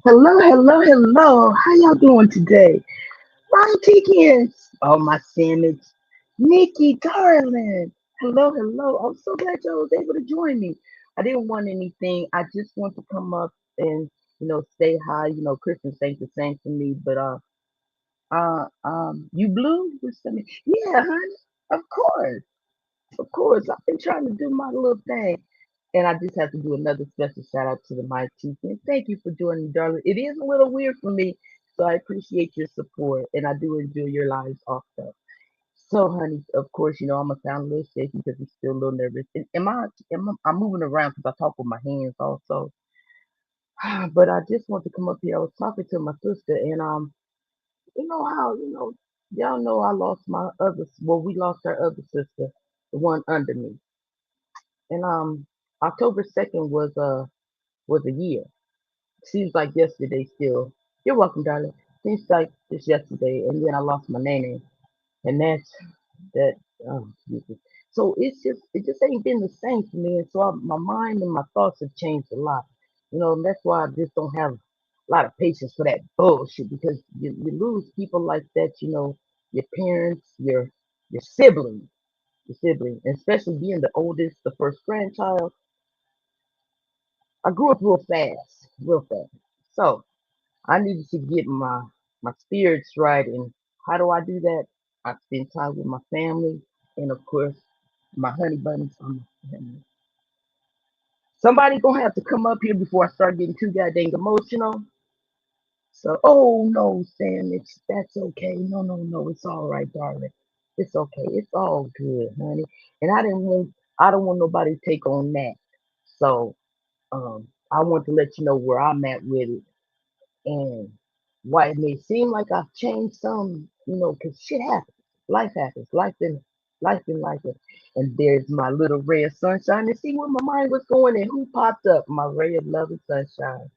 Hello, hello, hello. How y'all doing today? My chickens. Oh, my sandwich. Nikki, darling. Hello, hello. I'm so glad y'all was able to join me. I didn't want anything. I just want to come up and, say hi. Christmas ain't the same for me, but, you blue? Yeah, honey. Of course. Of course. I've been trying to do my little thing. And I just have to do another special shout out to the My Chicken. Thank you for joining, darling. It is a little weird for me, so I appreciate your support, and I do enjoy your lives also. So, honey, of course, I'm gonna sound a little shaky because I'm still a little nervous. I'm moving around because I talk with my hands also. But I just want to come up here. I was talking to my sister, and you know how y'all know I lost my other. Well, we lost our other sister, the one under me, and October 2nd was a year. Seems like yesterday still. You're welcome, darling. Seems like just yesterday, and then I lost my name, and that's that. Oh, Jesus. So it just ain't been the same for me, and so my mind and my thoughts have changed a lot. And that's why I just don't have a lot of patience for that bullshit because you lose people like that. Your parents, your siblings, and especially being the oldest, the first grandchild. I grew up real fast, real fast. So I needed to get my spirits right, and how do I do that? I spend time with my family, and of course, my honey buns. Somebody gonna have to come up here before I start getting too goddamn emotional. So, oh no, Sam, that's okay. No, no, no, it's all right, darling. It's okay. It's all good, honey. And I don't want nobody to take on that. So, I want to let you know where I'm at with it. And why it may seem like I've changed some, because shit happens. Life happens. Life. And there's my little ray of sunshine. And see where my mind was going and who popped up. My ray of love and sunshine.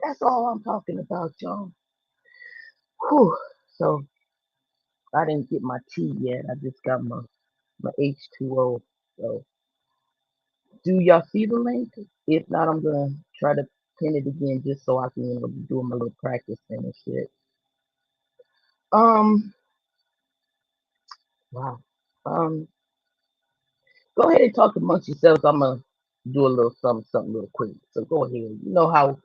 That's all I'm talking about, y'all. Whew. So I didn't get my tea yet. I just got my H2O. So do y'all see the link? If not, I'm gonna try to pin it again just so I can, be doing my little practice and shit. Um, wow. Um, Go ahead and talk amongst yourselves. I'm gonna do a little something real quick. So go ahead. You know how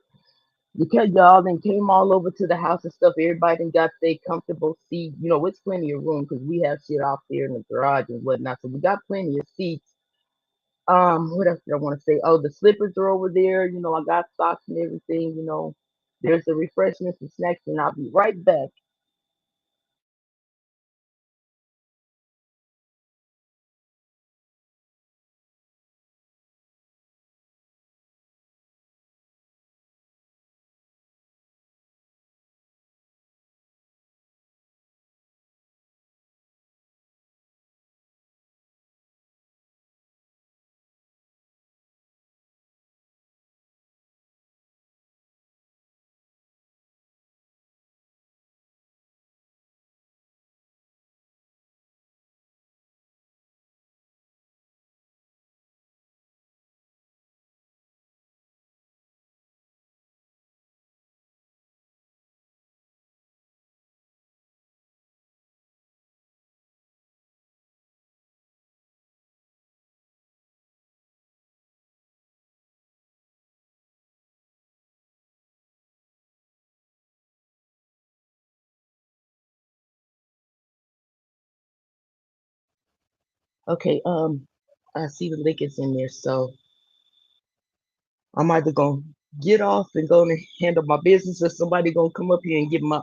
because y'all then came all over to the house and stuff. Everybody then got their comfortable seat. It's plenty of room because we have shit out there in the garage and whatnot. So we got plenty of seats. What else did I want to say? Oh, the slippers are over there. I got socks and everything. There's the refreshments and snacks, and I'll be right back. Okay. I see the link is in there, so I'm either gonna get off and go and handle my business, or somebody gonna come up here and give me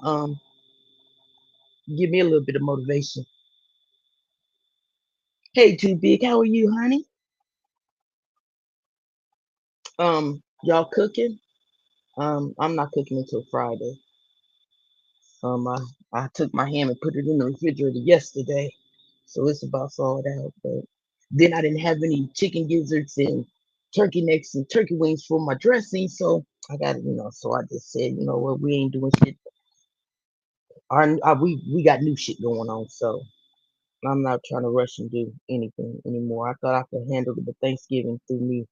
a little bit of motivation. Hey, Too Big, how are you, honey? Y'all cooking? I'm not cooking until Friday. I took my ham and put it in the refrigerator yesterday, so it's about thawed out. But then I didn't have any chicken gizzards and turkey necks and turkey wings for my dressing, so I got it. So I just said, you know what, we ain't doing shit. We got new shit going on, so I'm not trying to rush and do anything anymore. I thought I could handle it, but Thanksgiving through me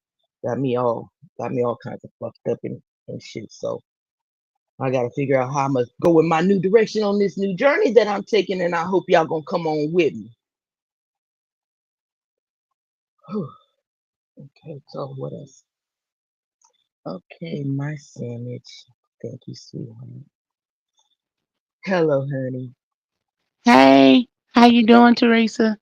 got me all got me all kinds of fucked up and shit. So I gotta figure out how I'm gonna go in my new direction on this new journey that I'm taking, and I hope y'all gonna come on with me. Whew. Okay, so what else? Okay, my sandwich. Thank you, sweetheart. Hello, honey. Hey, how you doing, Teresa?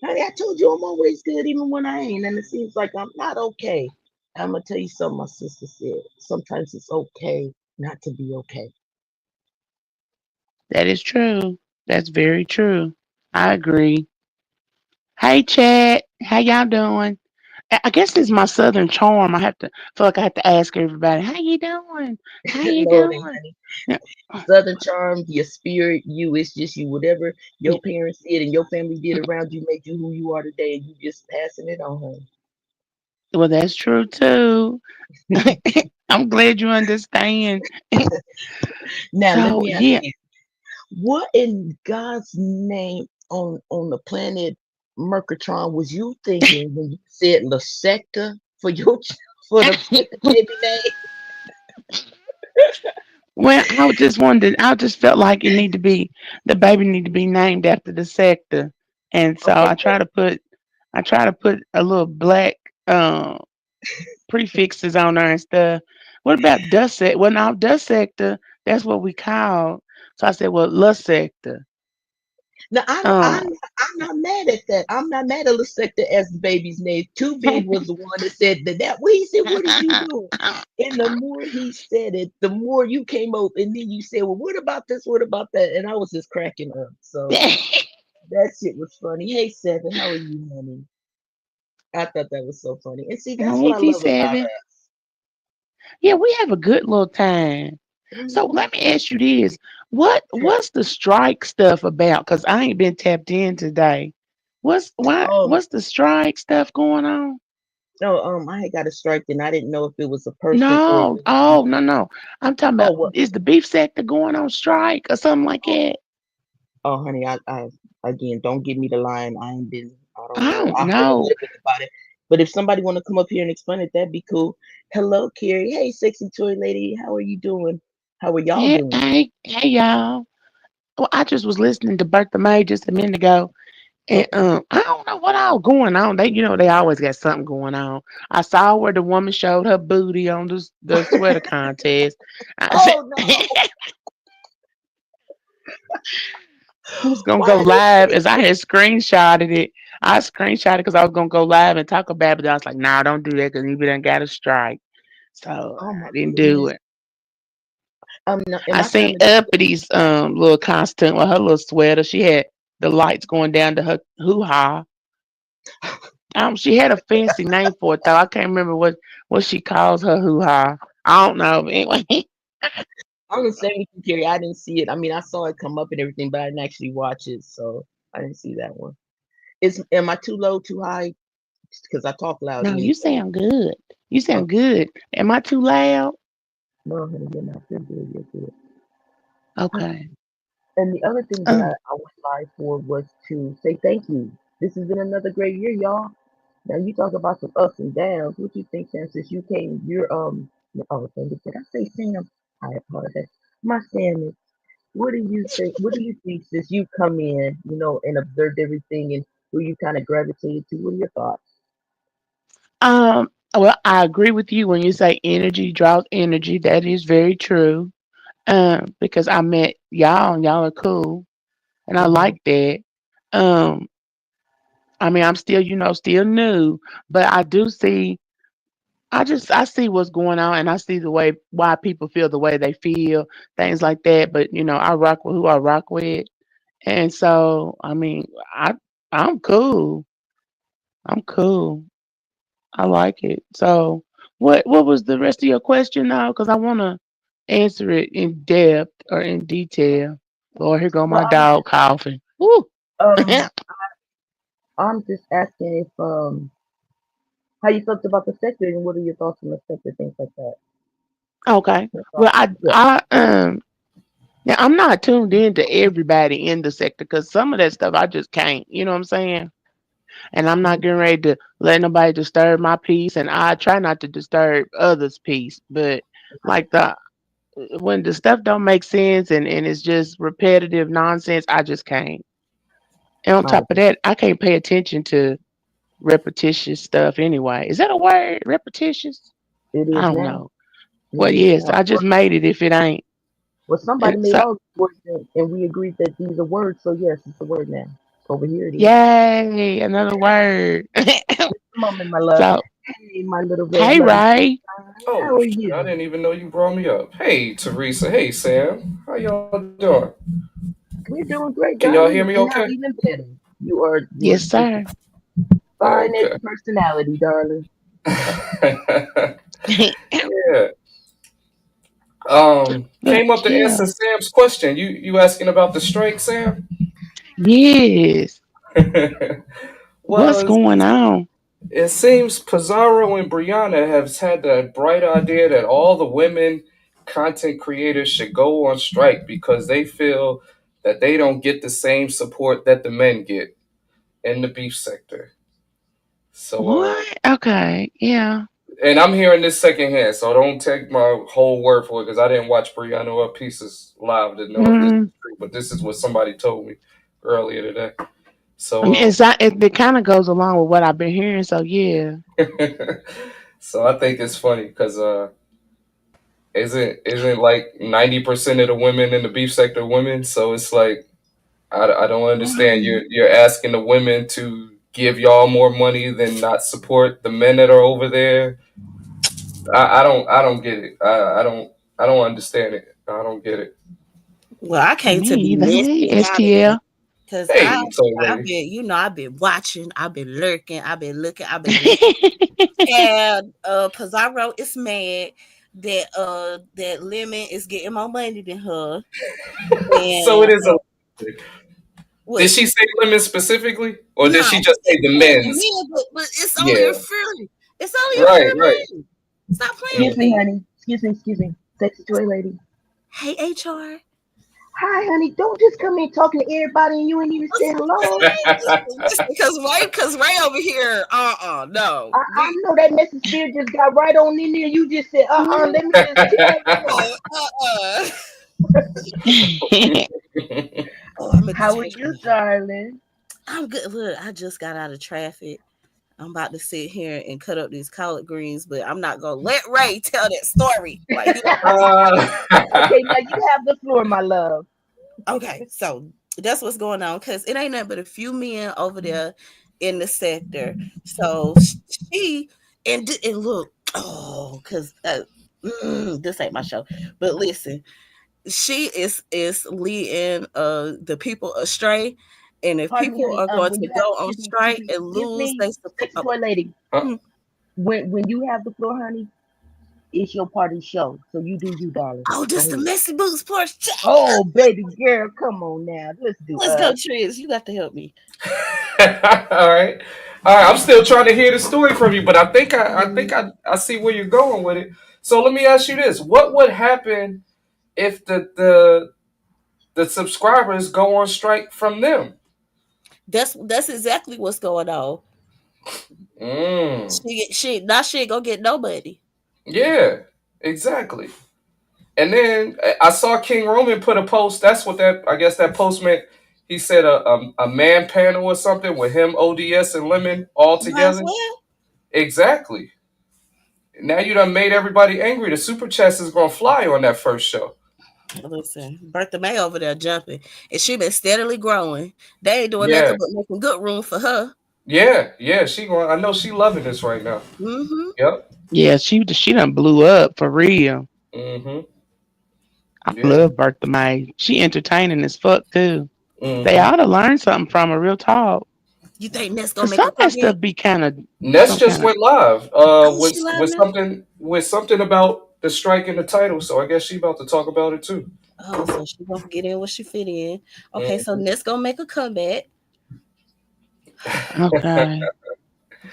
Honey, I told you I'm always good even when I ain't, and it seems like I'm not okay. I'm gonna tell you something my sister said. Sometimes it's okay not to be okay. That is true. That's very true. I agree. Hey, Chad, how y'all doing? I guess it's my Southern charm. I have to feel like I have to ask everybody, "How you doing? How you No, it ain't, doing?" honey. Yeah. Southern charm, your spirit, you, it's just you. Whatever your parents did and your family did around you made you who you are today, and you just passing it on. Well, that's true too. I'm glad you understand. Now, let So me ask yeah, you, what in God's name on the planet Mercatron was you thinking when you said La Secta for your for the baby name? well, I just wanted. I just felt like it need to be the baby need to be named after the sector, and so Okay, I try to put a little black um prefixes on there and stuff. What about dust sector? Well, now dust sector, that's what we call. So I said, well, lust sector. now Um, I'm not mad at that. I'm not mad at La Secta as the baby's name. Too Big was the one that said that. Well, he said, "What is you doing?" And the more he said it, the more you came up, and then you said, "Well, what about this? What about that?" And I was just cracking up. So that shit was funny. Hey, Seven, how are you, honey? I thought that was so funny. And see, that's what hey I love about T7. Yeah, we have a good little time. So us. let me ask you this: what's the strike stuff about? Cause I ain't been tapped in today. Um, What's the strike stuff going on? no, I had got a strike, and I didn't know if it was a person or if No, it was oh something. no. I'm talking about Oh, what? is the beef sector going on strike or something like Oh, that? oh, honey, I again, don't give me the line. I ain't been. I don't I know. don't I heard a know. little bit about it, but if somebody want to come up here and explain it, that'd be cool. Hello, Carrie. Hey, sexy toy lady. How are you doing? How are y'all doing? Hey, y'all. Well, I just was listening to Bertha May just a minute ago, and Okay. I don't know what all going on. They always got something going on. I saw where the woman showed her booty on the sweater contest. I said Oh no! I was gonna Why go I didn't live see as I it? had screenshotted it. I screenshotted because I was gonna go live and talk about it. But I was like, nah, don't do that because you done got a strike. So Oh my I didn't do goodness. it. No, in I my time seen in the Uppity little costume with her little sweater. She had the lights going down to her hoo ha. She had a fancy name for it though. I can't remember what she calls her hoo ha. I don't know. But anyway, I'm the same with you, Carrie. I didn't see it. I mean, I saw it come up and everything, but I didn't actually watch it, so I didn't see that one. Is am I too low, too high? Because I talk loud no, you anyway. sound good. You sound Okay. good. Am I too loud? No, honey, you're not. You're good. You're good. Okay. And the other thing that Um. I went live for was to say thank you. This has been another great year, y'all. Now you talk about some ups and downs. What you think, Sam? Since you came, oh, did I say Sam? I apologize. My Sam is. What do you think? What do you think since you come in, and observed everything and who you kind of gravitated to? What are your thoughts? Well, I agree with you when you say energy draws energy. That is very true. Because I met y'all and y'all are cool, and I Hmm. like that. Um, I mean, I'm still, still new, but I do see. I see what's going on, and I see the way why people feel the way they feel, things like that. But I rock with who I rock with, and so I mean, I'm cool. I'm cool. I like it. So, what was the rest of your question now? Because I want to answer it in depth or in detail. Lord, here go Well, my dog coughing. Woo. um, I'm just asking if how you felt about the sector and what are your thoughts on the sector, things like that. Okay. That's all. Well, Yeah. now I'm not tuned in to everybody in the sector because some of that stuff I just can't. You know what I'm saying? And I'm not Mhm. getting ready to let nobody disturb my peace, and I try not to disturb others' peace. But like the when the stuff don't make sense and it's just repetitive nonsense, I just can't. And on top of 100%. that, I can't pay attention to repetitious stuff anyway. Is that a word? Repetitious? It I is don't now. know. It Well, is yes, now. I just made it if it ain't. Well, somebody And made so, all the words, and we agreed that these are words. So yes, it's a word now. Over here it is. yay, another word. Come on, my love. So, Hey, my little red hey, blooded Ray. sunshine. How Oh, are shit, I you? didn't even know you brought me up. Hey, Teresa. Hey, Sam. How y'all doing? We're doing Can great, y'all hear me darling, and okay? now even better. You're Yes, just a sir. Oh, finest okay. personality, darling. Yeah. Look, Came up to answer yeah. Sam's question. You asking about the strike, Sam? Yes. What's Well, going on? it seems Pizarro and Brianna have had the bright idea that all the women content creators should go on strike because they feel that they don't get the same support that the men get in the beef sector. So, What? Okay. Yeah. and I'm hearing this secondhand, so don't take my whole word for it because I didn't watch Brianna or Pieces live to know if this is Mm. true, but this is what somebody told me earlier today. I mean, So, it kind of goes along with what I've been hearing. So yeah. so I think it's funny because isn't like 90% of the women in the beef sector women? So it's like I don't understand. Right. You're asking the women to give y'all more money than not support the men that are over there. I don't get it. I don't understand it. I don't get it. Well, I came Me to be either. Hey, messy about it STL. because Hey, toy I've lady. been, I've been watching, I've been lurking, I've been looking, I've been listening. And Pizarro is mad that that Lemon is getting more money than her. So And it is a. Did what? she say lemon specifically, or did No, she she just say just the said the men's? men, but it's only a Yeah. few. It's only a Right. few Right. men. Stop playing Mm. with Excuse me, me. honey. Excuse me. Sexy toy lady. Hey, HR. Hi, honey. Don't just come in talking to everybody and you ain't even say hello. Listen, because Ray over here, no. I know that message spirit just got right on in there. You just said, let me just tell them. Uh. Oh, I meant to How are change my you, name. darling? I'm good. Look, I just got out of traffic. I'm about to sit here and cut up these collard greens, but I'm not gonna let Ray tell that story while he over here. Okay, now you have the floor, my love. Okay, so that's what's going on because it ain't nothing but a few men over there in the sector. So she and look, because this ain't my show. But listen, she is leading the people astray, and if Pardon me, people honey. are going When to you have, go on strike and excuse lose me, they support. sexy toy lady. Huh? Hmm. When you have the floor, honey, it's your party show. So you do you, darling. Oh, Go this the ahead. messy boots porch. Oh, baby girl, come on now. Let's do Let's go, us. Triz. You got to help me. All right. All right. I'm still trying to hear the story from you, but I think Mhm. I see where you're going with it. So let me ask you this: what would happen if the subscribers go on strike from them? That's exactly what's going on. Mm. She ain't gonna get nobody. Yeah. Exactly. And then I saw King Roman put a post. That's what that I guess that post meant. He said a man panel or something with him, ODS, and Lemon all Might as together. well. Exactly. Now you done made everybody angry. The super chats is gonna fly on that first show. Listen, Bertha May over there jumping, and she been steadily growing. They ain't doing Yeah, nothing but making good room for her. yeah. She going. I know she loving this right now. Mm-hmm. Yep. Yeah, she done blew up for real. Mm-hmm. I Yeah. love Bertha May. She entertaining as fuck too. They Mm-hmm. ought to learn something from her, real talk. You think Ness gonna Cause make some a of that comeback? stuff be kind of Ness some just kind of. went live. Oh, she live now? With something about the strike in the title. So I guess she about to talk about it too. Oh, so she gonna get in where she fit in. Okay, so Mm-hmm. Ness gonna make a comeback. Okay.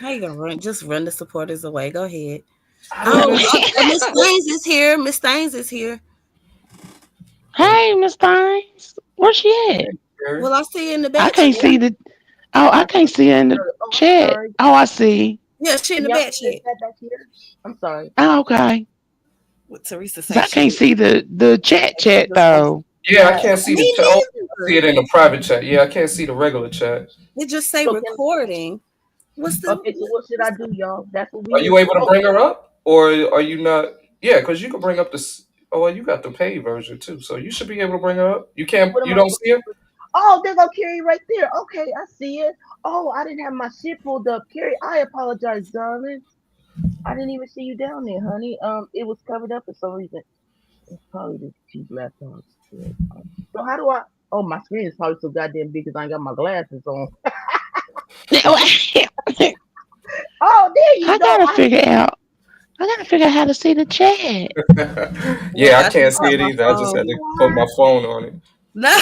How you gonna run? Just run the supporters away. Go ahead. I don't Oh, understand. Miss Staines is here. Miss Staines is here. Hey, Miss Thines, where's she at? Well, I see you in the I back can't chat. see the. Oh, I can't see her in the I'm chat. sorry. Oh, I see. Yeah, she in Can the y'all back put chat. that back here? I'm sorry. Oh, okay. What Teresa 'Cause say? I can't see the chat I though. Yeah, I yeah. can't see the Me chat. Oh, I see neither. it in the private chat. Yeah, I can't see the regular chat. It just say So can recording. What's the okay. So what should I what's do, y'all? That's what we Are here you for. able to Oh, bring her up, or are you not? Yeah, because you can bring up this. Oh, well, you got the paid version too, so you should be able to bring her up. You can't. what am You I don't supposed see her. to do? Oh, there's no Carrie right there. Okay, I see it. Oh, I didn't have my shit pulled up. Carrie, I apologize, darling. I didn't even see you down there, honey. It was covered up for some reason. It's probably the cheap laptop. Shit. So how do I? Oh, my screen is probably so goddamn big because I ain't got my glasses on. I Oh, there you go. gotta figure out. I gotta figure out how to see the chat. Wait, Yeah, I I can't just see got it my either. I just phone. had to put my phone on it. No.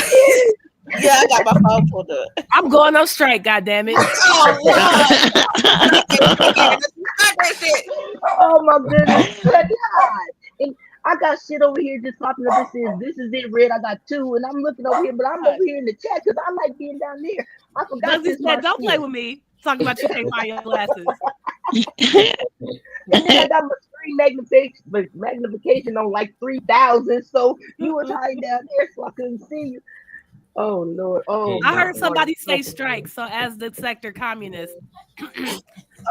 Yeah, I got my phone pulled up. I'm going on strike, goddamn it. Oh Lord. Stop that shit, Karen. Stop that shit. Oh my goodness, honey, hi. And I got shit over here just popping up. It says this is it, red. I got two, and I'm looking over here, but I'm over here in the chat because I like being down there. I forgot Bugsy this my said, "Don't play shit. with me." Talking about you can't find your glasses. And then I got my screen magnification on like 3,000. So you was hiding down there, so I couldn't see you. Oh Lord. Oh I my heard Mhm. God. somebody say Okay. strike, so as the sector communist, I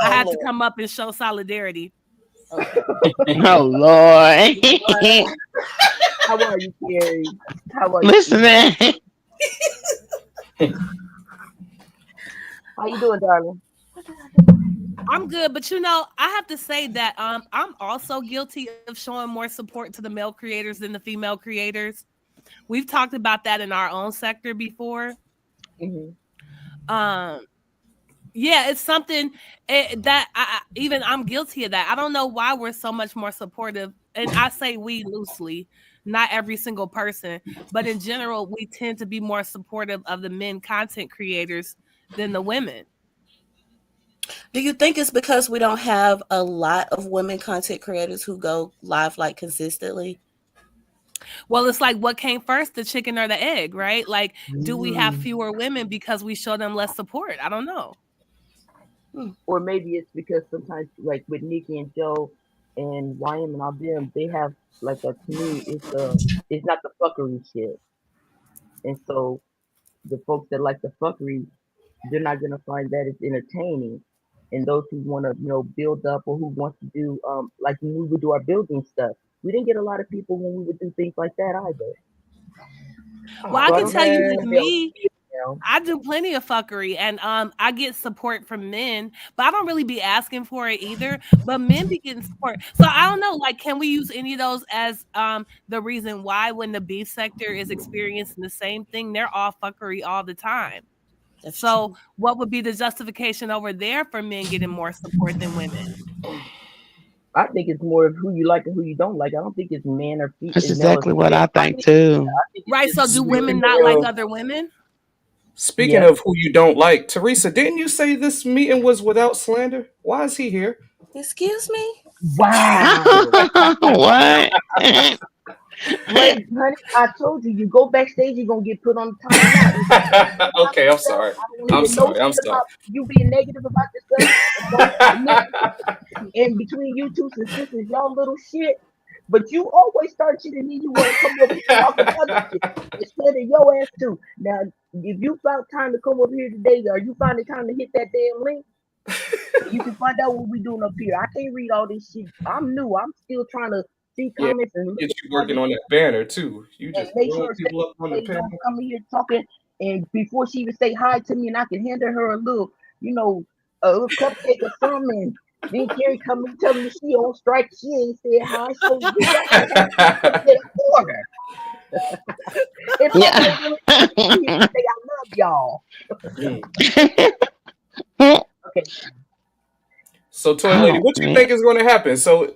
Oh had to Lord. come up and show solidarity. Okay. Oh Lord. What? How are you, Carrie? How are you, Listen, sweetheart? man. How you doing, darling? I'm good, but I have to say that I'm also guilty of showing more support to the male creators than the female creators. We've talked about that in our own sector before. Hmm. Um yeah, it's something that even I'm guilty of that. I don't know why we're so much more supportive, and I say we loosely, not every single person, but in general, we tend to be more supportive of the men content creators than the women. Do you think it's because we don't have a lot of women content creators who go live like consistently? Well, it's like what came first, the chicken or the egg, right? Like, do we have Mm. fewer women because we show them less support? I don't know. Hmm. Or maybe it's because sometimes, like with Nikki and Joe and YM and all them, they have like a to me, it's not the fuckery shit, and so the folks that like the fuckery, they're not gonna find that it's entertaining. And those who want to, build up or who want to do, like when we would do our building stuff, we didn't get a lot of people when we would do things like that either. Well, Oh I So I can don't tell think you it's with man. male me, female. I do plenty of fuckery and I get support from men, but I don't really be asking for it either. But men be getting support. So I don't know, like can we use any of those as the reason why when the beef sector is experiencing the same thing, they're all fuckery all the time. That's So true. what would be the justification over there for men getting more support than women? I think it's more of who you like and who you don't like. I don't think it's That's male or exactly what female. I think too. I think it's Right. just So do who we women Speaking not enjoy. like of other women? speaking Yes. of who you don't like, Teresa, didn't you say this meeting was without slander? Why is he here? Excuse me? Wow. What? Wait, honey, I told you, you go backstage, you're gonna get put on timeout. If you say anything about Okay, I'm yourself, sorry. I don't I'm hear no sorry. I'm shit sorry. about you being negative about yourself. And don't admit and between you two sisters, y'all little shit. But you always start shit and then you want to come over here talking other shit instead of your ass too. Now, if you found time to come over here today, or you find the time to hit that damn link, you can find out what we doing up here. I can't read all this shit. I'm new. I'm still trying to see Yeah, comments and look get at you all working this on that banner too. You and just make throwing sure people up on the they don't panel. come in here talking. And before she even say hi to me, and I can hand her a little, a little cupcake or something. And then Carrie come and tell me she on strike. She ain't said hi. So we got to have some bit of order. If Yeah. somebody really wants to be here and say I love y'all. Mm. Okay. So, Toy Lady, Oh what you man. think is going to happen? So,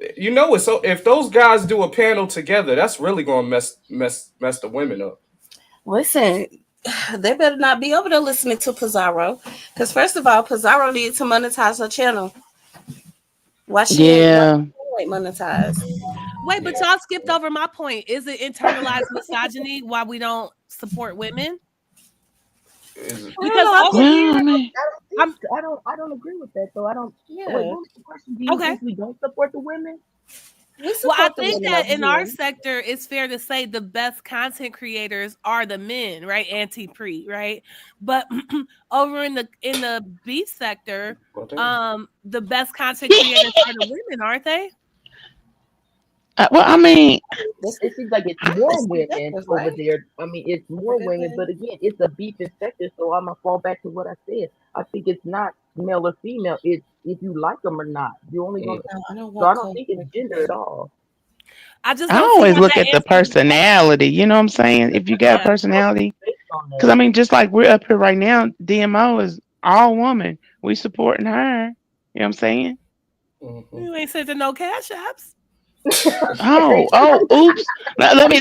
so if those guys do a panel together, that's really going to mess the women up. Listen, they better not be over there listening to Pizarro. Because first of all, Pizarro needs to monetize her channel. Why Yeah. she ain't monetized? Wait, Yeah. but y'all skipped over my point. Is it internalized misogyny why we don't support women? Is it? I don't Because know. I over think Well, I here, mean, I don't think I'm I don't agree with that though. I don't. Wait, yeah. what was the question? Do you okay. think we don't support the women? We Well, I support the think women that over in our here. sector, it's fair to say the best content creators are the men, right? Anti-pre, right? But over in the B sector, Well, damn. the best content creators are the women, aren't they? Well, I mean, That's It seems like it's I- more that's women subjective, over right? there. I mean, it's more women, but again, it's a beef infected. So I'm gonna fall back to what I said. I think it's not male or female. It's if you like them or not. You only gonna. Mm. No, I don't So I want don't cold think it's gender at all. I just I don't see always how look that at the answers the question. personality. You know what I'm saying? If you got a Yeah. personality, Based on because that, I mean, just like we're up here right now, DMO is all woman. We supporting her. You know what I'm saying? Mhm. You ain't sending no cash apps. Oh, oops. Let me.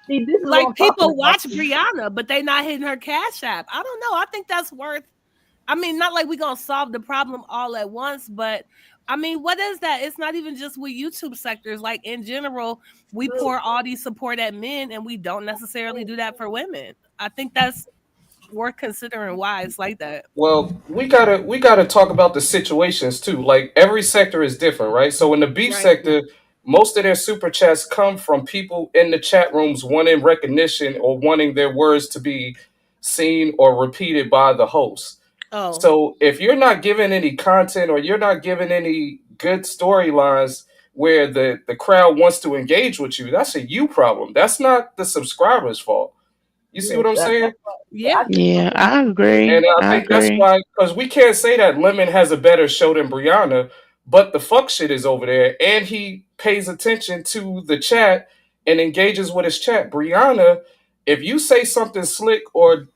see, this is what Like I'm talking people about. watch Brianna, but they not hitting her cash app. I don't know. I think that's worth. I mean, not like we gonna solve the problem all at once, but I mean, what is that? It's not even just with YouTube sectors. Like in general, we pour all these support at men, and we don't necessarily do that for women. I think that's worth considering why it's like that. Well, we gotta talk about the situations too. Like every sector is different, right? So in the beef Right. sector, most of their super chats come from people in the chat rooms wanting recognition or wanting their words to be seen or repeated by the host. Oh. So if you're not giving any content or you're not giving any good storylines where the crowd wants to engage with you, that's a you problem. That's not the subscriber's fault. You see Yeah, what I'm saying? that's why. Yeah, Yeah. I get what Yeah, you're I And agree. I I think that's agree. why, because we can't say that Lemon has a better show than Brianna, but the fuck shit is over there, and he pays attention to the chat and engages with his chat. Brianna, if you say something slick or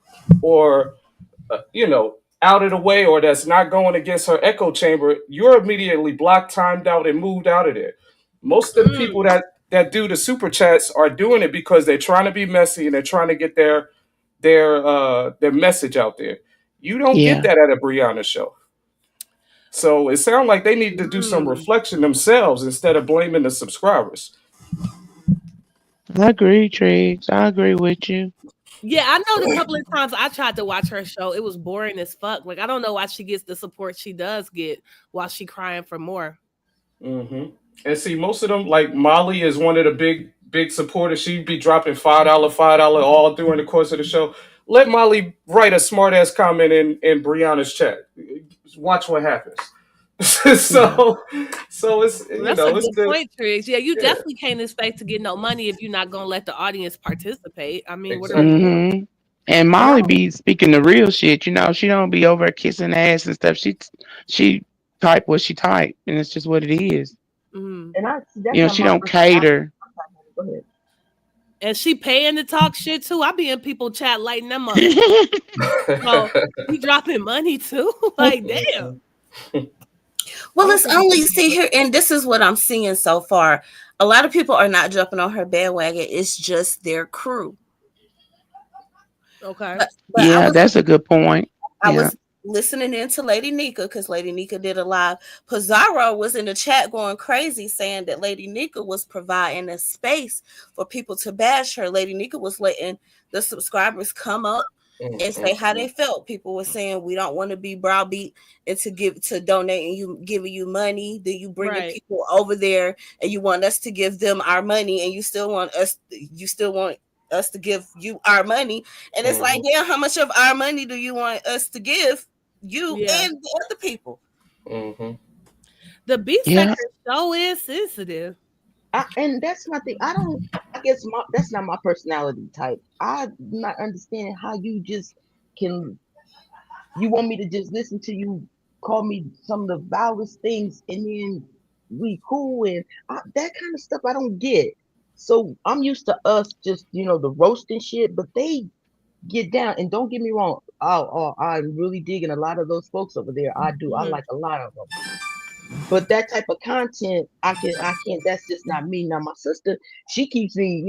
out of the way, or that's not going against her echo chamber, you're immediately blocked, timed out, and moved out of there. Most of the people Mm. that do the super chats are doing it because they're trying to be messy and they're trying to get their message out there. You don't get Yeah, that at a Brianna show. So it sounds like they need to do some Mm. reflection themselves instead of blaming the subscribers. I agree, Triggs. I agree with you. Yeah, I know the couple of times I tried to watch her show, it was boring as fuck. Like I don't know why she gets the support she does get while she crying for more. hmm And see, most of them, like Molly, is one of the big supporters. She'd be dropping $5 all during the course of the show. Let Molly write a smart ass comment in Brianna's chat. Watch what happens. Yeah. So it's Well, that's a it's good the point, Triggs. Yeah, you yeah, definitely can't expect to get no money if you're not gonna let the audience participate. I mean, what are we exactly. doing? hmm And and I Molly don't be speaking the real shit. You know, she don't be over kissing ass and stuff. She type what she type, and it's just what it is. Mm. and I see that's You know, not she my don't personality. cater. Go ahead. And she paying to talk shit too. I be in people chat lighting them up. So she dropping money too. Like, damn. Mhm. I Well, don't it's think it's only see here, and this is what I'm seeing so far. A lot of people are not jumping on her bandwagon. It's just their crew. Okay. But Yeah, that's a good point. I Yeah. was listening into Lady Nika because Lady Nika did a live. Pizarro was in the chat going crazy saying that Lady Nika was providing a space for people to bash her. Lady Nika was letting the subscribers come up and say how they felt. People were saying we don't want to be browbeat and to donate and you giving you money. Then you bringing Right. people over there and you want us to give them our money and you still want us to give you our money, and it's like, Mhm. damn, how much of our money do you want us to give you Yeah. and the other people? Mhm. The B Yeah. sector show is sensitive. And that's my thing. I don't. I guess that's not my personality type. I'm not understanding how you just can. You want me to just listen to you call me some of the vilest things, and then we cool and that kind of stuff. I don't get. So I'm used to us just the roasting shit, but they get down. And don't get me wrong. I'm really digging a lot of those folks over there. I do. I Mhm. like a lot of them. But that type of content, I can't. That's just not me. Now my sister, she keeps me,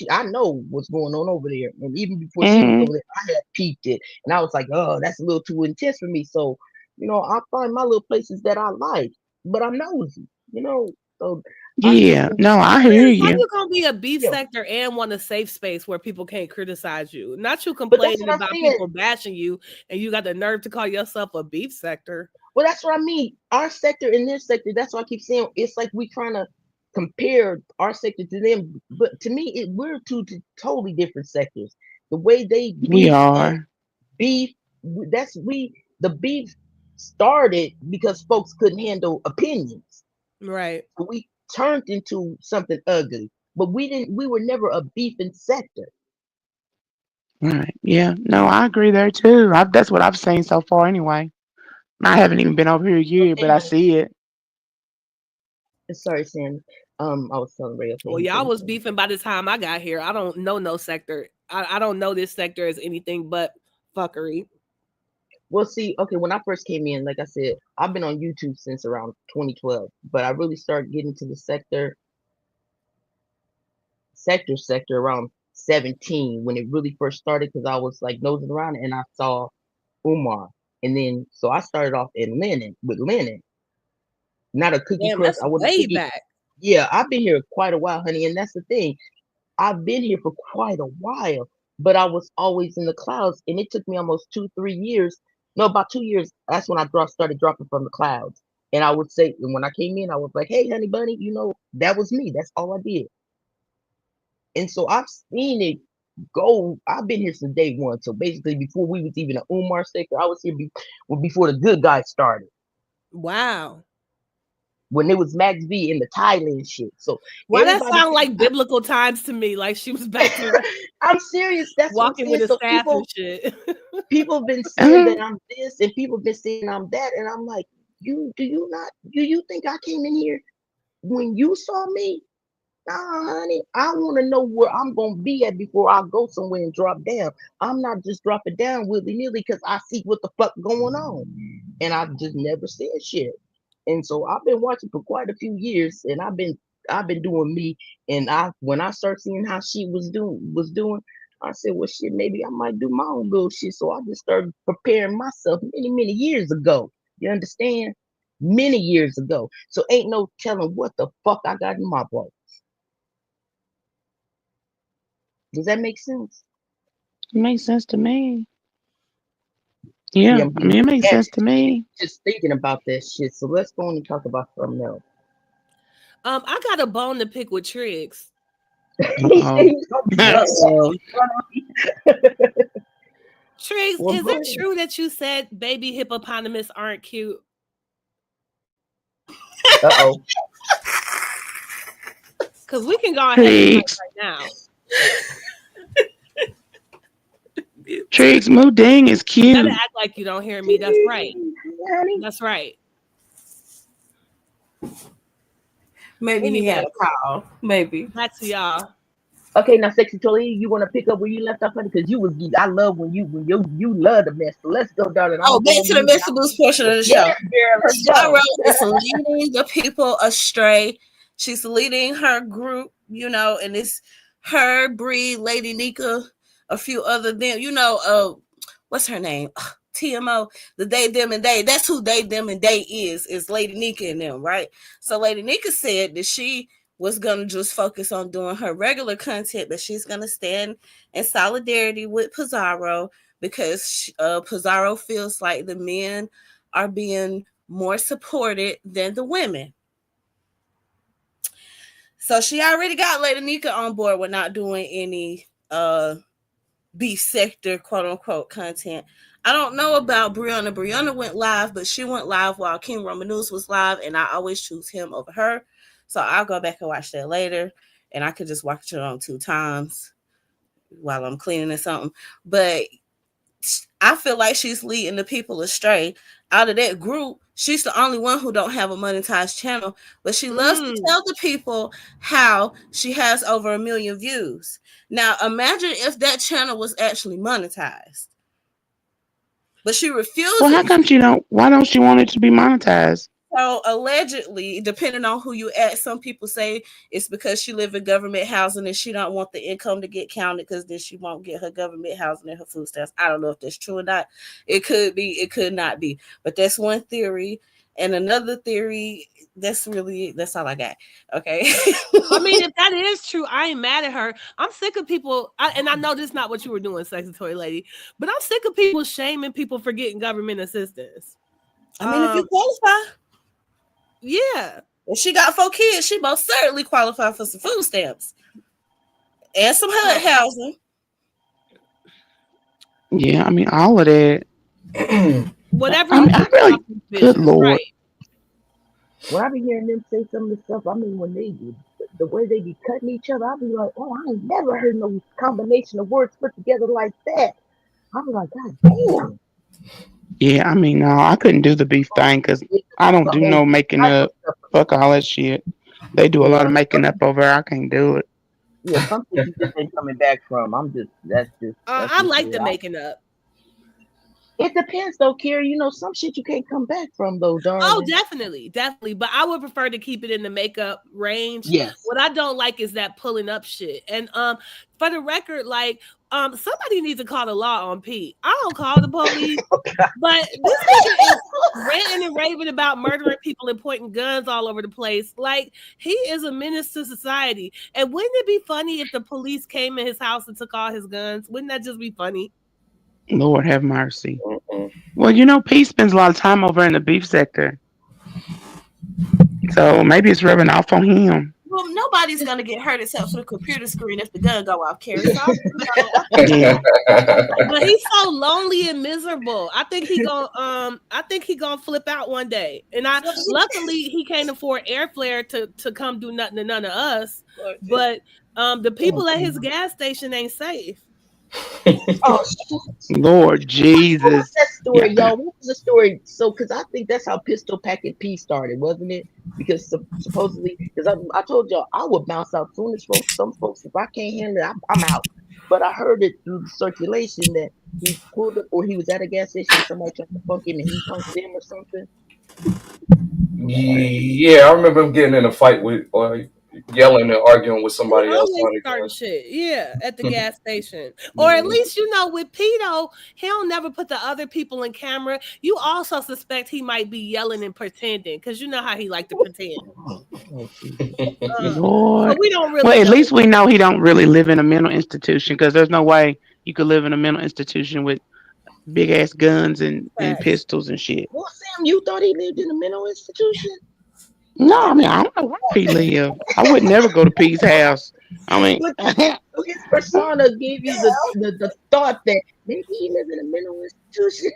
I know what's going on over there, and even before she was hmm over there, I had peeped it, and I was like, oh, that's a little too intense for me. So, I find my little places that I like, but I'm nosy, So I just, Yeah. No, I hear Triggs, how you. you gonna be a beef yeah. sector and want a safe space where people can't criticize you? Not you But that's complaining what I'm about saying. people bashing you and you got the nerve to call yourself a beef sector. Well, that's what I mean. Our sector and their sector. That's why I keep saying it's like we trying to compare our sector to them. But to me, we're totally different sectors. The way they We and are. beef. That's we. The beef started because folks couldn't handle opinions. Right. So we turned into something ugly. But we didn't. We were never a beefing sector. Right. Yeah. No, I agree there too. That's what I've seen so far anyway. I haven't even been over here a But year, but then, I honey, see it. sorry, Sam. I was telling Ray. Okay, Well, he y'all couldn't was say it. beefing by the time I got here. I don't know no sector. I don't know this sector as anything but fuckery. Well, see, okay, when I first came in, like I said, I've been on YouTube since around 2012, but I really started getting to the sector around 17 when it really first started because I was like nosing around and I saw Umar. And then, so I started off in Lennon with Lennon, not a cookie Damn, crush. that's I wasn't a way cookie. back. Yeah, I've been here quite a while, honey. And that's the thing. I've been here for quite a while, but I was always in the clouds, and it took me almost 2, 3 years. No, about 2 years. That's when I started dropping from the clouds. And I would say, and when I came in, I was like, "Hey, honey bunny, that was me. That's all I did." And so I've seen it go. I've been here since day one. So basically, before we was even an Umar sector, I was here before the good guys started. Wow. When it was Max V in the Thailand shit. So Why that everybody sound think like biblical times to me? Like she was back there I'm serious. That's what I'm walking saying. with a So staff and people shit. people have been saying that Uh-huh. I'm this and people have been saying I'm that. And I'm like, do you think I came in here when you saw me? Nah, honey, I want to know where I'm going to be at before I go somewhere and drop down. I'm not just dropping down willy nilly because I see what the fuck going on. And I just never said shit. And so I've been watching for quite a few years and I've been doing me. And when I started seeing how she was doing, I said, well shit, maybe I might do my own little shit. So I just started preparing myself many years ago. You understand? Many years ago. So ain't no telling what the fuck I got in my boat. Does that make sense? It makes sense to me. See, Yeah, I'm I getting mean, it makes sense to agitated me. just thinking about that shit. So let's go on and talk about something else. I got a bone to pick with Triggs. He said Uh-oh. he's gonna be upset Uh-oh. in front of me. Triggs, Well, is go it ahead. true that you said baby hippopotamus aren't cute? Uh oh. Because we can go ahead and fight Tricks. right now. Tricks Mooding is You better cute. act like you don't hear me. That's right. Honey. That's right. Maybe he had Anyway, a call. Maybe. back to y'all. Okay, now sexy Tolie, you want to pick up where you left off, honey? Because you was, I love when you love the mess. So let's go, darling. I'm Oh, gonna go back on to the mute. And Mr. Boost portion of the yeah, show. girl, let's Cesaro go. is leading the people astray. She's leading her group, and it's her, Bree, Lady Nika, a few other them, what's her name? TMO, the they, them, and they. That's who they, them, and they is Lady Nika and them, right? So Lady Nika said that she was gonna just focus on doing her regular content, but she's gonna stand in solidarity with Pizarro because Pizarro feels like the men are being more supported than the women. So she already got Lady Nika on board with not doing any B sector quote unquote content. I don't know about Brianna. Brianna went live, but she went live while King Roman News was live, and I always choose him over her. So I'll go back and watch that later, and I could just watch it on 2 times while I'm cleaning or something. But I feel like she's leading the people astray. Out of that group, she's the only one who don't have a monetized channel, but she loves to Mm. tell the people how she has over 1 million views. Now, imagine if that channel was actually monetized, but she Well, how refuses. come she don't? Why don't she want it to be monetized? So allegedly, depending on who you ask, some people say it's because she live in government housing and she don't want the income to get counted because then she won't get her government housing and her food stamps. I don't know if that's true or not. It could be, it could not be. But that's one theory. And another theory, that's all I got. Okay. I mean, if that is true, I ain't mad at her. I'm sick of people, and I know this is not what you were doing, sexy toy lady, but I'm sick of people shaming people for getting government assistance. I mean, if you qualify, Yeah. if she got 4 kids, she most certainly qualify for some food stamps and some HUD housing. Yeah, I mean all of that. Whatever I you mean, do I to really, stop these good bitches, lord, right? When I be hearing them say some of the stuff, I mean, when they the way they be cutting each other, I be like, oh, I ain't never heard no combination of words put together like that. I be like, God damn. yeah. I mean, no, I couldn't do the beef thing because Yeah, I it's don't a do whole no making type of up. stuff. Fuck all that shit. They do a lot of Yeah, making up over there. I can't do it. yeah, some shit you just ain't coming back from. That's I just like the yeah. making up. It depends though, Carrie. You know, some shit you can't come back from though, Oh, darling. definitely, definitely. But I would prefer to keep it in the makeup range. Yes. What I don't like is that pulling up shit. And for the record, like somebody needs to call the law on Pete. I don't call the police, but this nigga is ranting and raving about murdering people and pointing guns all over the place. Like he is a menace to society. And wouldn't it be funny if the police came in his house and took all his guns? Wouldn't that just be funny? Lord have mercy. Mm-mm. Well, you know, Pete spends a lot of time over in the beef sector, so maybe it's rubbing off on him. Well, nobody's gonna get hurt except for the computer screen if the gun go off, Carrie. So I Yeah. But he's so lonely and miserable. I think he gonna flip out one day. And I luckily he can't afford airfare to come do nothing to none of us. But the Oh, people at his God. gas station ain't safe. Oh, shit. Lord What was Jesus. that Yeah. story, y'all? What was the story? So, because I think that's how Pistol Packing P started, wasn't it? Because supposedly, because I told y'all I would bounce out soon as folks. Some folks, if I can't handle it, I'm out. But I heard it through the circulation that he pulled up, or he was at a gas station and somebody tried to fuck him and he punked them or something. Yeah, I remember him getting in a fight with, or yelling and arguing with He somebody else always on starting the shit, yeah, at the gun. gas station. Or at Mhm. least with Pito, he'll never put the other people in camera. You also suspect he might be yelling and pretending, because you know how he like to pretend. Oh, Jesus. So Lord. we don't Well, really at know. least we know he don't really live in a mental institution because there's no way you could live in a mental institution with big ass guns and Facts. pistols and shit. Well, Sam, you thought he lived in a mental institution? No, I mean I don't know where Pete live. I would never go to Pete's house. I mean, But so his persona gave you the thought that maybe he lives in a mental institution.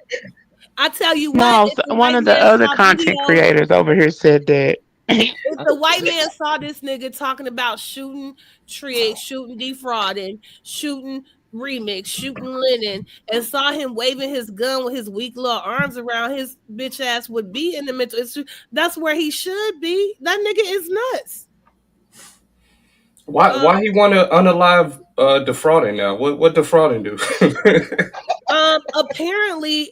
I tell you what, no. if So the one white of the man other saw content video, creators over here said that. if the white man saw this nigga talking about shooting Trig, shooting defrauding, shooting remix, shooting Lennon, and saw him waving his gun with his weak little arms around his bitch ass would be in the mental institution. That's where he should be. That nigga is nuts. Why? Um, Why he want to unalive defrauding now? What defrauding do? apparently,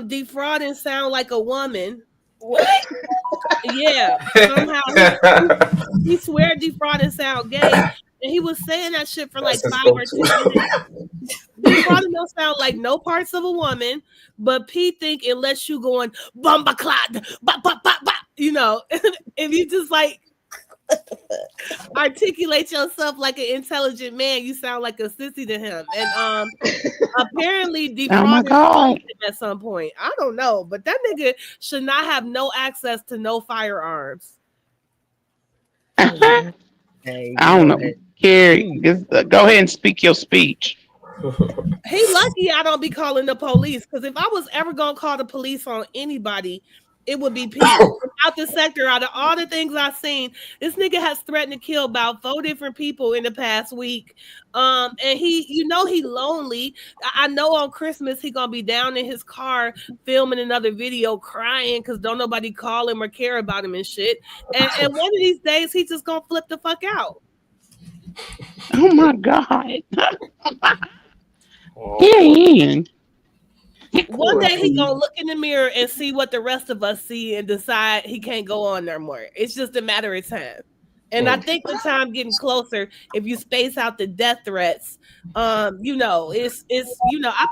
defrauding sound like a woman. what? Yeah, somehow he swear defrauding sound gay, and he was saying that shit for like That's his 5 or 10 minutes. go-to. Defrauding don't sound like no parts of a woman, but Pete think it lets you going bumba clot, bop, bop, bop, bop, if you just like articulate yourself like an intelligent man, you sound like a sissy to him. And apparently Oh my defrauding god. him at some point. I don't know, but that nigga should not have no access to no firearms. I Hey, you don't know, know. Carrie, mm, just, go ahead and speak your speech. He lucky I don't be calling the police, because if I was ever gonna call the police on anybody, it would be Pete. Out the sector, out of all the things I've seen, this nigga has threatened to kill about 4 different people in the past week. And he lonely. I know on Christmas he gonna be down in his car filming another video, crying because don't nobody call him or care about him and shit. And one of these days he just gonna flip the fuck out. Oh my god. Oh Here boy. he is. One poor day he Pete. gonna look in the mirror and see what the rest of us see and decide he can't go on there more. It's just a matter of time. And I Mm. think the time getting closer if you space out the death threats. I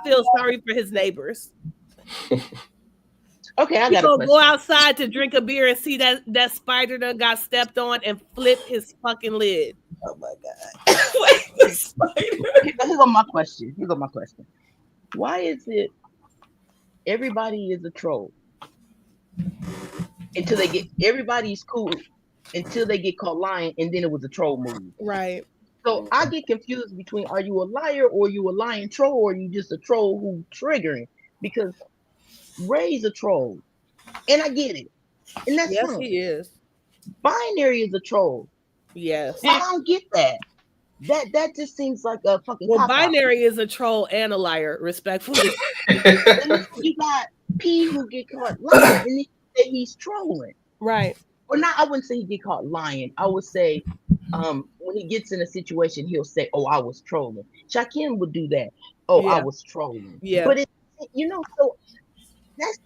feel sorry for his neighbors. Okay, I He got a gonna go question. outside to drink a beer and see that spider done got stepped on and flip his fucking lid. Oh my god! Wait, the spider. Here go my question. Here go my question. Why is it everybody is a troll? until they get everybody's cool until they get caught lying, and then it was a troll move. Right. So I get confused between are you a liar or you a lying troll or you just a troll who triggering because Ray's a troll and I get it and that's Yes, fine. he is. Binary is a troll. Yes. I don't get that. That just seems like a fucking Well, cop out. Binary is a troll and a liar, respectfully. And then you got P who get caught lying and then you say he's trolling. Right. Or not, I wouldn't say he get caught lying. I would say when he gets in a situation, he'll say, "Oh, I was trolling." Shaquem would do that. Oh, I Yeah. was trolling. Yeah. But so that's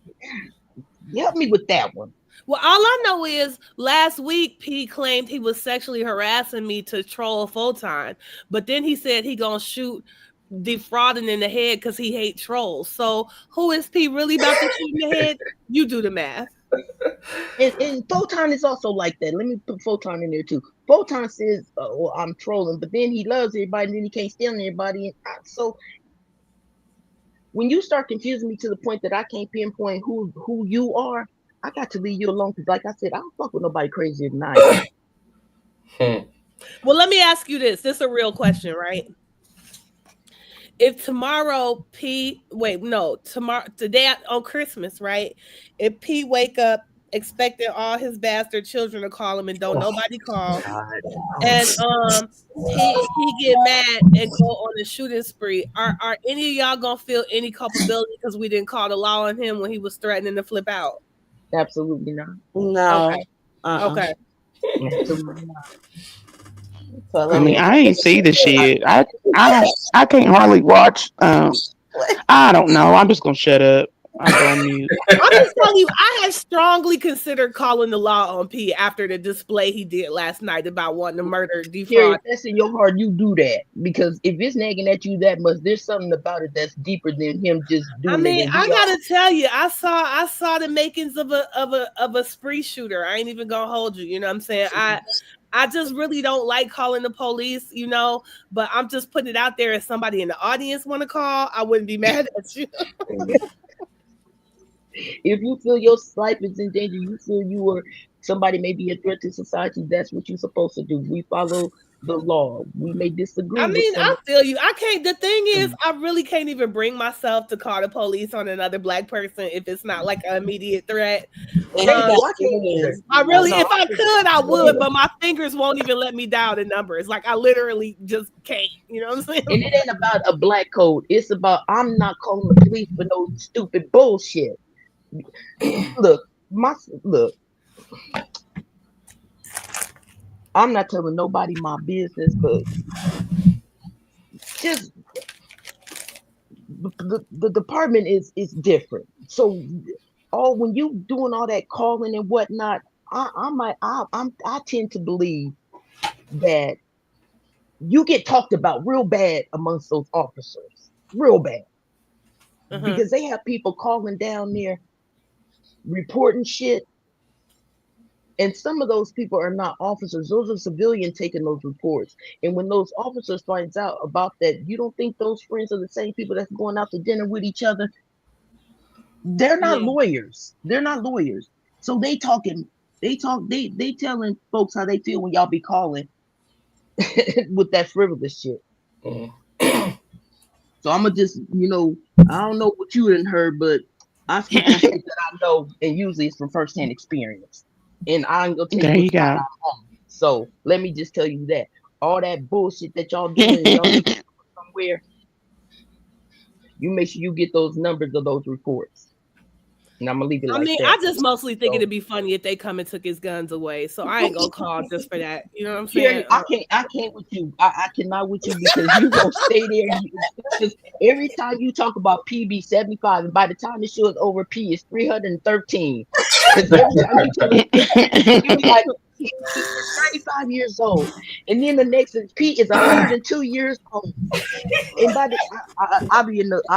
help me with that one. Well, all I know is last week P claimed he was sexually harassing me to troll full time, but then he said he gonna shoot defrauding in the head because he hate trolls. So who is P really about to shoot in the head? You do the math. And Photon is also like that. Let me put Photon in there too. Photon says, "Well, I'm trolling," but then he loves everybody, and then he can't stand anybody. And so when you start confusing me to the point that I can't pinpoint who you are, I got to leave you alone because, like I said, I don't fuck with nobody crazier than I am. Well, let me ask you this. This is a real question, right? If tomorrow today on Christmas, right? If P wake up expecting all his bastard children to call him and don't nobody call, and he get mad and go on a shooting spree, are any of y'all gonna feel any culpability because we didn't call the law on him when he was threatening to flip out? Absolutely not. No. Okay. Okay. Absolutely not. I mean, I ain't see the shit. I can't hardly watch. I don't know. I'm just gonna shut up. I'll go on mute. I'm just telling you, I have strongly considered calling the law on P after the display he did last night about wanting to murder, Carrie, defraud. if that's in your heart, you do that because if it's nagging at you that much, there's something about it that's deeper than him just doing I mean, it. I gotta tell you, I saw the makings of a spree shooter. I ain't even gonna hold you. You know what I'm saying? I just really don't like calling the police, but I'm just putting it out there. If somebody in the audience want to call, I wouldn't be mad at you. If you feel your life is in danger, you feel you are somebody may be a threat to society, that's what you're supposed to do. We follow the law. We may disagree I with mean, some. I feel you. I can't. The thing is, I really can't even bring myself to call the police on another Black person if it's not like an immediate threat. I really, if I could, I would, but my fingers won't even let me dial the numbers. Like I literally just can't. You know what I'm saying? And it ain't about a black code. It's about I'm not calling the police for no stupid bullshit. Look, I'm not telling nobody my business, but just the department is different. So when you doing all that calling and whatnot, I tend to believe that you get talked about real bad amongst those officers, real bad, because they have people calling down there reporting shit. And some of those people are not officers; those are civilians taking those reports. And when those officers finds out about that, you don't think those friends are the same people that's going out to dinner with each other? They're not lawyers. They're not lawyers. So they talking. They telling folks how they feel when y'all be calling with that frivolous shit. So I'm gonna just, I don't know what you done heard, but I speak on shit that I know, and usually it's from firsthand experience. And I ain't gonna tell There you you what side go. I'm on. So let me just tell you that all that bullshit that y'all doing, y'all somewhere, you make sure you get those numbers of those reports. And I'm gonna leave it like that. I just mostly think it'd be funny if they come and took his guns away. So I ain't gonna call just for that. You know what I'm saying? I can't with you. I cannot with you because you gonna stay there. Every time you talk about PB 75, and by the time the show is over, P is 313. Because every time you tell me, you be like, he's 95 years old, and then the next is P is 102 years old. And by the I'll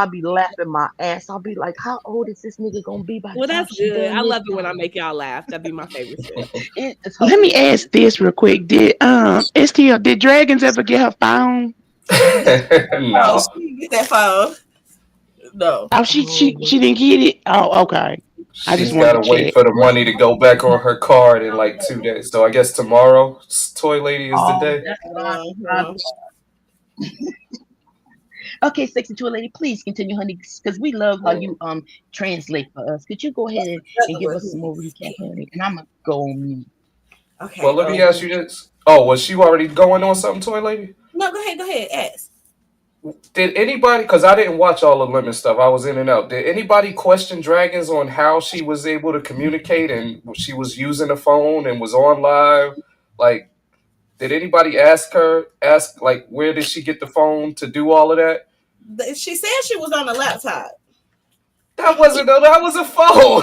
be laughing my ass. I'll be like, how old is this nigga gonna be by the Well, time that's she good. done I this love it when I time? make y'all laugh. That'd be my favorite shit. Let me ask this real quick. Did STL, did Dragons ever get her phone? No, No. she didn't get that phone. No. Oh, she didn't get it. Oh, okay. I just She's got wanted to to wait check. for the money to go back on her card in like 2 days. So I guess tomorrow, Toy Lady is the Oh, day. that's what I Mhm. Okay, sexy tour lady, please continue, honey, because we love how you translate for us. Could you go ahead and give With us some more who's recap, honey? And I'm gonna go on mute. Well, okay. let me ask you this. Oh, was she already going on something, Toy Lady? No, go ahead. Go ahead. Ask. Did anybody, because I didn't watch all the Lemon stuff, I was in and out. Did anybody question Dragons on how she was able to communicate and she was using the phone and was on live? Like, did anybody ask, like, where did she get the phone to do all of that? She said she was on a laptop. That was a phone.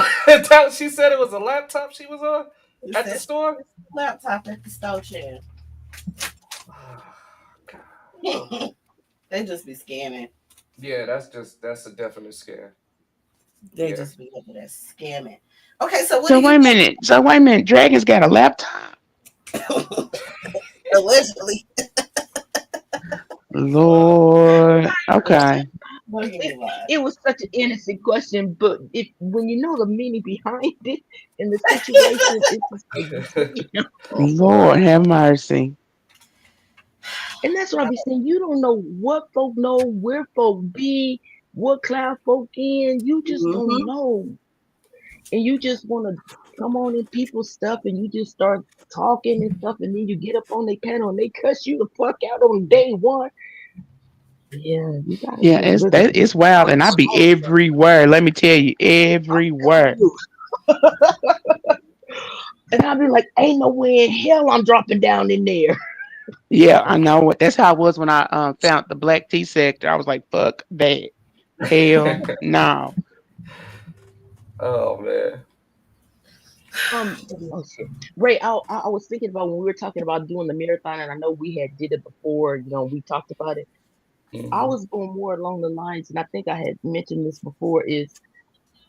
She said it was a laptop she was on She at the said store. laptop at the store chair. They just be scamming. Yeah, that's a definite scare. They Yeah. just be over there scamming. Okay, so what So do you wait a minute. So wait a minute. Dragon's got a laptop. think? Allegedly. Lord. Okay. Look at It, me lie. it was such an innocent question, but if when you know the meaning behind it and the situation, it's just like, damn. Lord have mercy. And that's what I be saying. You don't know what folk know, where folk be, what cloud folk in. You just don't Mm-hmm. know, and you just want to come on in people's stuff, and you just start talking and stuff, and then you get up on their panel and they cuss you the fuck out on day one. Yeah, you gotta Yeah, just really it's wild, and I be control yourself. everywhere. Let me tell you, I'm telling everywhere. you. And I'll be like, ain't no way in hell I'm dropping down in there. Yeah, I know what. That's how it was when I found the black tea sector. I was like, fuck that. Hell no. Oh man. Oh shit. Ray, I was thinking about when we were talking about doing the marathon, and I know we had did it before, we talked about it. I Hmm. was going more along the lines, and I think I had mentioned this before, is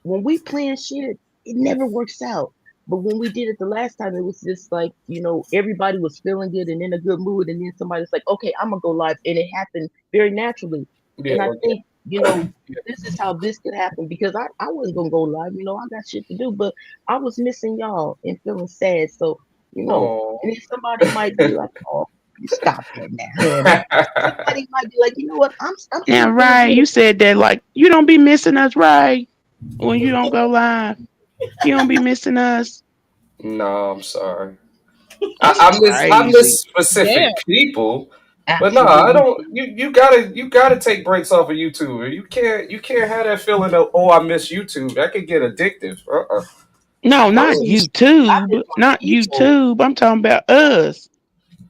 when we plan shit, it never works out. But when we did it the last time, it was just like, everybody was feeling good and in a good mood. And then somebody's like, okay, I'm going to go live. And it happened very naturally. Yeah. And I Okay. think, this is how this could happen because I wasn't going to go live. I got shit to do, but I was missing y'all and feeling sad. So, Oh. and then somebody might be like, oh, you stop that now, honey. Somebody might be like, you know what? I'm Now, still feeling Ray, good. you said that like you don't be missing us, Ray, when you don't go live. You don't be missing us. No, I'm sorry. That's I crazy. miss Yeah. specific people, but no, I Absolutely. don't. You gotta take breaks off of YouTube. You can't have that feeling of, oh, I miss YouTube. That could get addictive. No, I not don't I miss YouTube. my Not people. YouTube. I'm talking about us.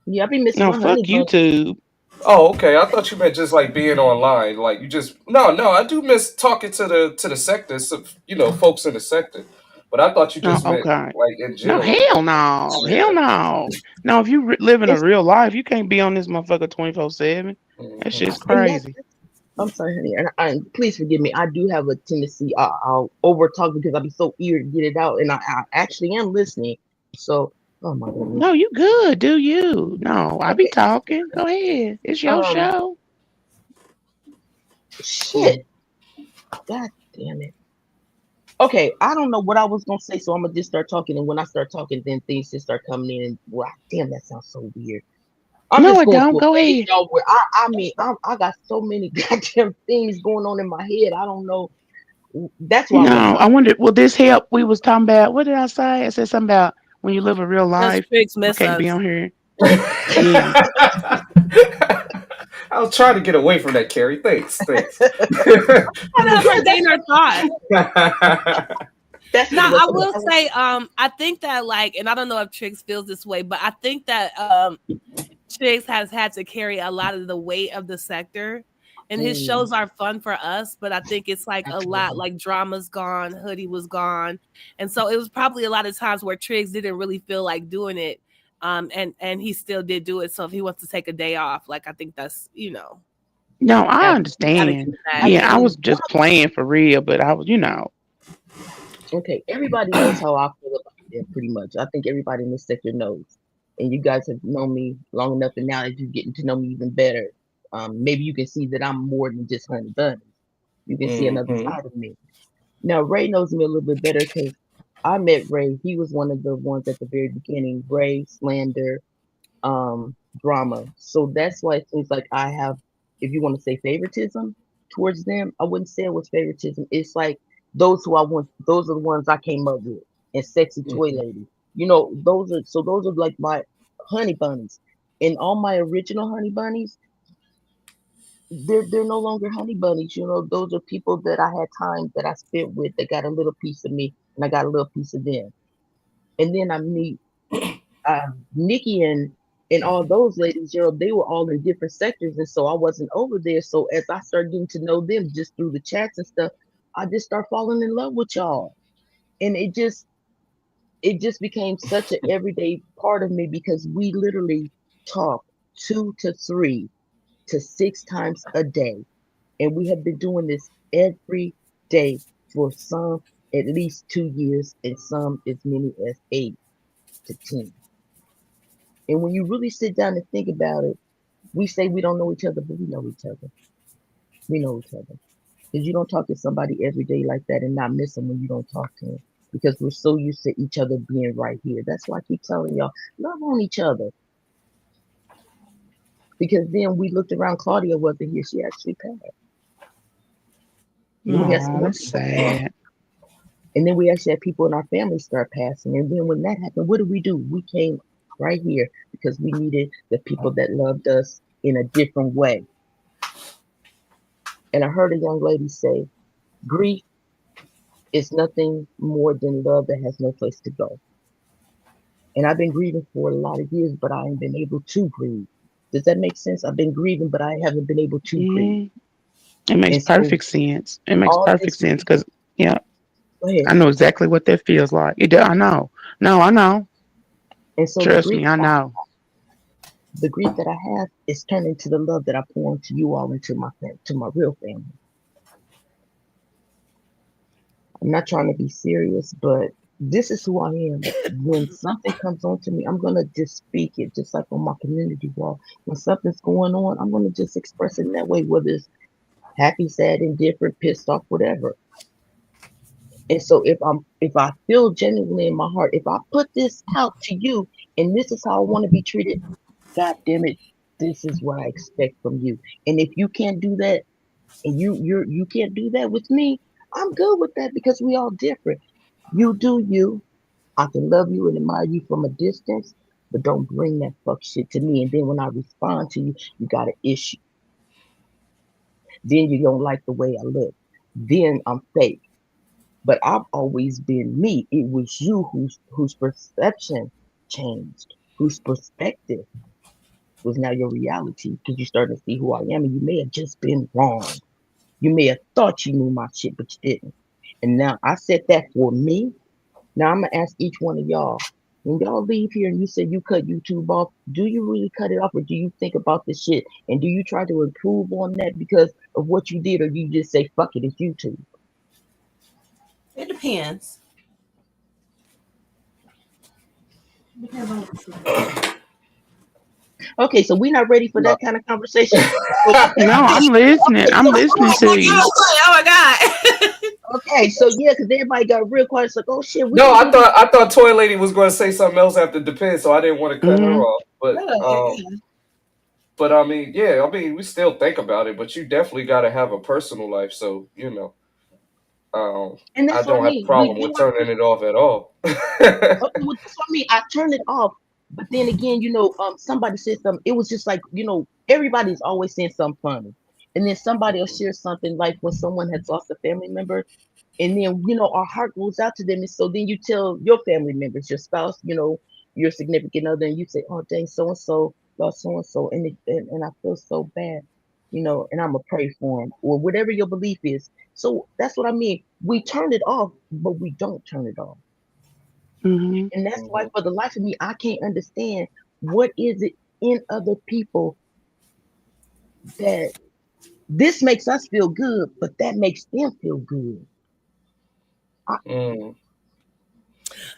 Yeah, I be missing No, my honey fuck bun. YouTube. Oh, okay. I thought you meant just like being online. Like you just no. I do miss talking to the sector, so, folks in the sector. But I thought you No, just meant okay. like in No, general. hell no. Hell no. No, if you live in a It's real life, you can't be on this motherfucker 24/7. That Hmm. shit's and that's crazy. I'm sorry, honey, and please forgive me. I do have a tendency. I'll over talk because I'll be so eager to get it out, and I actually am listening. So, oh my goodness. No, you good, do you? No, I be Okay. talking. Go ahead. It's your Um. show. Shit. God damn it. Okay. I don't know what I was gonna say, so I'm gonna just start talking, and when I start talking, then things just start coming in. And wow, damn, that sounds so weird. I'm No, just it going don't. through a Go phase, ahead. y'all. Where I mean, I got so many goddamn things going on in my head. I don't know. That's why I'm like, No, I wonder, will this help? We was talking about, what did I say? I said something about when you live a real Does life, Tricks you miss can't be us? on here. Yeah. I was trying to get away from that, Carrie. Thanks. I know yeah, her gain her thought. that's what Now it was. I So will I was, say, I think that like, and I don't know if Trix feels this way, but I think that Trix has had to carry a lot of the weight of the sector. And his mm, shows are fun for us, but I think it's like a lot absolutely. like Drama's gone, Hoodie was gone. And so it was probably a lot of times where Triggs didn't really feel like doing it. And he still did do it. So if he wants to take a day off, like I think that's, No, I gotta understand. keep that. Yeah, I Absolutely. was just playing for real, but I was. Okay, everybody knows how I feel about it pretty much. I think everybody in this sector knows. And you guys have known me long enough, and now that you're getting to know me even better, maybe you can see that I'm more than just Honey Bunny. You can see another Hmm. side of me. Now Ray knows me a little bit better because I met Ray. He was one of the ones at the very beginning. Ray, slander, drama. So that's why it seems like I have, if you want to say favoritism towards them, I wouldn't say it was favoritism. It's like those who I want, those are the ones I came up with. And sexy toy Hmm. lady. Those are like my honey bunnies. And all my original honey bunnies, they're no longer honey bunnies. Those are people that I had time that I spent with that got a little piece of me and I got a little piece of them. And then I meet Nikki and all those ladies, they were all in different sectors, and so I wasn't over there. So as I started getting to know them just through the chats and stuff, I just start falling in love with y'all, and it just became such an everyday part of me because we literally talk 2 to 3 to 6 times a day, and we have been doing this every day for some at least 2 years, and some as many as 8 to 10. And when you really sit down and think about it, we say we don't know each other, but we know each other. We know each other. Because you don't talk to somebody every day like that and not miss them when you don't talk to them. Because we're so used to each other being right here. That's why I keep telling y'all, love on each other. Because then we looked around, Claudia wasn't here. She actually passed. Then we had some Oh, more that's people pass. sad. And then we actually had people in our family start passing. And then when that happened, what do? We came right here because we needed the people that loved us in a different way. And I heard a young lady say, grief is nothing more than love that has no place to go. And I've been grieving for a lot of years, but I ain't been able to grieve. Does that make sense? I've been grieving, but I haven't been able to grieve. Mm, it makes And so perfect sense. It makes all perfect this sense grief, because, yeah, go ahead. I know exactly what that feels like. I know. No, I know. And so Trust me, I know. the grief that I have is turned into the love that I pour into you all, into to my real family. I'm not trying to be serious, but this is who I am. When something comes on to me, I'm gonna just speak it, just like on my community wall. When something's going on, I'm gonna just express it in that way, whether it's happy, sad, indifferent, pissed off, whatever. And so if I feel genuinely in my heart, if I put this out to you and this is how I want to be treated, God damn it, this is what I expect from you. And if you can't do that and you can't do that with me, I'm good with that because we all different. You do you. I can love you and admire you from a distance, but don't bring that fuck shit to me. And then when I respond to you, you got an issue. Then you don't like the way I look. Then I'm fake. But I've always been me. It was you whose perception changed, whose perspective was now your reality because you started to see who I am, and you may have just been wrong. You may have thought you knew my shit, but you didn't. And now I said that for me. Now I'm gonna ask each one of y'all. When y'all leave here and you say you cut YouTube off, do you really cut it off or do you think about the shit? And do you try to improve on that because of what you did or you just say fuck it, it's YouTube? It depends. Depends on what the situation. Okay, so we're not ready for No, that kind of conversation. So No, I'm listening. okay, I'm listening to you. Oh my god. okay, so yeah, because everybody got real quiet. It's like, oh shit, we no, gonna I do this. thought Toy Lady was going to say something else after Depends, so I didn't want to cut her Hmm. off. Yeah. But I mean, yeah, I mean, we still think about it, but you definitely got to have a personal life, so um, And I that's what I don't have a mean. We problem do with our turning it off at all. okay, well that's what I mean. I turned it off, but then again, somebody said something. It was just like, everybody's always saying something funny. And then somebody will share something like when someone has lost a family member, and then our heart goes out to them, and so then you tell your family members, your spouse, your significant other, and you say, oh dang, so and so lost so and so, and I feel so bad, and I'm gonna pray for him or whatever your belief is. So that's what I mean. We turn it off, but we don't turn it off. Hmm. And that's why Mhm. for the life of me I can't understand what is it in other people that this makes us feel good but that makes them feel good. I, Mm.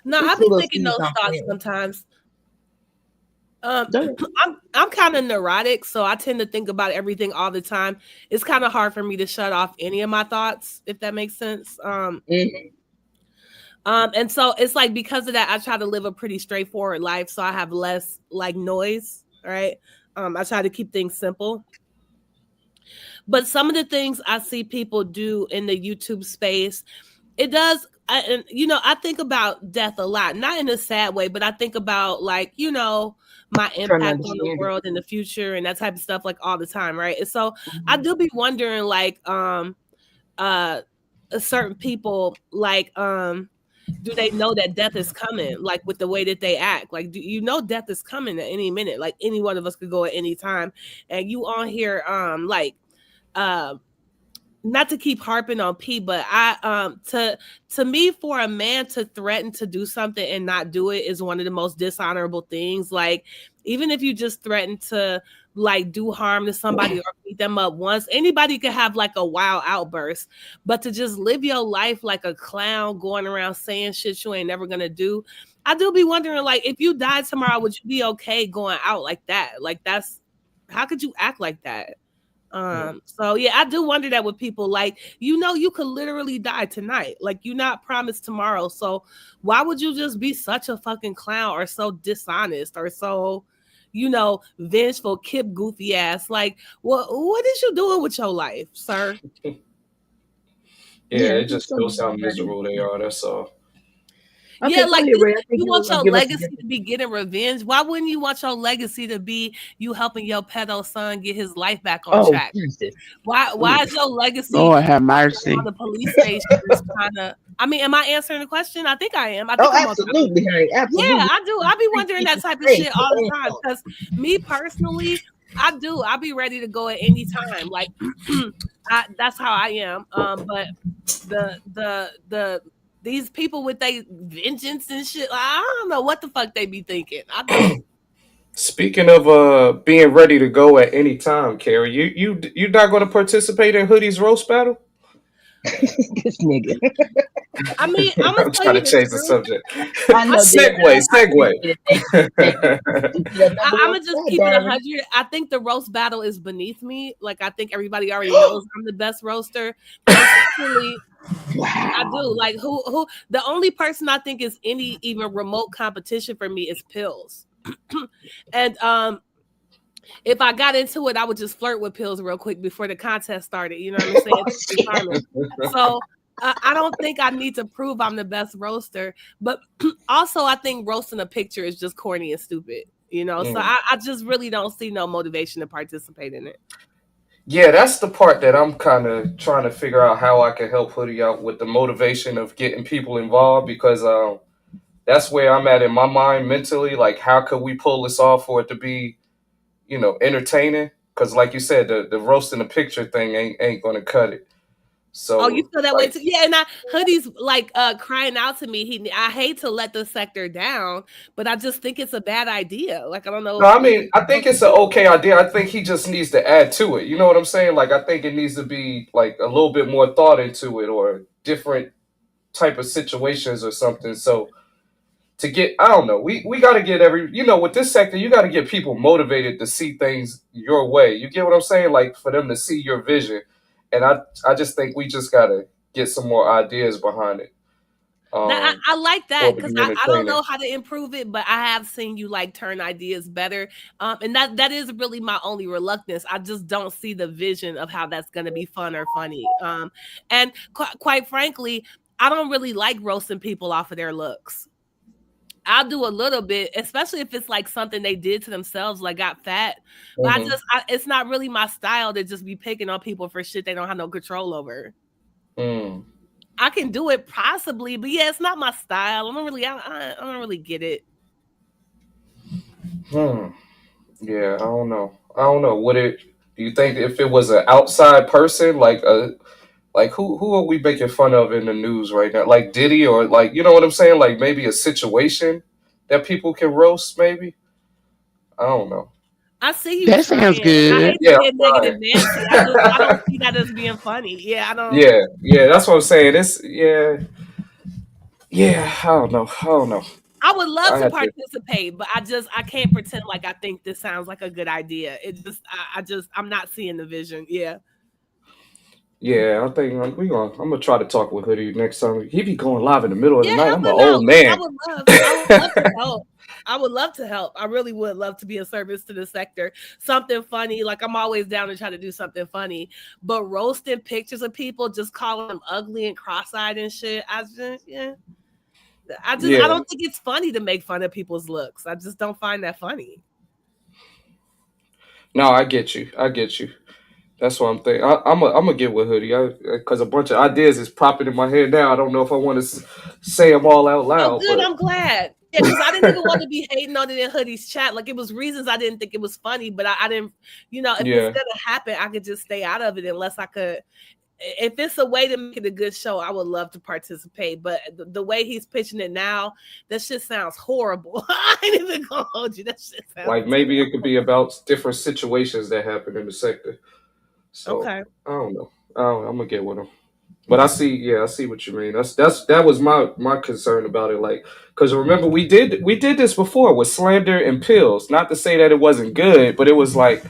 No, I it's a be little thinking seeds those I'm thoughts planting. sometimes. Um, Go ahead. I'm kind of neurotic, so I tend to think about everything all the time. It's kind of hard for me to shut off any of my thoughts, if that makes sense. Mhm. And so it's like because of that, I try to live a pretty straightforward life, so I have less like noise, right? I try to keep things simple. But some of the things I see people do in the YouTube space, it does. And I think about death a lot, not in a sad way, but I think about like my Trying to impact on the understand it. world in the future and that type of stuff like all the time, right? And so I Mhm. do be wondering like uh certain people like do they know that death is coming like with the way that they act, like do you know death is coming at any minute, like any one of us could go at any time, and you on here like uh not to keep harping on P, but I to me, for a man to threaten to do something and not do it is one of the most dishonorable things. Like, even if you just threaten to like do harm to somebody or beat them up once, anybody could have like a wild outburst. But to just live your life like a clown, going around saying shit you ain't never gonna do, I do be wondering, like, if you died tomorrow, would you be okay going out like that? Like, that's how could you act like that? So yeah, I do wonder that with people, like, you could literally die tonight. Like, you're not promised tomorrow. So why would you just be such a fucking clown or so dishonest or so, vengeful, kip goofy ass? Like, what is you doing with your life, sir? Yeah, Yeah, it there's just something shows how about that. miserable they are. That's all. Yeah, Okay, go like ahead, Ray. I think you you were want gonna your give us a legacy different. to be getting revenge. Why wouldn't you want your legacy to be you helping your pedo son get his life back on Oh, track? Jesus. Why Ooh. is your legacy Lord have on mercy. the police stations trying to? I mean, am I answering the question? I think I am. I Oh, think I'm on topic. absolutely, honey. Yeah, Absolutely. I do. I be Free wondering that speech is type of safe. shit Come all the time. on. Because me personally, I do. I be ready to go at any time. Like, that's how I am. But the these people with they vengeance and shit, like, I don't know what the fuck they be thinking. I don't. Speaking of being ready to go at any time, Carrie, you not going to participate in Hoodie's roast battle? This nigga. I mean, I'm gonna I'm tell trying you to the change the truth. subject. I I know, think damn it. Segue, I segue. appreciate it. Thank you. Thank you. You be that number I'm one gonna just spot, keep it darling. 100. I think the roast battle is beneath me. Like, I think everybody already knows I'm the best roaster. And secondly, I Wow. do like who the only person I think is any even remote competition for me is Pills. And if I got into it, I would just flirt with Pills real quick before the contest started. You know what I'm saying? Oh, Just be shit. charming. So I don't think I need to prove I'm the best roaster, but also I think roasting a picture is just corny and stupid. So Mm. I just really don't see no motivation to participate in it. Yeah, that's the part that I'm kind of trying to figure out how I can help Hoodie out with the motivation of getting people involved because that's where I'm at in my mind mentally. Like, how could we pull this off for it to be, entertaining? Because, like you said, the roasting the picture thing ain't gonna cut it. Oh, you So, feel that way like, too? Yeah, and Hoodie's like crying out to me. I hate to let the sector down, but I just think it's a bad idea. Like, I don't no, know I what mean, I else think to it's an do. okay idea. I think he just needs to add to it. You know what I'm saying? Like, I think it needs to be like a little bit more thought into it, or different type of situations or something. So to get, I don't know, we got to get with this sector, you got to get people motivated to see things your way. You get what I'm saying? Like, for them to see your vision. And I just think we just got to get some more ideas behind it, That um, I like for that it to because be I don't entertaining. know how to improve it, but I have seen you like turn ideas better. And that is really my only reluctance. I just don't see the vision of how that's gonna be fun or funny. And quite frankly, I don't really like roasting people off of their looks. I'll do a little bit, especially if it's like something they did to themselves, like got fat. But Hmm. it's not really my style to just be picking on people for shit they don't have no control over. Mm. I can do it possibly, but yeah, it's not my style. I don't really get it. Hmm. Yeah, I don't know. Would it? Do you think if it was an outside person, like who are we making fun of in the news right now? Like Diddy, or like, you know what I'm saying? Like, maybe a situation that people can roast. Maybe, I don't know. I see you That sounds trying, and I good. hate to Yeah, get negative I'm Nancy. I don't trying. see that as being funny. Yeah, I don't. Yeah, that's what I'm saying. It's, yeah, yeah. I don't know. I don't know. I would love I to had to. participate, but I can't pretend like I think this sounds like a good idea. It just I just I'm not seeing the vision. Yeah. Yeah, I think I'm gonna try to talk with Hoodie next time. He be going live in the middle of the Yeah, night. help I'm an him old out because man. I would love to help. I would love to help. I really would love to be a service to the sector. Something funny, like I'm always down to try to do something funny. But roasting pictures of people, just calling them ugly and cross-eyed and shit. I Yeah, don't think it's funny to make fun of people's looks. I just don't find that funny. no, I get you. I get you. That's what I'm thinking. I'm gonna get with Hoodie because a bunch of ideas is popping in my head now. I don't know if I want to say them all out Oh, loud, good. but I'm glad. Yeah, because I didn't even want to be hating on it in Hoodie's chat. Like it was reasons I didn't think it was funny, but I didn't, if it's yeah. gonna happen, I could just stay out of it unless I could. If it's a way to make it a good show, I would love to participate. But the way he's pitching it now, that shit sounds horrible. I ain't even gonna hold you. That shit sounds Like maybe it could be about different situations that happen in the sector. So okay. I don't know. I'm gonna get with him. But I see what you mean. That was my concern about it. Like, because remember we did this before with slander and pills. Not to say that it wasn't good, but it was like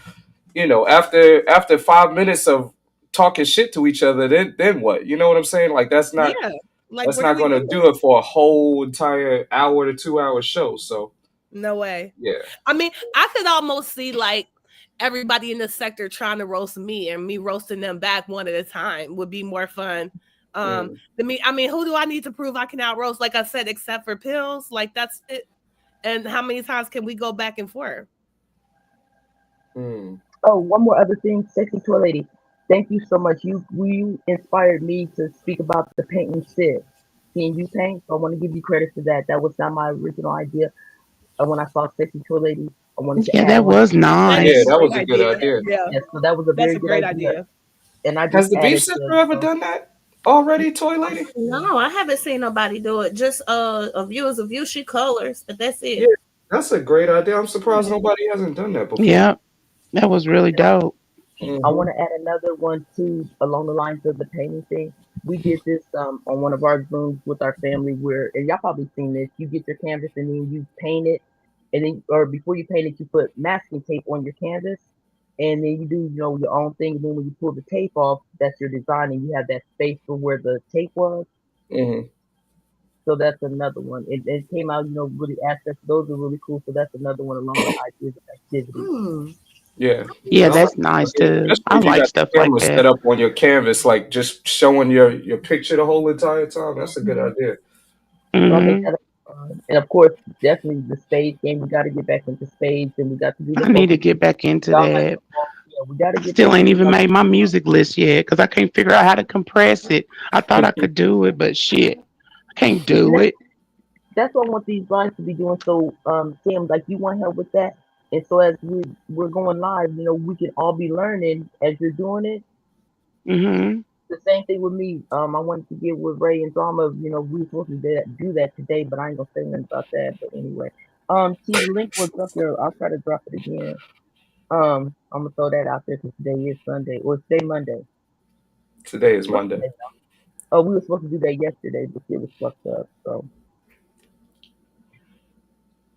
after 5 minutes of talking shit to each other, then what? You know what I'm saying? Like Yeah. Like, that's what are not we gonna doing? do it for a whole entire hour to 2 hour show. So No way. yeah. I mean, I could almost see like everybody in the sector trying to roast me and me roasting them back one at a time would be more fun. Mm, Than me. I mean, who do I need to prove I can out roast? Like I said, except for pills, like that's it. And how many times can we go back and forth? mm. Oh, one more other thing, sexy toy lady. Thank you so much. You inspired me to speak about the painting shit. Seeing you paint, so I want to give you credit for that. That was not my original idea. When I saw sexy toy lady, I wanted to Yeah, add that on. was That is Yeah, a nice. that great was a good idea. idea. Yeah, Yes, so that was a that's very a good great idea, idea. and I Has just the beef added the, sector ever done that already, Toy Lady? No, I haven't seen nobody do it. Just a view is a view. She colors, but that's Yeah, it. that's a great idea. I'm surprised Yeah. nobody hasn't done that before. Yeah, that was really dope. I Hmm. want to add another one too, along the lines of the painting thing. We did this on one of our Zooms with our family, where and y'all probably seen this. You get your canvas and then you paint it, and then or before you paint it, you put masking tape on your canvas, and then you do your own thing. And then when you pull the tape off, that's your design, and you have that space for where the tape was. Hmm. So that's another one. It came out, really aspects. Those are really cool. So that's another one along the ideas of activities. Hmm. Yeah, Yeah, that's a that's good nice idea. too. Especially I if you like got stuff the like camera set that. up on your canvas, like just showing your picture the whole entire time. That's a good Mhm. idea. So I think Hmm. that, and of course, definitely the spades game. We got to get back into spades, and we got to do the I need to Pokemon. get back into Y'all like that. football? Yeah, we got to I get back still ain't into even like. made my music list yet because I can't figure out how to compress it. I thought I could do it, but shit, I can't And do it. that's what I want these lines to be doing. So, Sam, like you want help with that, and so as we're going live, we can all be learning as you're doing it. Hmm. The same thing with me. I wanted to get with Ray and Drama. We were supposed to do that today, but I ain't gonna say nothing about that. But anyway, see the link was up there. I'll try to drop it again. I'm gonna throw that out there because today is Sunday or today Monday. Today is What's Monday. today? Oh, we were supposed to do that yesterday, but it was fucked up. So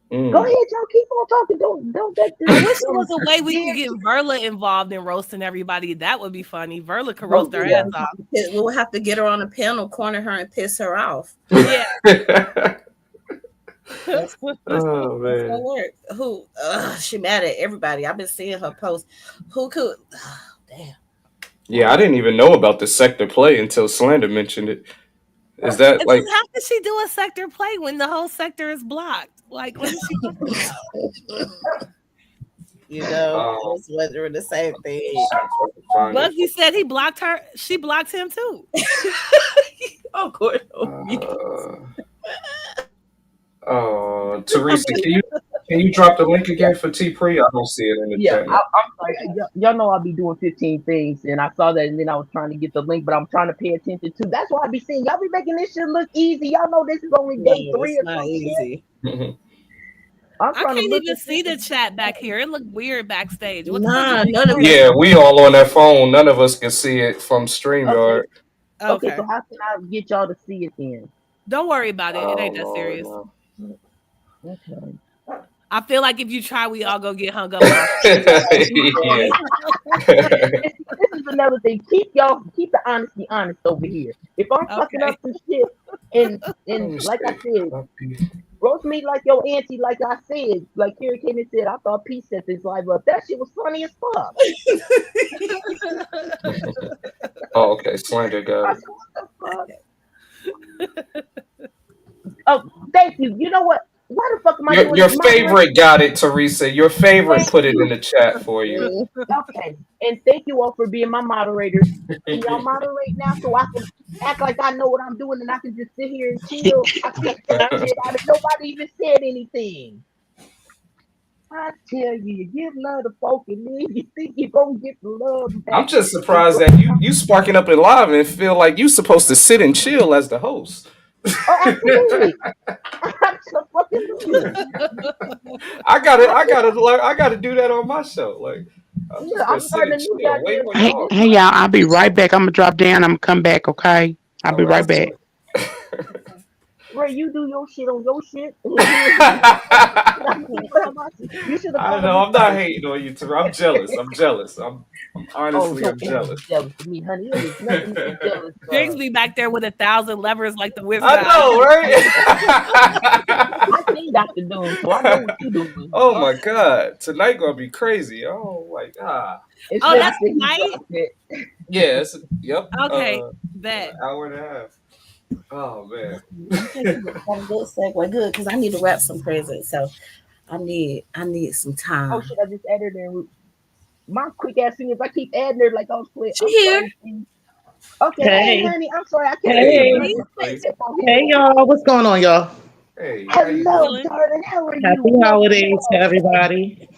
go Mm. ahead, y'all. Keep on talking. Don't let this. I wish there was a way we could Dear, get Verla involved in roasting everybody. That would be funny. Verla could oh roast her yeah. ass off. We'll have to get her on a panel, corner her, and piss her off. Yeah. That's Oh that's gonna man. work. Who? She mad at everybody. I've been seeing her post. Who could? Damn. Yeah, I didn't even know about the sector play until Slander mentioned it. Is that And like then how can she do a sector play when the whole sector is blocked? Like, what is she talking about? I um was wondering the same let's thing. see if I can find it. Buggy said he blocked her. She blocked him too. Of course. Uh, Teresa, can you drop the link again for T Pre? I don't see it in the Yeah, chat. I'm sorry. Y'all know I'll be doing 15 things, and I saw that, and then I was trying to get the link, but I'm trying to pay attention too. That's why I be seeing y'all be making this shit look easy. Y'all know this is only No, day three it's or not some shit. easy. I'm I trying to can't look even at see this. the chat back here. It looked weird backstage. What the fuck is Nah, they none of us. recording? Yeah, we all on that phone. None of us can see it from StreamYard. Okay, okay. So Okay. how can I get y'all to see it then? Don't worry about it. It Oh ain't that Lord, serious. no. Okay. I feel like if you try, we all go get hung up in our Yeah. This is another thing. Keep the honesty honest over here. If I'm fucking up Okay. some shit, and Let me like I see. said, roast me like your auntie, like I said, like Carrie came and said, I thought Pete set this live up. That shit was funny as fuck. Oh, okay. Slander got I it. said, what the fuck? Oh, thank you. You know what? Why the fuck am I doing Your this moderator? favorite got it, Teresa. Your favorite Thank put it in you. the chat for you. Okay. And thank you all for being my moderators. Can y'all moderate now so I can act like I know what I'm doing and I can just sit here and chill? I can say shit out of nobody even said anything. I tell you, you give love to folk and then you think you're gonna get the love I'm back. just And surprised that you sparking up in live and feel like you supposed to sit and chill as the host. oh, absolutely. Absolutely. I gotta do that on my show. Like I'm Yeah, just gonna I'm sit starting and a new chill, wait goddamn on Hey, show. y'all. hey, y'all. I'll be right back. I'm gonna drop down. I'm gonna come back. Okay. I'll All be right. right back. Ray, you do your shit on your shit. You should have I thought of know me I'm not first. hating on you, Tara. I'm jealous. I'm jealous. I'm Oh, honestly don't I'm ever jealous. be jealous of me, honey. It is nothing to be jealous Jigs of. be back there with 1,000 levers like the Wizard I of Oz. know, I right? seen Dr. Doom, so I know what you're doing. Oh Oh, my god, tonight gonna be crazy. Oh my god. it's Oh, ready that's to he tonight? dropped it. Yes. Yep. Okay, bet. Hour and a half. Oh man. Okay, good. Got a good segue. Good, because I need to wrap some presents. So I need some Oh time. shit, I just added her. My quick ass fingers, I keep adding her like I was playing. She I'm here. sorry, Steve. Okay, hey Hey, honey, I'm sorry, I kept Hey, forgetting hey, my Hey, face sexy. Tracy. kept on hey, hitting. y'all. What's going on, y'all? Hey, how you doing? Hello, Chillin'. darling. How are you? Happy Welcome holidays to back. everybody.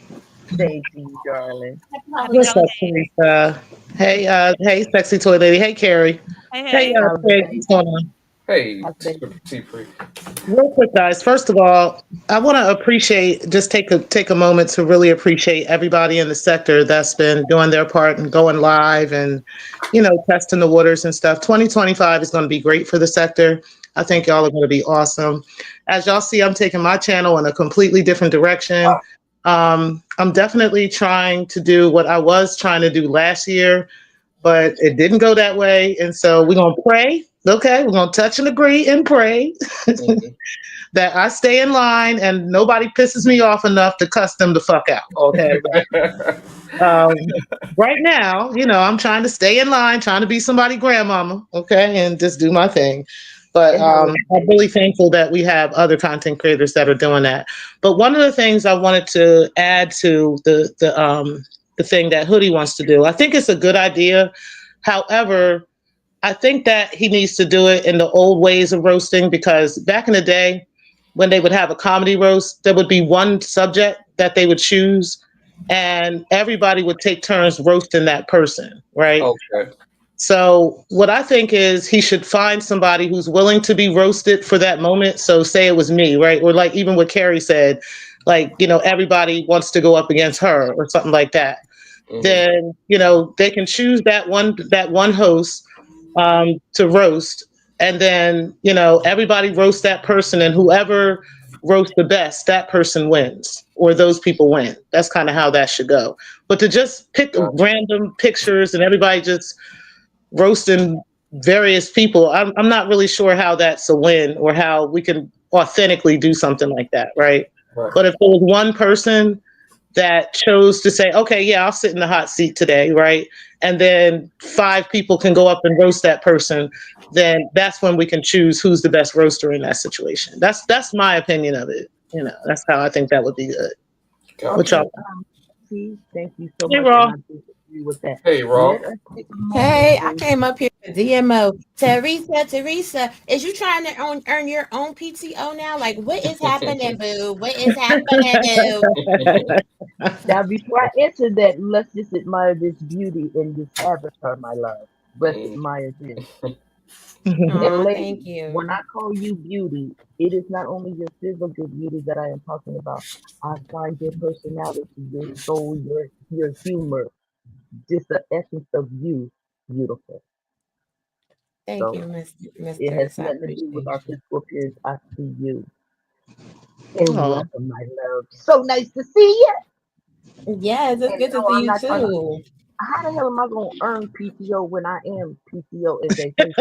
Thank you, darling. Happy Happy What's holidays. up, holidays. Teresa? Hey, hey, sexy toy lady. Hey, Carrie. Hey, Hey, hey. How's the Craig. baby? What's going on? Hey, How's the baby? T Free. Real quick, guys. First of all, I want to appreciate, just take a moment to really appreciate everybody in the sector that's been doing their part and going live and, testing the waters and stuff. 2025 is going to be great for the sector. I think y'all are going to be awesome. As y'all see, I'm taking my channel in a completely different direction. I'm definitely trying to do what I was trying to do last year, but it didn't go that way. And so we're going to pray. Okay, we're going to touch and agree and pray Mhm. that I stay in line and nobody pisses me off enough to cuss them the fuck out. Okay. Um, right now, I'm trying to stay in line, trying to be somebody grandmama. Okay. And just do my thing. But And how is the I'm really baby? thankful that we have other content creators that are doing that. But one of the things I wanted to add to the thing that Hoodie wants to do, I think it's a good idea. However, I think that he needs to do it in the old ways of roasting, because back in the day, when they would have a comedy roast, there would be one subject that they would choose, and everybody would take turns roasting that person, right? Okay. So, what I think is he should find somebody who's willing to be roasted for that moment. So, say it was me, right? Or like even what Carrie said, like, everybody wants to go up against her or something like that. Hmm. Then, they can choose that one host to roast, and then everybody roast that person, and whoever roasts the best, that person wins, or those people win. That's kind of how that should go. But to just pick Gotcha. random pictures and everybody just roasting various people, I'm not really sure how that's a win, or how we can authentically do something like that, right? Right. But if there was one person that chose to say, okay, yeah, I'll sit in the hot seat today, right? And then 5 people can go up and roast that person, then that's when we can choose who's the best roaster in that situation. That's my opinion of it. That's how I think that would be good. What Gotcha. y'all Okay, see, thank you so Hey, much, and Raw. I do agree with that. Hey, Raw. Let us take a moment Hey, I to came up here for DMO. Teresa, is you trying to earn your own PTO now? Like, what is happening, boo? What is happening, boo? now. Before I answer that, let's just admire this beauty in this avatar, my love. Let's Mm. admire this. And Oh, thank ladies, when you. I call you beauty, it is not only your physical beauty that I am talking about. I find your personality, your soul, your humor, just the essence of you beautiful. Thank So you, Miss it has Teresa. I nothing to do with appreciate our you. physical appearance. I see you. And Oh, welcome, my love. So nice to see you. Yes, it's And good to no, see I'm you not trying to. too. How the hell am I gonna earn PTO when I am PTO and vacation?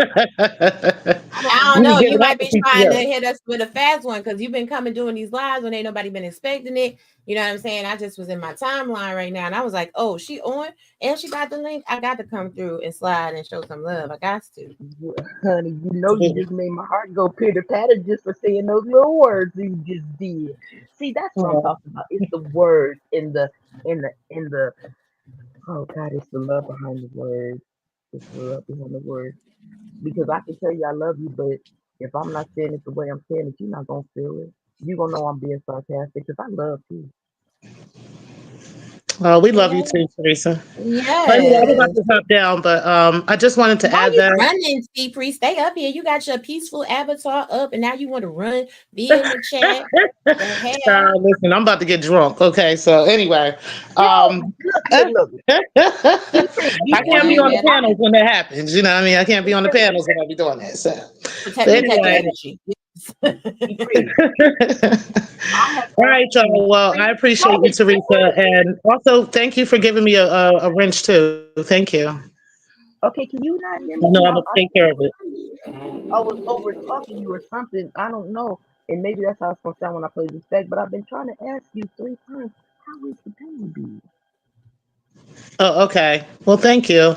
I don't I don't you know. give You it up might to be trying to PTO. hit us with a fast one because you've been coming doing these lives when ain't nobody been expecting it. You know what I'm saying? I just was in my timeline right now and I was like, oh, she on and she got the link. I got to come through and slide and show some love. I got to. honey, you know you just made my heart go pitter patter just for saying those little words you just did. See, that's what I'm Oh, talking about. It's the words in the oh God, it's the love behind the words. It's the love behind the words. Because I can tell you I love you, but if I'm not saying it the way I'm saying it, you're not gonna feel it. You're gonna know I'm being sarcastic because I love you. well, we love Yeah. you too, Teresa. Well, anyway, I'm about Yes. to hop down, but I just wanted to Why add you that. running, T Pre? Stay up here. You got your peaceful avatar up, and now you want to run, be in the chat. The hell? Listen, I'm about to get drunk. Okay, so anyway, No, um, look here, I look. Before can't be you on Man, the do panels when that happens. You know what I mean? I can't be on the listen, panels when I be doing that. So, protect but protect your anyway. energy. Decree, I have All asked right, you y'all. Well, I three. appreciate No, you, Teresa, listen. and also thank you for giving me a wrench too. Thank you. Okay, can you not I hear know me? I'm gonna I take think care of it. I was over talking you or something. I don't know. And maybe that's how it's gonna sound when I play this back. But I've been trying to ask you 3 times, how is the baby? Oh, okay. Well, thank you.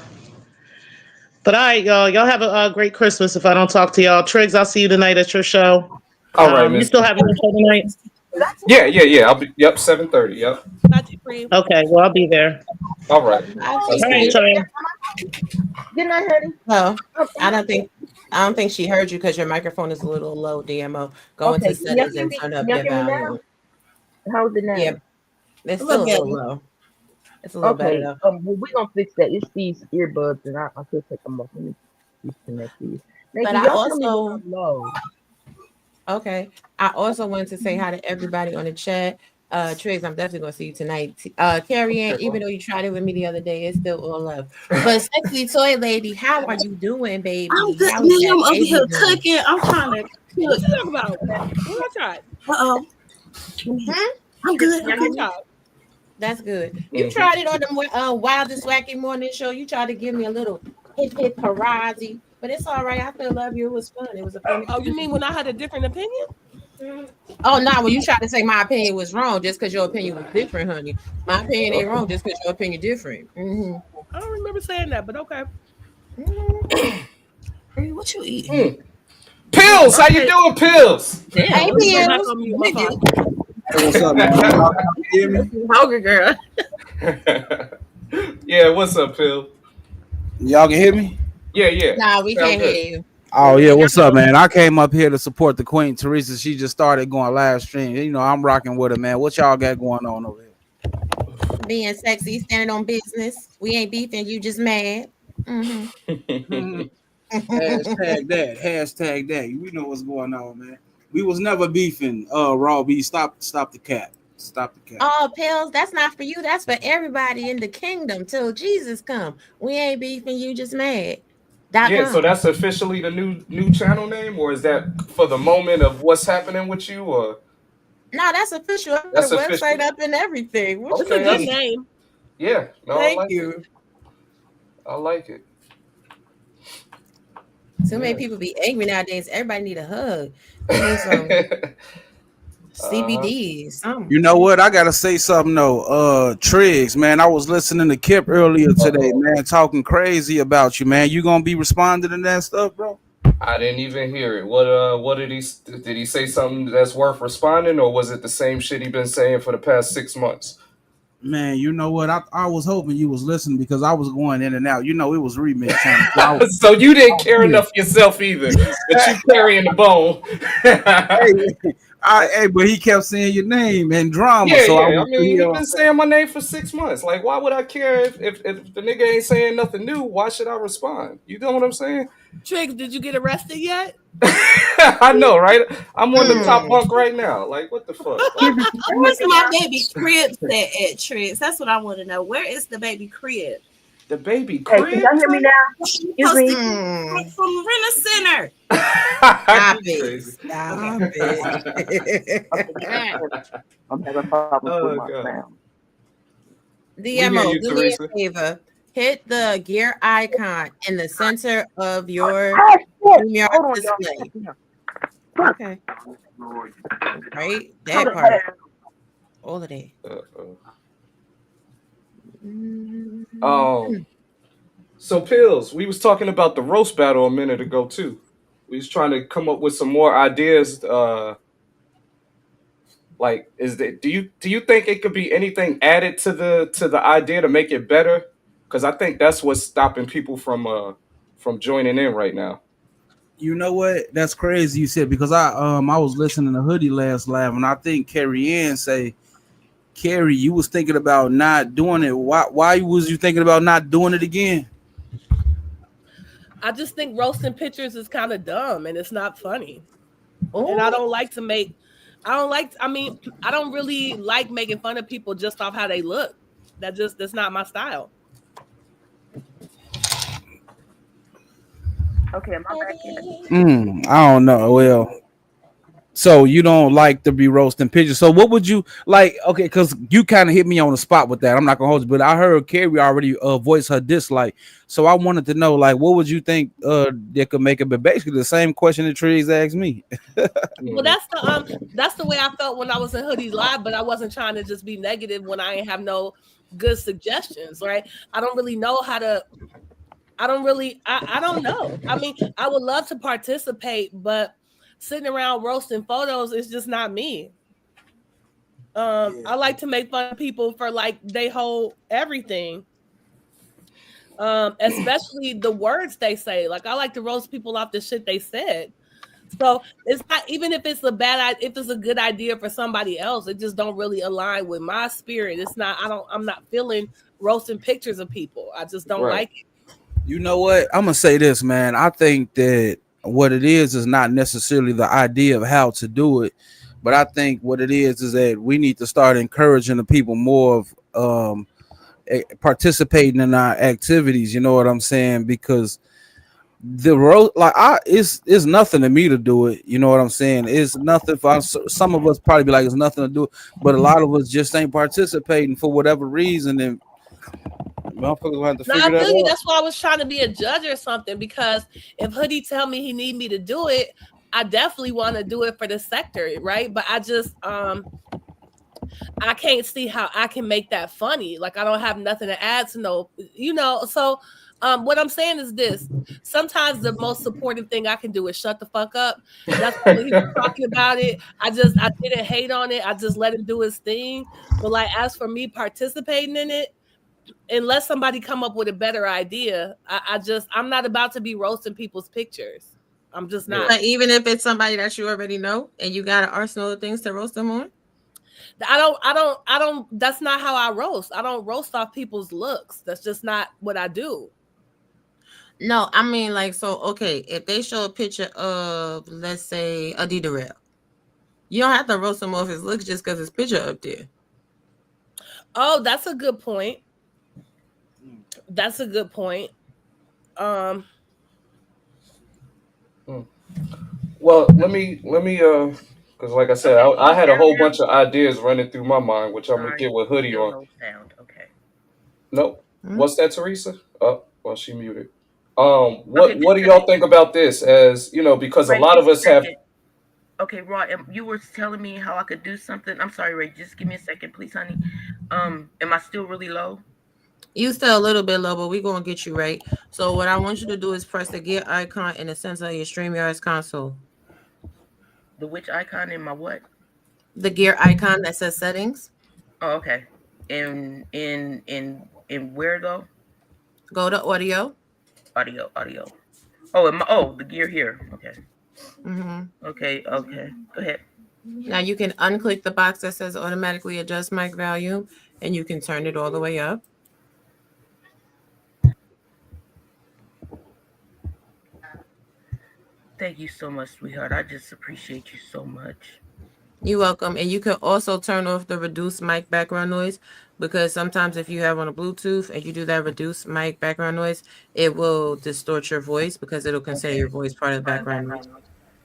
But all right, y'all. Y'all have a great Christmas. If I don't talk to y'all, Triggs, I'll see you tonight at your show. All right, You Miss. still having your show tonight? Did I tell Yeah, you? yeah, yeah. I'll be. Yep, 7:30. Yep. Not too free. Okay. Well, I'll be there. All right. I I'll see All see right, you. free. y'all. Didn't I, honey? No, Am I I don't think. I don't think she heard you because your microphone is a little low, DMO. Go into okay? Can y'all settings hear and me? turn Can up y'all your hear me volume. now? How's it Yeah, now? it's A little still a little better. low. It's a little better Okay. though. Well, we're gonna fix that. It's these earbuds, and I could take them off. Let me disconnect these. Thank But you. I Y'all tell me when also I'm low. okay. I also wanted to say hi to everybody on the chat. Triggs, I'm definitely gonna see you tonight. Carrie Ann, Okay. even though you tried it with me the other day, it's still all love. But sexy toy lady, how are you doing, I'm baby? good, How is man. that I'm over baby here doing? cooking. I'm trying to What cook. you talking about? What I tried? Uh oh. Hmm? I'm Can good. I'm y'all What I hear good. me? tried? That's good. You Mm-hmm. tried it on the wildest wacky morning show. You tried to give me a little hip karate, but it's all right. I still love you. It was fun. It was a fun Oh, you experience. mean when I had a different opinion? Oh no, well you tried to say my opinion was wrong just because your opinion was different, honey. My opinion ain't wrong just because your opinion different. I don't remember saying that, but okay. Hmm. Hey, what you eating? Mm. Pills. How you Okay. doing, Pills? Damn, Hey, Let what me you go back Pills. on mute, my nigga? fault. Hey, what's up, man? Y'all hear me? Hungry girl. Yeah. What's up, Pill? Y'all can hear me? Yeah, yeah. Nah, we Sound can't good. hear you. Oh yeah, what's up, man? I came up here to support the Queen Teresa. She just started going live stream. You know, I'm rocking with her, man. What y'all got going on over here? Being sexy, standing on business. We ain't beefing. You just mad. Mm-hmm. Hmm. Hashtag that. Hashtag that. We know what's going on, man. We was never beefing. Raw B. Stop the cap. Stop the cap. Oh, pills. That's not for you. That's for everybody in the kingdom till Jesus come. We ain't beefing. You just mad. Dot Yeah. So com. that's officially the new channel name, or is that for the moment of what's happening with you, or No, that's official. I got a that's website official? up and everything. What It's you a Okay. good That's mean? name. yeah. No, I Thank like it. you. I like it. Too many Yeah. people be angry nowadays. Everybody need a hug. They need some uh-huh. CBD, something. You know what? I gotta say something though. Triggs, man. I was listening to Kip earlier today, Uh-oh. man, talking crazy about you, man. You gonna be responding to that stuff, bro? I didn't even hear it. What did he say something that's worth responding, or was it the same shit he been saying for the past 6 months? Man, you know what? I was hoping you was listening because I was going in and out. You know, it was remix time. So So you I didn't was care here. enough yourself either, but you carrying the bone. Hey, hey, but he kept saying your name and drama, Yeah, so I yeah. I was mean, he here. been saying my name for 6 months. Like, why would I care if the nigga ain't saying nothing new? Why should I respond? You know what I'm saying? Triggs, did you get arrested yet? I know, right? I'm on the top Mm. bunk right now. Like, what the fuck? Like, Where's my baby crib set at, Triggs? That's what I want to know. Where is the baby crib? The baby Hey, can y'all crib hear me type? now? She Excuse me. posted from Rena Center. Stop You it. crazy. Okay. Stop Okay. it. I'm having problems with Oh my god. sound. We hear DMO, you, do me Teresa. a favor. Hit the gear icon in the center of your Ah, shit. StreamYard Hold on, y'all. display. Goddamn. Okay. Right? Hold That on. part. All of that. Uh-oh. Mhm. Um. So pills. We was talking about the roast battle a minute ago too. We was trying to come up with some more ideas. Like, is that do you think it could be anything added to the idea to make it better? Because I think that's what's stopping people from joining in right now. You know what? That's crazy you said because I was listening to Hoodie last live and I think Carrie Ann say, Carrie, you was thinking about not doing it. Why was you thinking about not doing it again? I just think roasting pictures is kind of dumb and it's not funny. And I Oh, don't like to make I don't like I mean, I don't really like making fun of people just off how they look. That's not my style. Okay, am I back in? I don't know. Well, so you don't like to be roasting pictures. So what would you like? Okay, because you kind of hit me on the spot with that. I'm not gonna hold you, but I heard Carrie already voice her dislike. So I wanted to know, like, what would you think that could make it? But basically, the same question that Trees asked me. Well, Mhm. that's the way I felt when I was in Hoodies Live, but I wasn't trying to just be negative when I ain't have no good suggestions, right? I don't really know how to I don't know. I mean, I would love to participate, but sitting around roasting photos is just not me. I like to make fun of people for like they whole everything. Especially the words they say. Like I like to roast people off the shit they said. So it's not even if it's a if it's a good idea for somebody else, it just don't really align with my spirit. It's not. I'm not feeling roasting pictures of people. I just don't Right. like it. You know what? I'm gonna say this, man. I think that what it is not necessarily the idea of how to do it, but I think what it is that we need to start encouraging the people more of participating in our activities. You know what I'm saying? Because the road, like it's nothing to me to do it. You know what I'm saying? It's nothing for us. Some of us probably be like it's nothing to do, but a lot of us just ain't participating for whatever reason, and motherfuckers will have to Now figure I that feel you. out. That's why I was trying to be a judge or something. Because if Hoodie tell me he need me to do it, I definitely want to do it for the sector, right? But I can't see how I can make that funny. Like I don't have nothing to add to So what I'm saying is this. Sometimes the most supportive thing I can do is shut the fuck up. That's why when he was talking about it, I didn't hate on it. I just let him do his thing. But like as for me participating in it, unless somebody come up with a better idea, I'm not about to be roasting people's pictures. I'm just Yeah. not. but even if it's somebody that you already know and you got an arsenal of things to roast them on. That's not how I roast. I don't roast off people's looks. That's just not what I do. No, I mean like so. Okay, if they show a picture of, let's say, Adidas Rail, you don't have to roast him off his looks just because his picture up there. Oh, that's a good point. That's a good point. Um, Mm. Well, let me because like I said, Okay, can I you had a hear me whole now? bunch of ideas running through my mind, which I'm gonna Sorry, get with Hoodie still on. no sound. Okay. Nope. Hmm? What's that, Teresa? Oh, well, she muted. Okay, What do y'all think about this? As you know, because a Ray, lot of just a us have. second. Okay, Raw, you were telling me how I could do something. I'm sorry, Ray. Just give me a second, please, honey. Am I still really low? You still a little bit low, but we gonna get you right. So what I want you to do is press the gear icon in the center of your StreamYard's console. The which icon in my what? The gear icon that says settings. Oh, okay. In where though? Go to audio. Audio. Oh, the gear here. Okay. Hmm. Okay. Go ahead. Now you can unclick the box that says automatically adjust mic volume, and you can turn it all the way up. Thank you so much, sweetheart. I just appreciate you so much. You're welcome. And you can also turn off the reduced mic background noise because sometimes if you have on a Bluetooth and you do that reduced mic background noise, it will distort your voice because it'll consider your voice part of the background noise.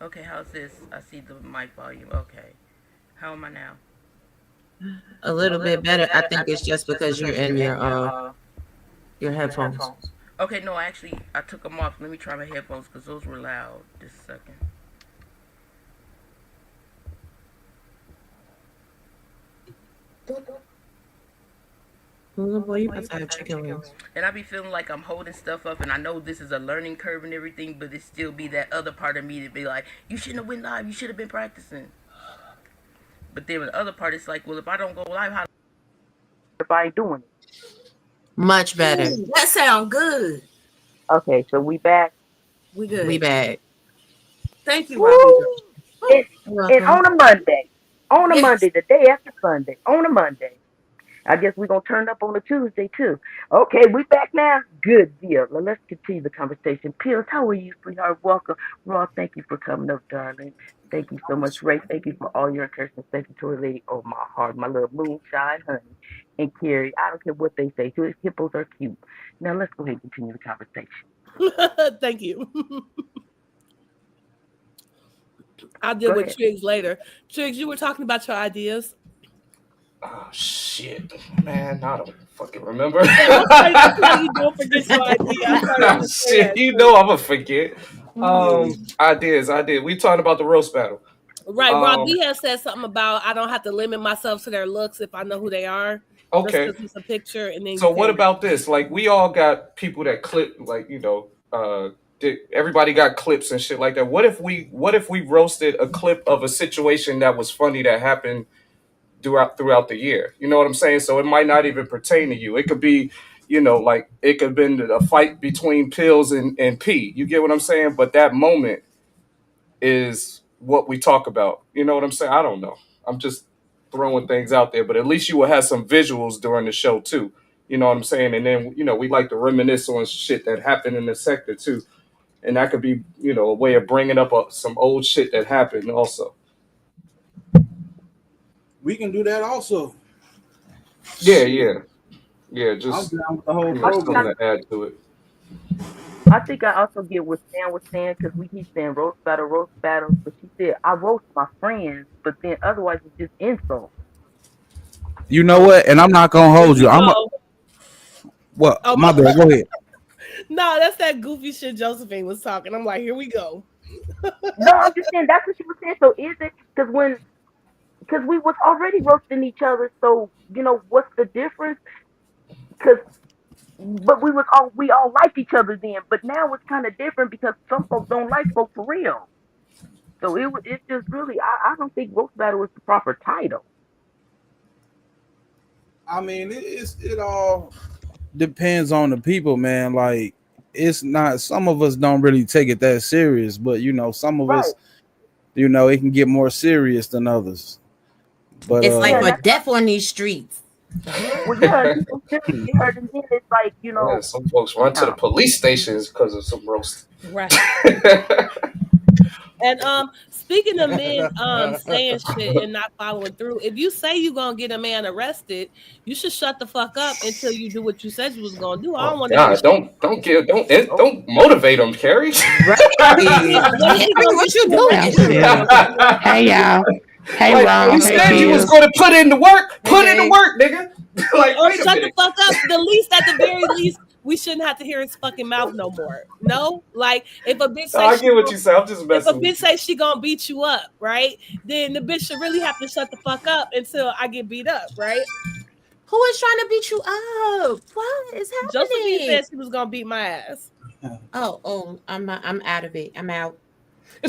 Okay, how's this? I see the mic volume. Okay. How am I now? A little bit better. I think it's just because you're in your headphones. Okay, no, actually, I took them off. Let me try my headphones because those were loud. Just a second. Oh boy, you must have chicken wings. And I be feeling like I'm holding stuff up, and I know this is a learning curve and everything, but it still be that other part of me to be like, you shouldn't have went live. You should have been practicing. But then the other part is like, well, if I don't go live, how everybody doing it? Much better. Ooh, that sound good. Okay, so we back. We good. We bad. Thank you, Robbie. Woo! And, You're and welcome. on a Monday, Yes. the day after Sunday, on a Monday. I guess we're gonna turn up on a Tuesday too. Okay, we back now. Good deal. Now let's continue the conversation. Pills, how are you, sweetheart? Welcome. Raw, thank you for coming up, darling. Thank you so much, Ray. Thank you for all your encouragement. Thank you to a lady. Oh my heart, my little moonshine honey. And Carrie, I don't care what they say. Hippos are cute. Now let's go ahead and continue the conversation. Thank you. I'll deal Go with ahead. Triggs later. Triggs, you were talking about your ideas. Oh shit, man! I don't fucking remember. That's how you don't forget your idea. I started Nah, to say shit, that you too. know I'm gonna forget. Yeah. Ideas. I did. We talking about the roast battle. Right. Rob Um, B has said something about I don't have to limit myself to their looks if I know who they are. Just okay. because it's a picture and then you So what can. about this? Like we all got people that clip, like everybody got clips and shit like that. What if we roasted a clip of a situation that was funny that happened throughout the year? You know what I'm saying? So it might not even pertain to you. It could be, like it could have been a fight between Pills and P. You get what I'm saying? But that moment is what we talk about. You know what I'm saying? I don't know. I'm just throwing things out there, but at least you will have some visuals during the show too. You know what I'm saying? And then we like to reminisce on shit that happened in the sector too, and that could be a way of bringing up some old shit that happened also. We can do that also. Yeah, Shit, yeah, yeah. I'm Just down with the whole I think I, something program. to add to it. I think I also get what Stan was saying because we keep saying roast battle, but she said I roast my friends, but then otherwise it's just insult. You know So what? And I'm not gonna Here hold we you. go. What? Oh, My bad. Go ahead. no, that's that goofy shit Josephine was talking. I'm like, here we go. no, I'm just saying that's what she was saying. So is it because we was already roasting each other? So what's the difference? Because but we all like each other then, but now it's kind of different because some folks don't like folk for real. So it's just really I don't think roast battle is the proper title. I mean, it all depends on the people, man. Like it's not. Some of us don't really take it that serious, but some of Right. us, it can get more serious than others. But It's Yeah, life and or that's what death on these streets. well yeah, and people serious get hurt and then it's like, Yeah, some folks run to the damn. police stations because of some roast. Right. And speaking of men saying shit and not following through, if you say you're gonna get a man arrested, you should shut the fuck up until you do what you said you was gonna do. I don't Oh want to hear God! shit. Oh, Don't motivate them, Carrie. Right. When is he Carrie, gonna what get you you Y'all doing? arrested? silly. Hey y'all. Hey Like Raw. you Hey said, you was Pills. going to put in the work. Hey, Put in the babe. work, nigga. Like, Or wait a shut the minute. fuck up. The least, at the very least, we shouldn't have to hear his fucking mouth no more. No, like if a bitch No, say I she get what gonna, you say. I'm just if a messing bitch with you. say she gonna beat you up, right? Then the bitch should really have to shut the fuck up until I get beat up, right? Who is trying to beat you up? What is Josephine happening? said she was gonna beat my ass. Oh, I'm out of it. I'm out.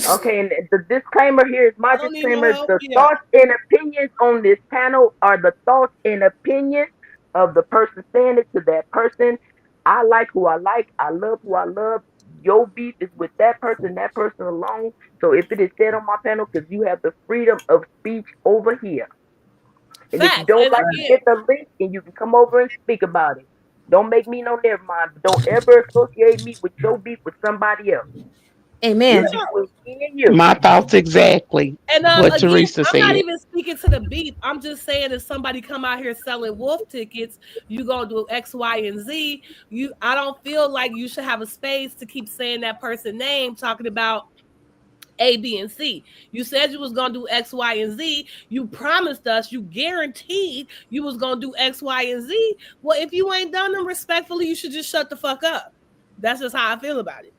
okay, and the disclaimer here is my I don't need no disclaimer. help. The Yeah. thoughts and opinions on this panel are the thoughts and opinions of the person saying it to that person. I like who I like. I love who I love. Your beef is with that person alone. So if it is said on my panel, because you have the freedom of speech over here. And if you Facts. don't And like it, again, get the link and you can come over and speak about it. Don't make me no never mind. But don't ever associate me with your beef with somebody else. Amen. It was me and you. My thoughts exactly. And What again, Teresa I'm not said. even speaking to the beef. I'm just saying if somebody come out here selling wolf tickets, you gonna do X, Y, and Z. I don't feel like you should have a space to keep saying that person name, talking about A, B, and C. You said you was gonna do X, Y, and Z. You promised us, you guaranteed you was gonna do X, Y, and Z. Well, if you ain't done them respectfully, you should just shut the fuck up. That's just how I feel about it.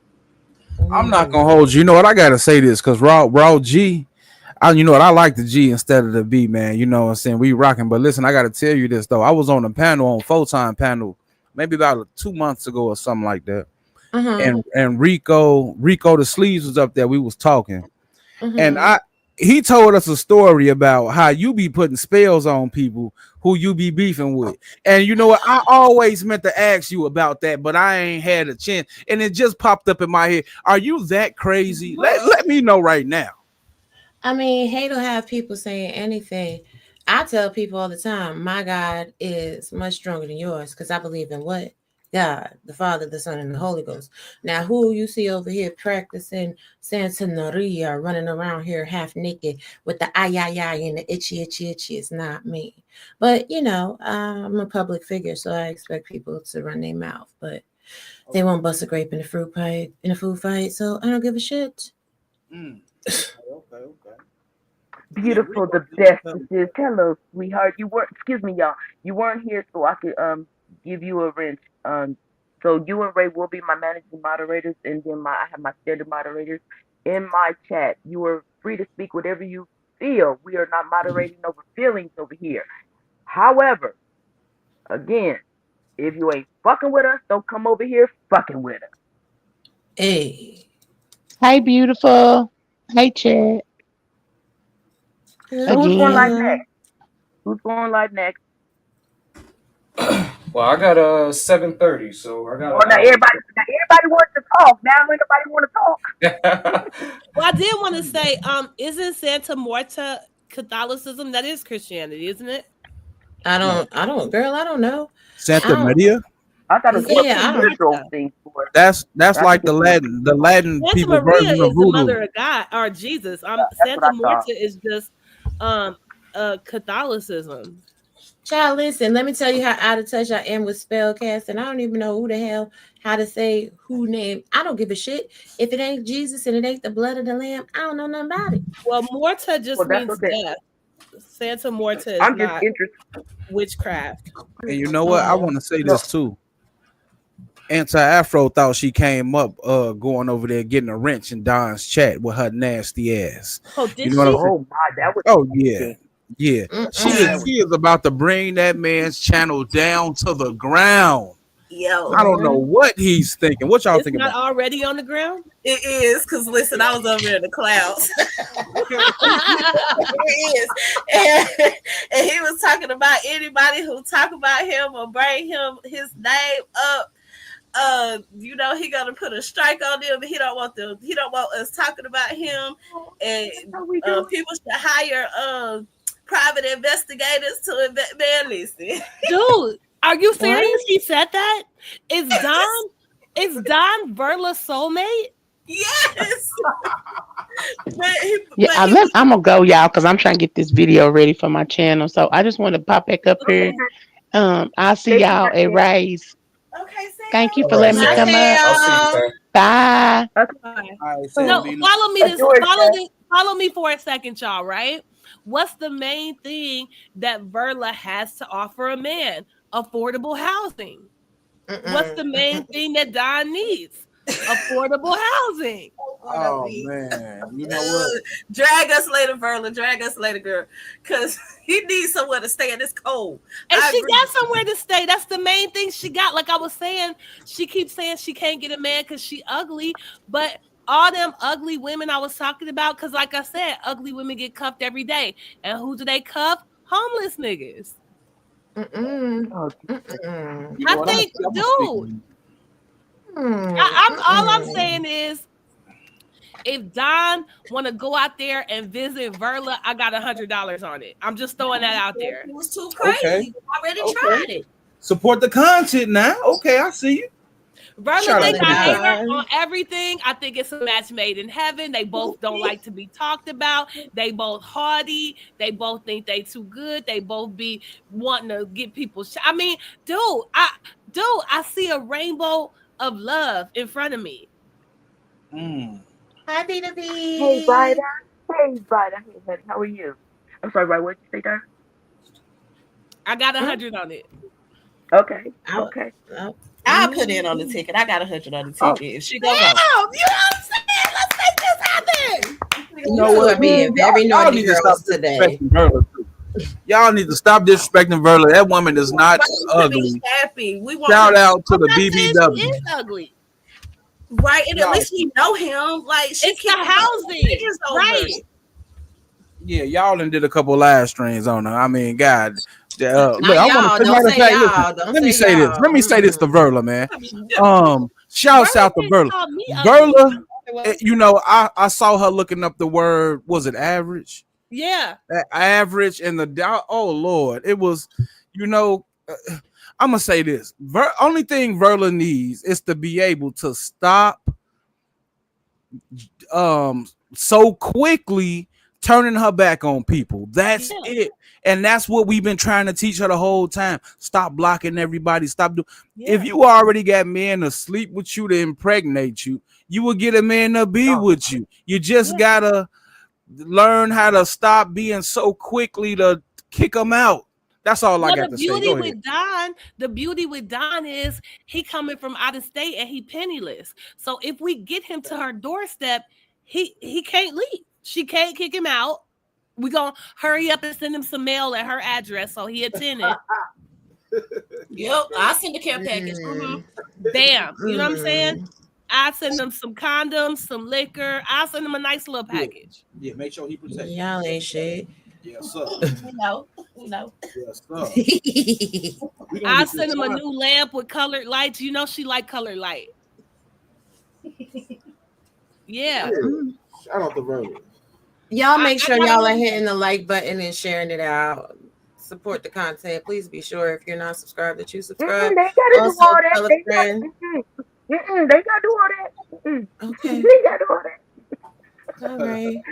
I'm not Mm. gonna hold you. You know what? I gotta say this because raw G. You know what? I like the G instead of the B, man. You know what I'm saying? We rocking. But listen, I gotta tell you this though. I was on a panel on full-time panel maybe about 2 months ago or something like that. Uh-huh. And Rico the sleeves was up there. We was talking, and Uh-huh. he told us a story about how you be putting spells on people who you be beefing with. And you know what? I always meant to ask you about that, but I ain't had a chance. And it just popped up in my head. Are you that crazy? Let me know right now. I mean, hate to have people saying anything. I tell people all the time, my God is much stronger than yours because I believe in what? God, the Father, the Son, and the Holy Ghost. Now, who you see over here practicing Santa Maria, running around here half naked with the ay, ay, ay, and the itchy, itchy, itchy, is not me. But, I'm a public figure, so I expect people to run their mouth. But they won't bust a grape in a fruit fight, so I don't give a shit. Mm. Okay. Yeah, Beautiful, Rico the did tell me. bestest. Hello, sweetheart. You weren't. Excuse me, y'all. You weren't here, so I could give you a wrench. So you and Ray will be my managing moderators, and then I have my standard moderators in my chat. You are free to speak whatever you feel. We are not moderating over feelings over here. However, again, if you ain't fucking with us, don't come over here fucking with us. Hey. Hey, beautiful. Hey, Chad. So who's going live Again. Love. next? Who's going live next? Well, I got 7:30, so I got Oh, an hour. now everybody wants to talk. Now nobody want to talk. Well, I did want to say, isn't Santa Morta Catholicism? That is Christianity, isn't it? Girl, I don't know. I Santa don't, Maria. I thought it was more Santa yeah, I don't, spiritual Morta. things for it. That's I think like it's more The spiritual. Latin Santa people Maria version of is the voodoo. mother of God or Jesus. That's what I Santa thought. Morta is just um Catholicism. child, listen, let me tell you how out of touch I am with spellcast, and I don't even know who the hell how to say who name. I don't give a shit. If it ain't Jesus and it ain't the blood of the lamb, I don't know nothing about it. Well, Morta just Well, that's means okay. death. Santa Morta is I'm just not interested. witchcraft. And you know what? I Oh. want to say No. this too. Anti-Afro thought she came up going over there getting a wrench in Don's chat with her nasty ass. Oh, You did know what I'm she? saying? Oh my, that was Oh yeah. nasty. Yeah. Oh, that Mm-mm. was She is about to bring that man's channel down to the ground. Yo, I don't know Mm. what he's thinking. What y'all it's think not about already on the ground. It is because listen, I was over in the clouds. It is, and he was talking about anybody who talk about him or bring his name up. He gonna put a strike on them. He don't want them. He don't want us talking about him, and that's how we do. people should hire private investigators to man. Listen, Dude, are you What? serious? He said that? Is Don Verla's soulmate? yes, Yeah, but he was I'm gonna go, y'all, because I'm trying to get this video ready for my channel. So I just want to pop back up Okay, here. I'll see stay y'all at connected. Rise. okay. Thank you All for right, letting me My Sam. come up. I'll see you, tail. Sam. Bye. Okay, Bye. All right, so No, Sandina. follow me this enjoy, follow Chad. this follow me for a second, y'all, right? What's the main thing that Verla has to offer a man? Affordable housing. What's Mm-mm. the main thing that Don needs? Affordable housing. Oh man, you know what? Drag us later, Verla. Drag us later, girl. Because he needs somewhere to stay in this cold. And I she agree got with you. somewhere to stay. That's the main thing she got. Like I was saying, she keeps saying she can't get a man because she ugly. But all them ugly women I was talking about, because like I said, ugly women get cuffed every day. And who do they cuff? Homeless niggas. Mm-mm. Oh, Jesus. Mm-mm. You know I what? think, I'm gonna speak dude, on you. I'm all I'm Mm-mm. saying is if Don want to go out there and visit Verla, I got $100 on it. I'm just throwing that out there. It was too Okay, crazy. We already okay. tried it. Support the content now. Okay, I see you. Verla Shout out think to Chillin the I hate sector. her on Don. everything. I think it's a match made in heaven. They both don't like to be talked about. They both haughty. They both think they too good. They both be wanting to get people. I mean, dude, I dude, I see a rainbow of love in front of me. Mm. Hi, Vita Hey, Ryder. V. Hey, Ryder. Hey, honey. How are you? I'm sorry, Ryder. What did you say, darling? I got a Hmm? hundred on it. Okay. I, Okay. I, I put in on the mm, ticket. I got 100 on the Oh, ticket. If she go go, Damn, you know what I'm saying? Let's make this happen. You you know two are what, man? being very Y'all naughty need to stop girls today. disrespecting Verla too. Y'all need to stop disrespecting Verla. That woman is not to be ugly. happy. We want her Shout to out to I'm the not saying she BBW. is ugly. right, and at Y'all, least we know him. Like she It's the kicking housing, niggas over. right? yeah, y'all done did a couple live streams on her. I mean, God. Look, Not I want to y'all. say, Don't matter of say fact, listen, y'all. Don't let me say say this. Let y'all. me say this to Mm-mm. Verla, man. Definitely. Shouts Verla out to just Verla. called me ugly. Verla, you know, I saw her looking up the word, was it average? Yeah, Average and the oh Lord, it was, you know, I'm gonna say this. Only thing Verla needs is to be able to stop so quickly turning her back on people. That's yeah, it. And that's what we've been trying to teach her the whole time. Stop blocking everybody. Stop do if yeah. you already got men to sleep with you to impregnate you, you will get a man to be oh, with you. You just Yeah. gotta learn how to stop being so quickly to kick them out. That's all I Well, got to say. Go ahead. The beauty with Don is he coming from out of state and he penniless. So if we get him to her doorstep, he can't leave. She can't kick him out. We gonna hurry up and send him some mail at her address so he attend it. Yep, I send the care package. Mm, Bam. You know what I'm saying? mm. I send them some condoms, some liquor. I'll send them a nice little Yeah, package. yeah. Make sure he protect. Y'all ain't shit. Yes, sir. We know, we know. Yes, sir. We gonna I'll get this send him a time. new lamp with colored lights. You know she like colored light. Yeah. Yeah. Mm. Shout out to Verla. Y'all make I sure got a y'all are hundred. hitting the like button and sharing it out. Support the content. Please be sure if you're not subscribed that you subscribe. they gotta do Also, all that. tell a They got. friend. They gotta do all that. Okay. They gotta do all that. All right.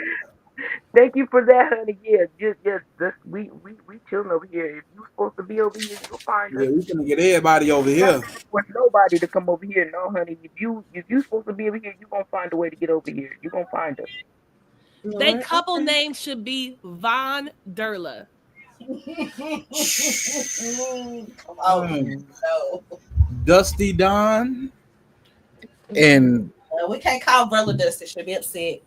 Thank you for that, honey. Yeah, just we chilling over here. If you supposed to be over here, you'll find us. Yeah, we gonna get everybody over Not here. gonna force nobody to come over here. No, honey. If you supposed to be over here, you gonna find a way to get over here. You gonna find us. They Lord, couple okay. name should be Von Derla. Oh Mm. no. Dusty Don Mm. and We can't call Verla Dusty. She'll be upset.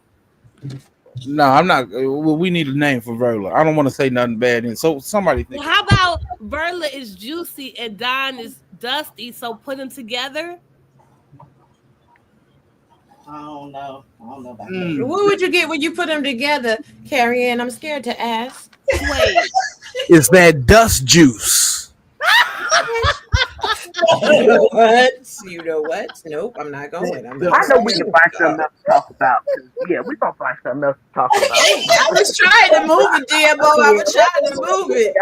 no, I'm not. Well, we need a name for Verla. I don't want to say nothing bad, and so somebody Well, think how about Verla is juicy and Don is dusty? So put them together. I don't know. I don't know about that. mm, What would you get when you put them together, Carrie Ann? I'm scared to ask. Suede. it's that dust juice. You know what? You know what? Nope, I'm not going. I'm not I Dust know going we there. can juice. find something else to talk about. 'Cause, yeah, we gonna find something else to talk about. I was trying to move it, DMO. I Yeah, was trying to move it.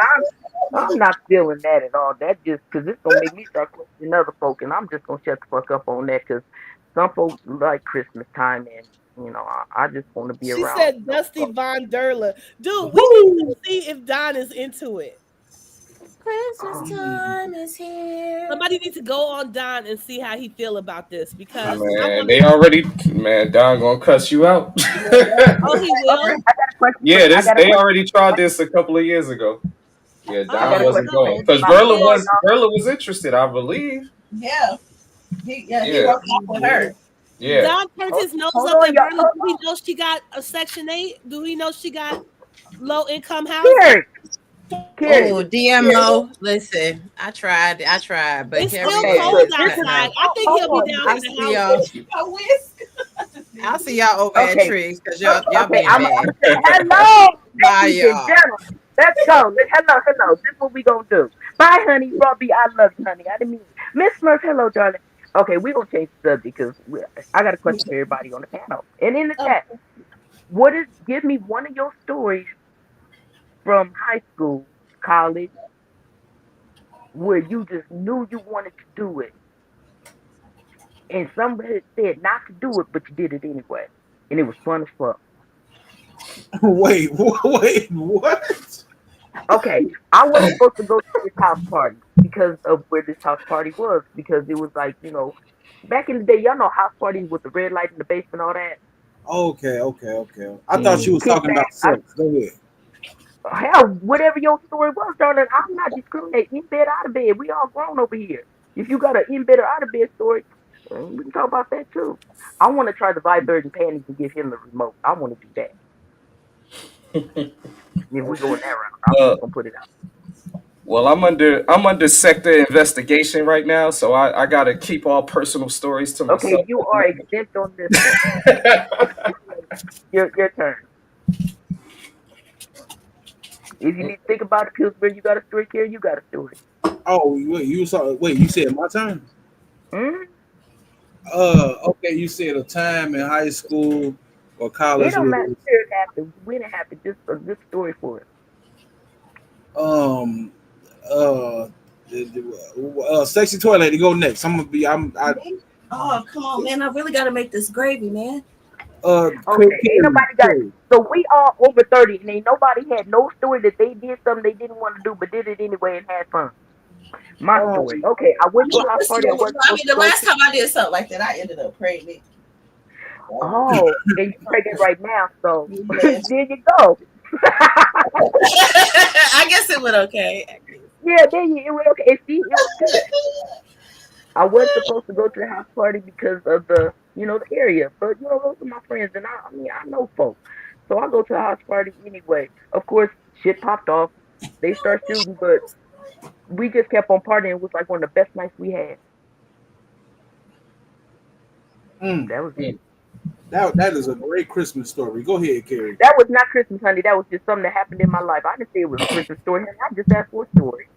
I'm not feeling that at all. That just because it's gonna make me start questioning other folk, and I'm just gonna shut the fuck up on that because some folks like Christmas time, and I just want to be She around. said Dusty Von Derla. Dude, we need to Woo! see if Don is into it. Christmas Oh, time is here. Somebody needs to go on Don and see how he feel about this because I Man, want to. they already, man, Don gonna cuss you out. Oh, he okay, will. I got a question for Yeah, you. I this got a they question. already tried this a couple of years ago. Yeah, I got Don a Oh wasn't question for going no, because then everybody. he Verla Hold on, will. was y'all. Verla was interested, I believe. Yeah, he Yeah, broke off with Yeah. her. yeah. Don turned his nose Hold up on, at y'all. Berla. Hold Do he on. know she got a Section 8? Do he know she got low income housing? Carrie, Carrie. Oh, Carrie. DMO. Listen, I tried, but It's still Carrie Okay, Ann. cold cause this is outside. I think he'll be hold on. down I for the see housing. y'all. A whisk. I'll see y'all over at Okay, Triggs because y'all okay. being I'm bad. hello, Bye, ladies and y'all. gentlemen. Let's go. Hello. This is what we gonna do. Bye, honey. Robbie, I love you, honey. I didn't mean Miss Smurf. Hello, darling. Okay, we gonna change the subject because I got a question for everybody on the panel and in the Oh, chat. What is? Give me one of your stories from high school, college, where you just knew you wanted to do it, and somebody said not to do it, but you did it anyway, and it was fun as fuck. Wait, wait, what? Okay, I wasn't supposed to go to this house party because of where this house party was, because it was like, back in the day, y'all know house parties with the red light in the basement, all that. Okay, okay, okay. I thought And you was talking kickback. about sex. Go ahead. Hell, whatever your story was, darling, I'm not discriminating. In bed, out of bed. We all grown over here. If you got an in bed or out of bed story, we can talk about that too. I want to try the vibrating panties and give him the remote. I want to do that. If we go in that route, I'm Uh, just gonna put it out. well, I'm under sector investigation right now, so I gotta keep all personal stories to Okay, myself you at the are exempt on this one. moment. Okay, your turn. If you need to think about it, Pillsbury, you got a story. Here, you got a story. Oh, wait, you saw. Wait, you said my turn. Hmm. Okay, you said a time in high school or It college don't matter was where it happened, when it happened. Just a good story for it. um uh sexy toilet to go next. I'm gonna be I Oh, come on, man. I really got to make this gravy, man. Okay, ain't Carrie, nobody got. Carrie. So we all over 30, and ain't nobody had no story that they did something they didn't want to do, but did it anyway and had fun. My story. Um Okay, I I went to mean, a house listen, party I wasn't I supposed mean, to the go last to. time I did something like that, I ended up pregnant. Oh, and you're pregnant right now, so Yeah. there you go. I guess it went okay. Yeah, there you. It was okay. And see, it was good. I wasn't supposed to go to the house party because of the area. But those are my friends, and I mean, I know folks. So I go to the house party anyway. Of course, shit popped off. They start shooting, but we just kept on partying. It was like one of the best nights we had. mm, That was it. that is a great Christmas story. Go ahead, Carrie. That was not Christmas, honey. That was just something that happened in my life. I didn't say it was a Christmas story, honey. I just asked for a story.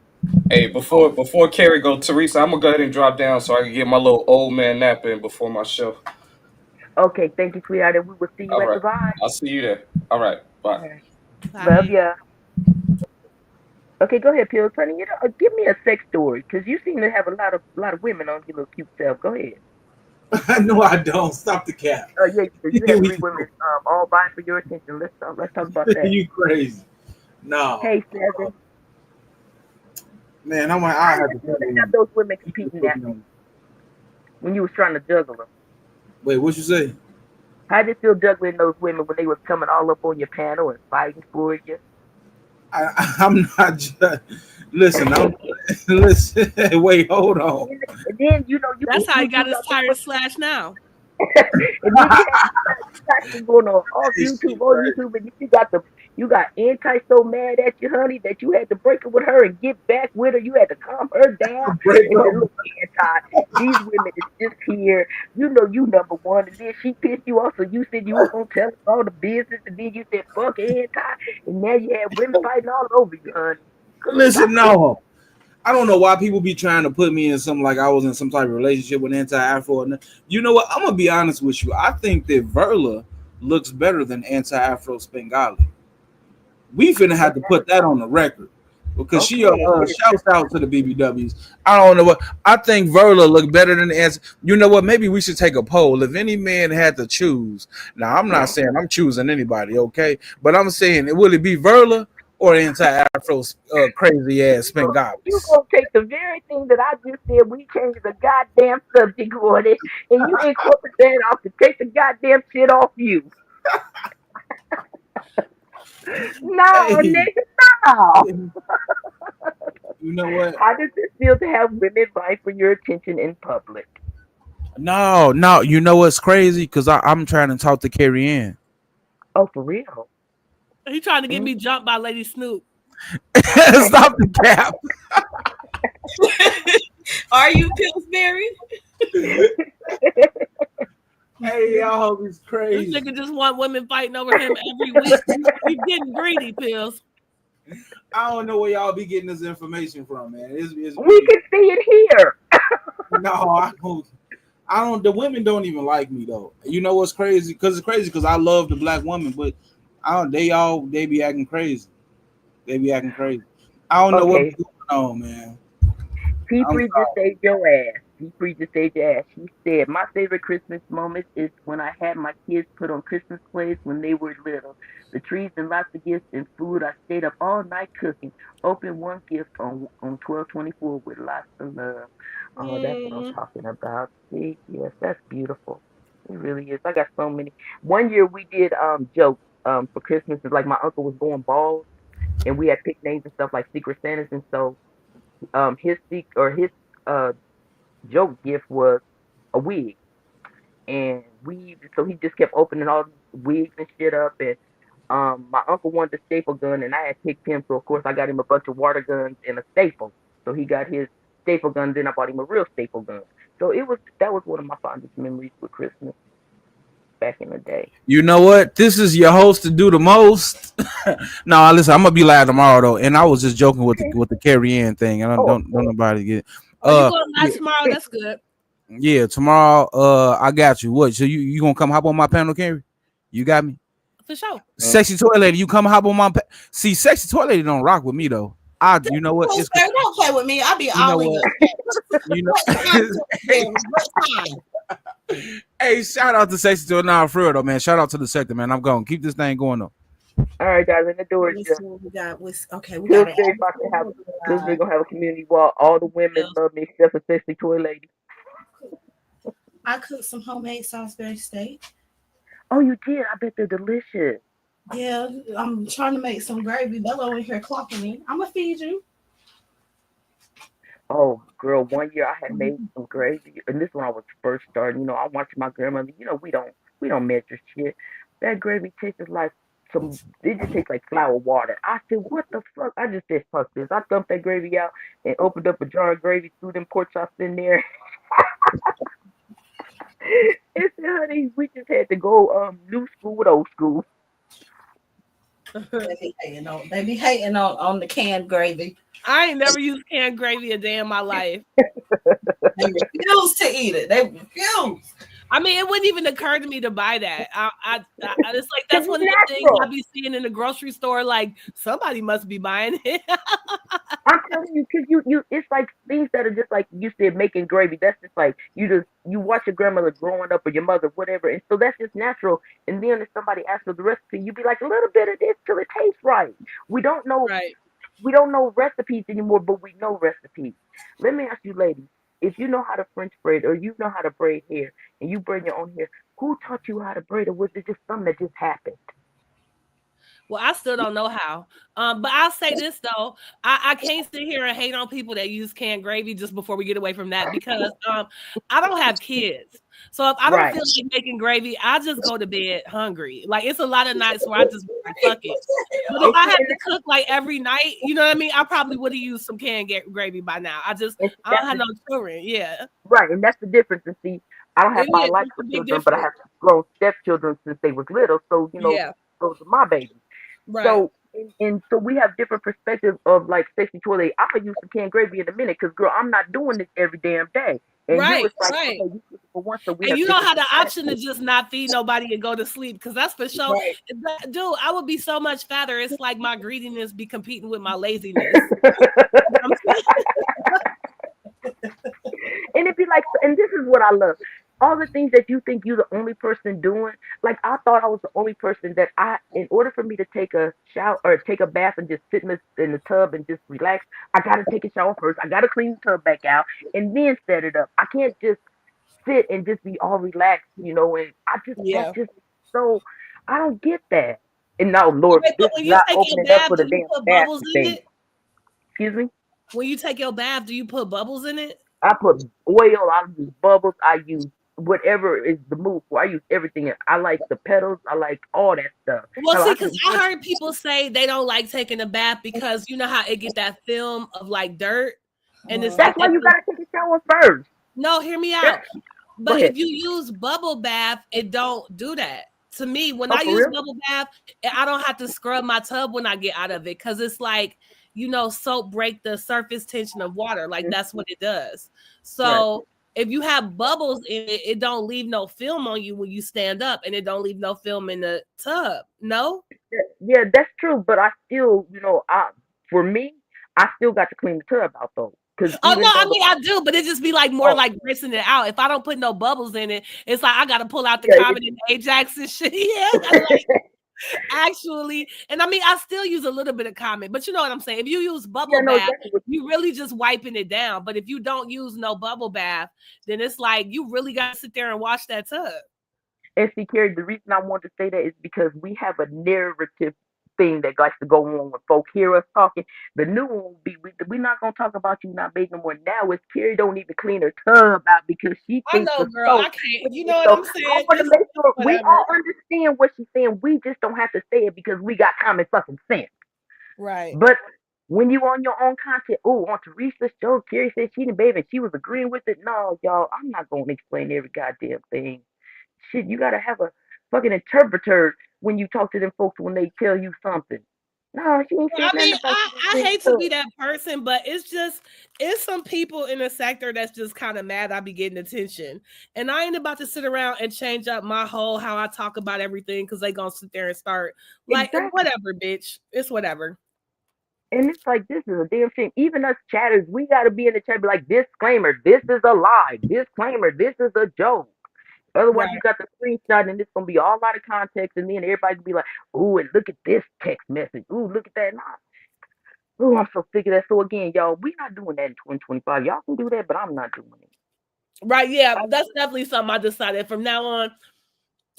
Hey, before Carrie go, Teresa, I'm gonna go ahead and drop down so I can get my little old man nap in before my show. Okay, thank you, sweetheart, and we will see you All at right, the vibe. I'll see you there. All right, bye. All right. Love Bye. ya. Okay, go ahead, Pills, honey. Give me a sex story, cause you seem to have a lot of women on your little cute self. Go ahead. No, I don't. Stop the cap. Oh yeah, you Here had we three women go. all vying for your attention. Let's talk about that. You crazy. No. Hey, Seven, Man, how I did had to it feel tell to have you. those women You just competing put at me on. when you was trying to juggle them? Wait, what you say? How did it feel juggling those women when they was coming all up on your panel and fighting for you? I'm not just listen, I'm listen, wait, hold on. And then you That's how he you got his got the tires slashed now. and then you got this going on off Hey, YouTube, shit, on right. YouTube, and you got Anti so mad at you, honey, that you had to break up with her and get back with her. You had to calm her down Break and up. said, "Look, Anti, these women is just here. You number one." And then she pissed you off, so you said you was gonna tell us all the business, and then you said, "Fuck Anti," and now you have women fighting all over you, honey. Good Listen, God. no. I don't know why people be trying to put me in something like I was in some type of relationship with anti-Afro. You know what? I'm gonna be honest with you. I think that Verla looks better than anti-Afro Spengali. We finna have to put that on the record because she Okay, shouts out to the BBWs. I don't know what I think Verla look better than Anti. You know what? Maybe we should take a poll. If any man had to choose, now I'm not saying I'm choosing anybody, okay? But I'm saying will it be Verla or anti-Afro crazy ass you Spengalis? gonna take the very thing that I just said. We changed the goddamn subject on it, and you incorporate that off to take the goddamn shit off you. No, Hey, nigga, no. you know what? How does it feel to have women vie for your attention in public? No, no, you know what's crazy? Because I'm trying to talk to Carrie Ann. Oh, for real? He trying to get Mm. me jumped by Lady Snoop. Stop the cap. Are you Pillsbury? Hey, y'all, it's This crazy. nigga just want women fighting over him every week. He getting greedy, Pills. I don't know where y'all be getting this information from, man. It's We really can see it here. no. I don't. I don't. The women don't even like me though. You know what's crazy? Because it's crazy because I love the black woman, but I don't. They be acting crazy. They be acting crazy. I don't know what be Okay, going on, man. I'm P3 just sorry. saved your ass. Free to stage ass. She said, "My favorite Christmas moment is when I had my kids put on Christmas plays when they were little. The trees and lots of gifts and food. I stayed up all night cooking. Opened one gift on 12/24 with lots of love." Oh, that's what I'm Mm. talking about. See, yes, that's beautiful. It really is. I got so many. One year we did jokes for Christmas. It's like my uncle was going bald, and we had picked names and stuff like Secret Santas, and so his uh joke gift was a wig, and he just kept opening all these wigs and shit up, and my uncle wanted a staple gun, and I had picked him, so of course I got him a bunch of water guns and a staple. So he got his staple gun, then I bought him a real staple gun. So that was one of my fondest memories with Christmas back in the day. You know what? This is your host to do the most. No, listen, I'm gonna be live tomorrow though, and I was just joking with Okay. the carry in thing. I don't Oh, of don't course. nobody get. Oh, you going live Yeah, tomorrow? That's good. yeah. Tomorrow, I got you. What? So you gonna come hop on my panel, Carrie? You got me. For sure. Sexy toy lady, you come hop on my. See, sexy toy lady don't rock with me though. You know what? Oh, It's sir, don't play with me. I'll be you know all in what your face. you know. What time is it? What time? Hey, shout out to sexy toy. Nah, for real though, man. Shout out to the sector, man. I'm going. Keep this thing going though. All right, darling, the door Let is me just see what we got. Okay, we got an Pillsbury about to have Pillsbury uh, gonna have a community wall. All the women love me except for sexy toy lady. I cooked some homemade Salisbury steak. Oh, you did? I bet they're delicious. Yeah, I'm trying to make some gravy. Bello in here clocking me. I'm gonna feed you. Oh, girl, one year I had made some gravy, and this when I was first starting. I watched my grandmother. We don't measure shit. That gravy tasted like it just tastes like flour water. I said, what the fuck? I just said, fuck this. I dumped that gravy out and opened up a jar of gravy, threw them pork chops in there. And said, honey, we just had to go new school with old school. They be hating on the canned gravy. I ain't never used canned gravy a day in my life. They refuse to eat it. They refuse. I mean, it wouldn't even occur to me to buy that. It's like Cause that's it's one of the things I natural. be seeing in the grocery store. Like somebody must be buying it. I'm telling you, cause it's like things that are just like you said, making gravy. That's just like you watch your grandmother growing up or your mother, whatever, and so that's just natural. And then if somebody asks for the recipe, you be like a little bit of this till it tastes right. We don't know Right. we don't know recipes anymore, but we know recipes. Let me ask you, ladies, if you know how to French braid or you know how to braid hair and you braid your own hair, who taught you how to braid, or was it just something that just happened? Well, I still don't know how. But I'll say this though, I can't sit here and hate on people that use canned gravy just before we get away from that because I don't have kids. So if I don't Right. feel like making gravy, I just go to bed hungry. Like it's a lot of nights where I just be like fuck it. But if And I see, had to cook like every night, you know what I mean? I probably would have used some canned gravy by now. and I don't that's have the no children. Yeah, Right, and that's the difference. And see, I don't it have is. It's a biological big children, but I difference. have grown stepchildren since they was little. So Yeah, those are my babies. right, So and so we have different perspectives of like sexy toilet. I'm gonna use some canned gravy in a minute, cause girl, I'm not doing this every damn day. And you right, was like, right. okay, you cook it for once, so we And have you don't different have the option to perspectives. just not feed nobody and go to sleep because that's for sure. Right. Dude, I would be so much fatter. It's like my greediness be competing with my laziness. I'm And it'd be like, and this is what I love. All the things that you think you're the only person doing, like I thought I was the only person that in order for me to take a shower or take a bath and just sit in the tub and just relax, I gotta take a shower first. I gotta clean the tub back out and then set it up. I can't just sit and just be all relaxed. And that yeah. just so I don't get that. And now, Lord, Wait, this but is when you not take your opening up bath, for do the you damn put bubbles nasty in thing. it? Excuse me. When you take your bath, do you put bubbles in it? I put oil, I use bubbles, I use whatever is the move for. I use everything. I like the petals, I like all that stuff. Well, Hell, see, I because can I even heard people say they don't like taking a bath because you know how it get that film of like dirt, and it's like that's why that's you gotta take a shower first. no. Hear me That's, out. go But ahead. if you use bubble bath, it don't do that. To me, when Oh, I for use real? bubble bath, I don't have to scrub my tub when I get out of it because it's like, soap break the surface tension of water. Like Mhm. that's what it does. Right. So if you have bubbles in it, it don't leave no film on you when you stand up, and it don't leave no film in the tub. No? Yeah, that's true. But I still, for me, I still got to clean the tub out though. Because Oh no, even I though the mean I do, but it just be like more oh like rinsing it out. If I don't put no bubbles in it, it's like I gotta pull out the yeah, Comet and Ajax and shit. Yeah, I gotta like actually, and I mean I still use a little bit of Comet, but you know what I'm saying. If you use yeah, bubble no, bath, exactly what you really just wiping it down. But if you don't use no bubble bath, then it's like you really gotta sit there and wash that tub. And see, Carrie, the reason I want to say that is because we have a narrative thing that likes to go on when folk hear us talking. The new one will be we're not gonna talk about you not bathing no more. Now it's Carrie don't even clean her tub out because she I thinks know, the girl. I soap. can't. You know what So I'm I saying? want to It's make sure we whatever. all understand what she's saying. We just don't have to say it because we got common fucking sense. Right. But when you on your own content, oh, on Teresa's show, Carrie said she didn't bathe and she was agreeing with it. No, y'all, I'm not gonna explain every goddamn thing. Shit, you gotta have a fucking interpreter when you talk to them folks when they tell you something. No, she ain't I said nothing mean, about you I clean hate the to tub. be that person, but it's some people in the sector that's just kind of mad I be getting attention. And I ain't about to sit around and change up my whole how I talk about everything because they gonna sit there and start like Exactly. whatever, bitch. It's whatever. And it's like this is a damn shame. Even us chatters, we gotta be in the chat be like, disclaimer, this is a lie. Disclaimer, this is a joke. Otherwise, Right. you got the screenshot and it's gonna be all out of context, and then everybody can be like, "Ooh, and look at this text message. Ooh, look at that." Nah. Ooh, I'm so sick of that. So again, y'all, we not doing that in 2025. Y'all can do that, but I'm not doing it. Right. Yeah. That's definitely something I decided from now on.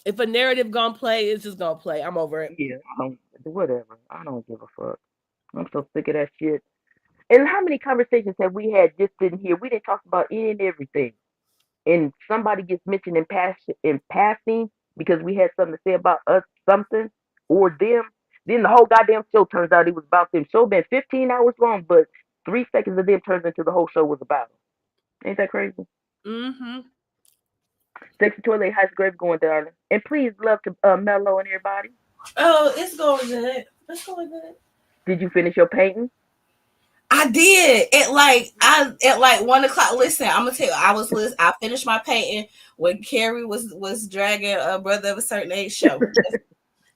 If a narrative gonna play, it's just gonna play. I'm over it. Yeah, I don't. Whatever. I don't give a fuck. I'm so sick of that shit. And how many conversations have we had just in here? We didn't talk about any and everything. And somebody gets mentioned in passing because we had something to say about us, something or them. Then the whole goddamn show turns out it was about them. Show been 15 hours long, but 3 seconds of them turns into the whole show was about them. Ain't that crazy? Mm-hmm. Sexy Toilet, how's the grave going, darling? And please love to Mello and everybody. Oh, it's going good. It's going good. Did you finish your painting? I did at like 1 o'clock. Listen, I'm gonna tell you, I finished my painting when Carrie was dragging a brother of a certain age show.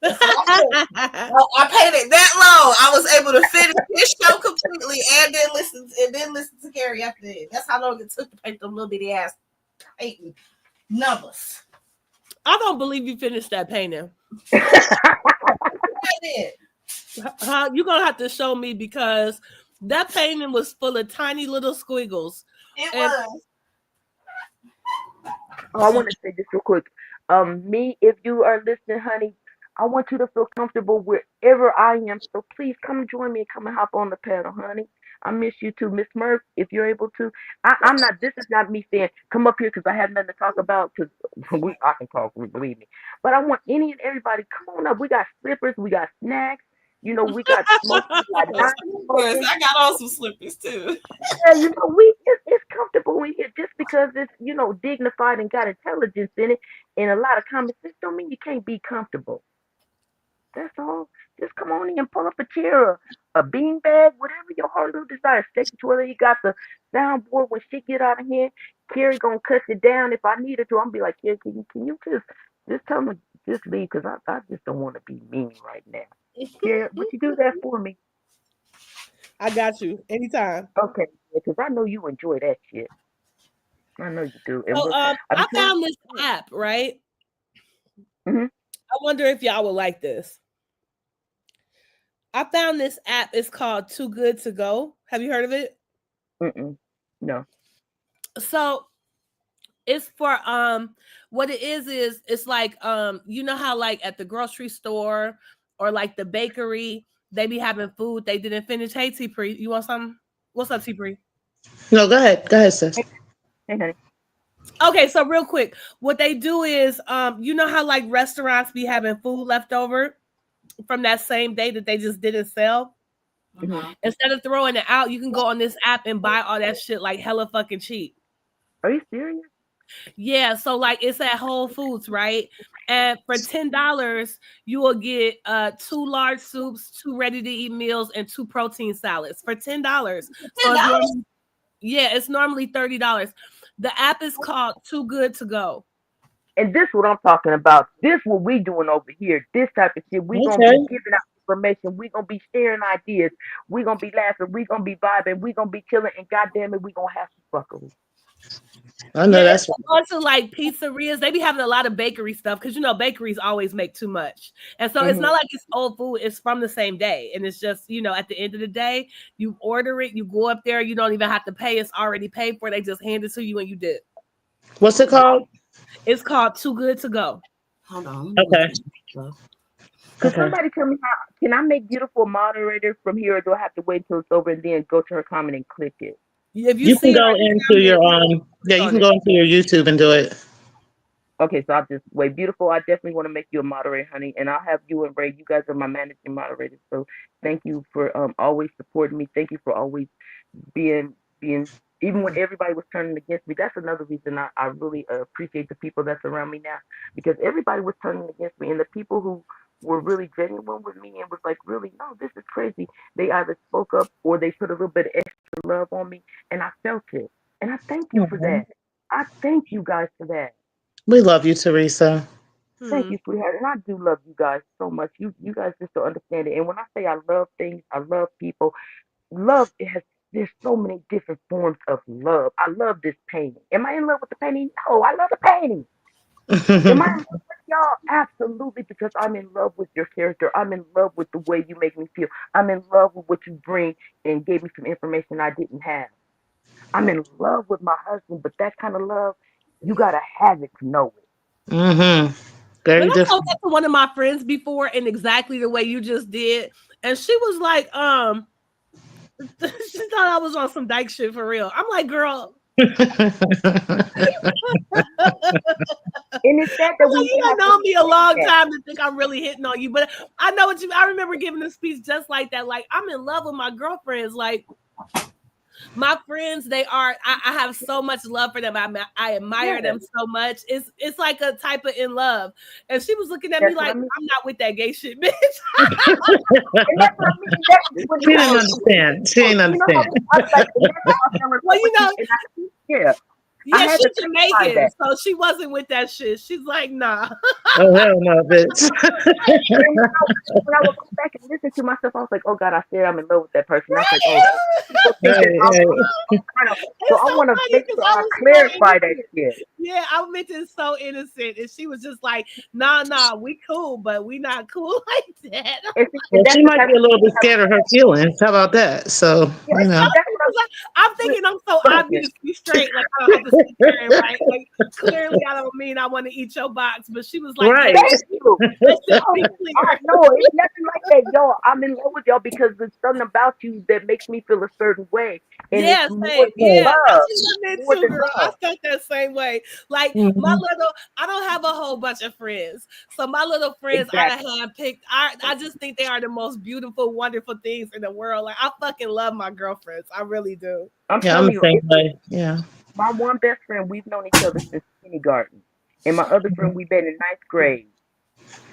That's what I said. I painted that long. I was able to finish this show completely and then listen to Carrie after that. That's how long it took to paint them little bitty ass painting numbers. I don't believe you finished that painting. I did. Huh? You're gonna have to show me because that painting was full of tiny little squiggles. It And was. Oh, I want to say this real quick. Me, if you are listening, honey, I want you to feel comfortable wherever I am. So please come join me and come and hop on the panel, honey. I miss you too, Miss Murph. If you're able to, I'm not. This is not me saying come up here because I have nothing to talk about. Because I can talk, believe me. But I want any and everybody come on up. We got slippers, we got snacks. You know, we got smoking, we got Yes, non-smoking. I got on some slippers too. Yeah, you know, it's comfortable in here just because it's dignified and got intelligence in it and a lot of common sense don't mean you can't be comfortable. That's all. Just come on in and pull up a chair, a bean bag, whatever your heart little desire. Stick it to whether you got the soundboard when shit get out of hand. Carrie gonna cut it down if I needed to. I'm be like, Carrie, can you just tell me just leave because I just don't want to be mean right now. Carrie, would you do that for me? I got you anytime. Okay, because I know you enjoy that shit. I know you do. And So I be I trying. found this app, right? Mm-hmm. I wonder if y'all would like this. I found this app. It's called Too Good to Go. Have you heard of it? Mm-mm. No. So it's for what it is it's like you know how like at the grocery store or like the bakery they be having food they didn't finish. Hey T Pre, you want something? What's up T Pre? No, go ahead. Go ahead, sis. Hey, honey. Okay, so real quick, what they do is you know how like restaurants be having food left over from that same day that they just didn't sell? Mm-hmm. Instead of throwing it out, you can go on this app and buy all that shit like hella fucking cheap. Are you serious? Yeah, so like it's at Whole Foods, right? And for $10, you will get two large soups, two ready-to-eat meals, and two protein salads for $10. So it's $10? normally it's normally $30. The app is called Too Good to Go. And this what I'm talking about. This what we doing over here. This type of shit. We gonna be Okay. giving out. information. We're gonna be sharing ideas. We're gonna be laughing. We're gonna be vibing. We're gonna be chilling. And goddamn it, we're gonna have some fuckery. I know Yeah, that's it's also like pizzerias. They be having a lot of bakery stuff because bakeries always make too much, and so it's Hmm. not like it's old food. It's from the same day, and it's just at the end of the day, you order it, you go up there, you don't even have to pay. It's already paid for. They just hand it to you and you did. what's it called? It's called Too Good to Go. Hold on, let me look Okay. at stuff. Could Okay. somebody tell me how? Can I make beautiful a moderator from here, or do I have to wait until it's over and then go to her comment and click it? If you You can see her go in the into your comments, yeah, click you on can it. go into your YouTube and do it. Okay, so I'll just wait. Beautiful. I definitely want to make you a moderator, honey, and I'll have you and Ray. You guys are my managing moderators. So thank you for always supporting me. Thank you for always being even when everybody was turning against me. That's another reason I really appreciate the people that's around me now, because everybody was turning against me, and the people who were really genuine with me and was like, really, no, this is crazy, they either spoke up or they put a little bit of extra love on me, and I felt it, and I thank you for Mhm. that. I thank you guys for that. We love you, Teresa. Thank Hmm. you, sweetheart. And I do love you guys so much. You guys just don't understand it. And when I say I love things, I love people. Love, it has, there's so many different forms of love. I love this painting. Am I in love with the painting? No, I love the painting. Am I in love with y'all? Absolutely, because I'm in love with your character. I'm in love with the way you make me feel. I'm in love with what you bring and gave me some information I didn't have. I'm in love with my husband, but that kind of love, you gotta have it to know it. Mm-hmm. But Very I told different. that to one of my friends before in exactly the way you just did, and she was like, she thought I was on some dyke shit for real. I'm like, girl, And it's sad that I'm we like, you even don't have to know me a explain long that. time to think I'm really hitting on you. But I know what you. I remember giving a speech just like that. Like, I'm in love with my girlfriends. Like, my friends, they are. I have so much love for them. I admire Yes, them so much. It's like a type of in love. And she was looking at me that's what I like, mean. I'm not with that gay shit, bitch. And that's what I mean. That's when She didn't people, understand. She didn't you know how understand. I was like, and that's how I fell in Well, love with you. And I, yeah, I yeah, had to she's clarify Jamaican, that. so she wasn't with that shit. She's like, nah. Oh hell no, bitch. And when I would go back and listen to myself, I was like, oh God, I said I'm in love with that person. I was like, oh, so people think that Hey, I'm hey. kind of. So It's I so want to funny make because sure I I was so clarify that innocent. shit. Yeah, I meant it so innocent. And she was just like, nah, we cool, but we not cool like that. And see, and Well, that's she the might type be a of little people bit scared of her feelings. How about that? So, yeah, you know. and that's what Because I'm I. thinking I'm so Go ahead, Jen. obviously straight. Like, I don't have to sit there and write. Like, clearly, I don't mean I want to eat your box. But she was like, Right. Thank you. let's just Oh, be I clear. no, it's nothing like that, y'all. I'm in love with y'all because there's something about you that makes me feel a certain way, and it's Yeah, more same. than Yeah, Right. that's love. what I It's meant more too, than girl. I love. felt that same way. Like Mhm. I don't have a whole bunch of friends. So my little friends I Exactly. done handpicked. I just think they are the most beautiful, wonderful things in the world. Like I fucking love my girlfriends. I really do. I'm Yeah, I'm telling the you, same it's way. Yeah. my one best friend. We've known each other since kindergarten, and my other friend we met in ninth grade.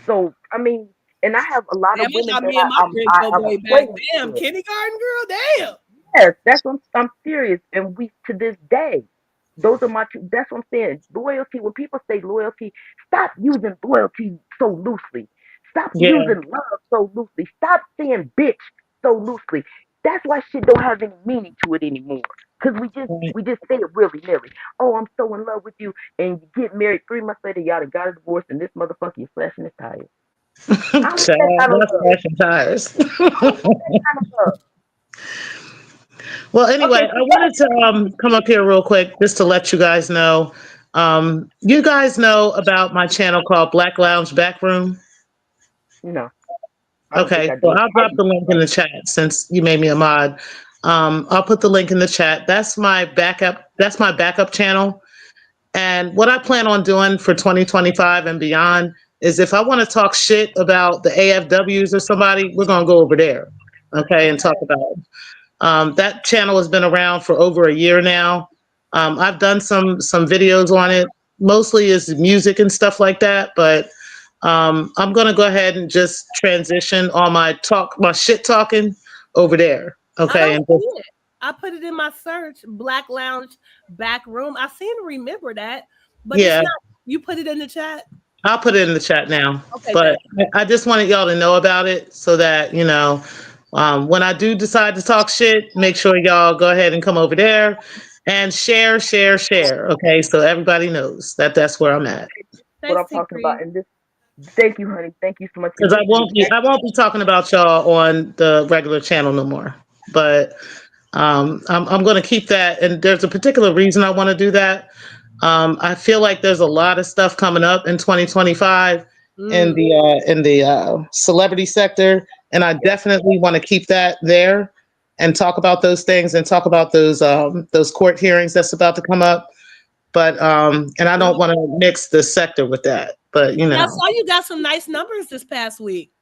So I mean, and I have a lot Damn, of I women thought that me and my friends go I'm way back. acquainted Damn, with. kindergarten girl. Damn. Yes, that's what I'm serious. And we to this day, those are my two. That's what I'm saying. Loyalty. When people say loyalty, stop using loyalty so loosely. Stop Yeah. using love so loosely. Stop saying bitch so loosely. That's why shit don't have any meaning to it anymore. Cause Right. we just say it willy nilly. Oh, I'm so in love with you, and you get married 3 months later, y'all done got a divorce, and this motherfucker is slashing his tires. I don't want that Child, kind of that's love. flashing tires. I don't want that kind of love. Well, anyway, Okay, I so wanted to come up here real quick just to let you guys know. You guys know about my channel called Black Lounge Backroom. no, I don't think Okay, I so do. I'll drop the link in the chat since you made me a mod. I'll put the link in the chat. That's my backup. That's my backup channel. And what I plan on doing for 2025 and beyond is if I want to talk shit about the AFWs or somebody, we're gonna go over there, okay, and talk Okay. about it. That channel has been around for over a year now. I've done some videos on it. Mostly is music and stuff like that, but I'm gonna go ahead and just transition all my shit talking over there. I Okay, don't and see just, it. I put it in my search, Black Lounge back room. I seem to remember that, but it's yeah, not. You put it in the chat. I'll put it in the chat now. Okay, But thank I just wanted y'all to know about it so that, when I do decide to talk shit, make sure y'all go ahead and come over there and share, share, share. Okay, so everybody knows that that's where I'm at. What Thanks, I'm T talking about. Cree. And this, thank you, honey. Thank you so much. And Because this is exactly. I won't be talking about y'all on the regular channel no more. But I'm going to keep that, and there's a particular reason I want to do that. I feel like there's a lot of stuff coming up in 2025 Mm. in the celebrity sector, and I definitely want to keep that there and talk about those things and talk about those court hearings that's about to come up. But and I don't want to mix the sector with that. But Yeah, I saw you got some nice numbers this past week.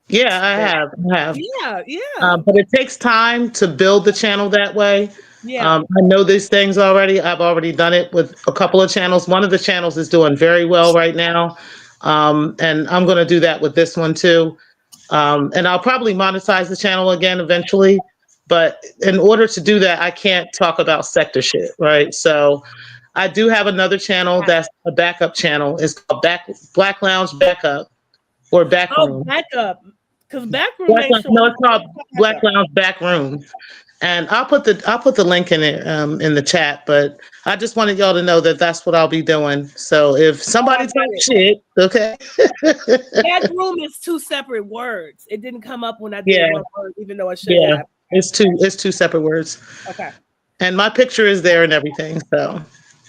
yeah, Thank I have. Yeah, yeah, But it takes time to build the channel that way. yeah. I know these things already. I've already done it with a couple of channels. One of the channels is doing very well right now. And I'm going to do that with this one too. And I'll probably monetize the channel again eventually. But in order to do that, I can't talk about sector shit, right? So I do have another channel that's a backup channel. It's called Black Lounge Backup or Oh, Backroom. backup. Because backroom ain't showing No, up it's on called my Black backup. Lounge Back Room. And I'll put the link in it in the chat. But I just wanted y'all to know that that's what I'll be doing. So if Oh, I somebody got talks it. shit, okay, Backroom is two separate words. It didn't come up when I did yeah, one word, even though it should yeah, have. it's two separate words, Okay. and my picture is there and everything. So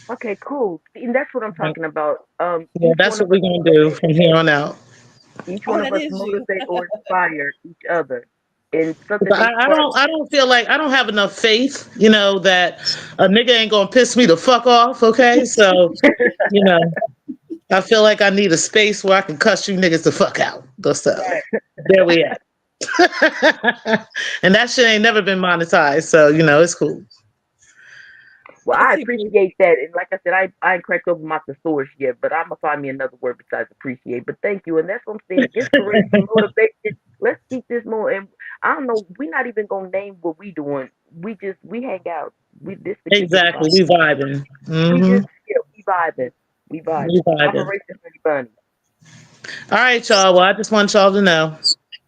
Okay, cool. And that's what I'm talking about. yeah, Each that's one what of us we're gonna do motivate. from here on out. Each Oh, one of that us is you. motivate or inspire each other in something they spark. I don't feel like I don't have enough faith, that a nigga ain't gonna piss me the fuck off. Okay, so you know. I feel like I need a space where I can cuss you niggas the fuck out. So Right. there we at. And that shit ain't never been monetized, so it's cool. Well, Thanks, I T-Free. appreciate that, and like I said, I ain't cracked open my thesaurus yet, but I'm gonna find me another word besides appreciate. But thank you, and that's what I'm saying. Inspiration, motivation. Let's keep this more. And I don't know, we're not even gonna name what we doing. We hang out. We this the kicking Exactly. spot. We vibing. We just Mm-hmm. yeah, we vibing. We We vibing. vibing. Operation Honey Bunny. All right, y'all. Well, I just want y'all to know.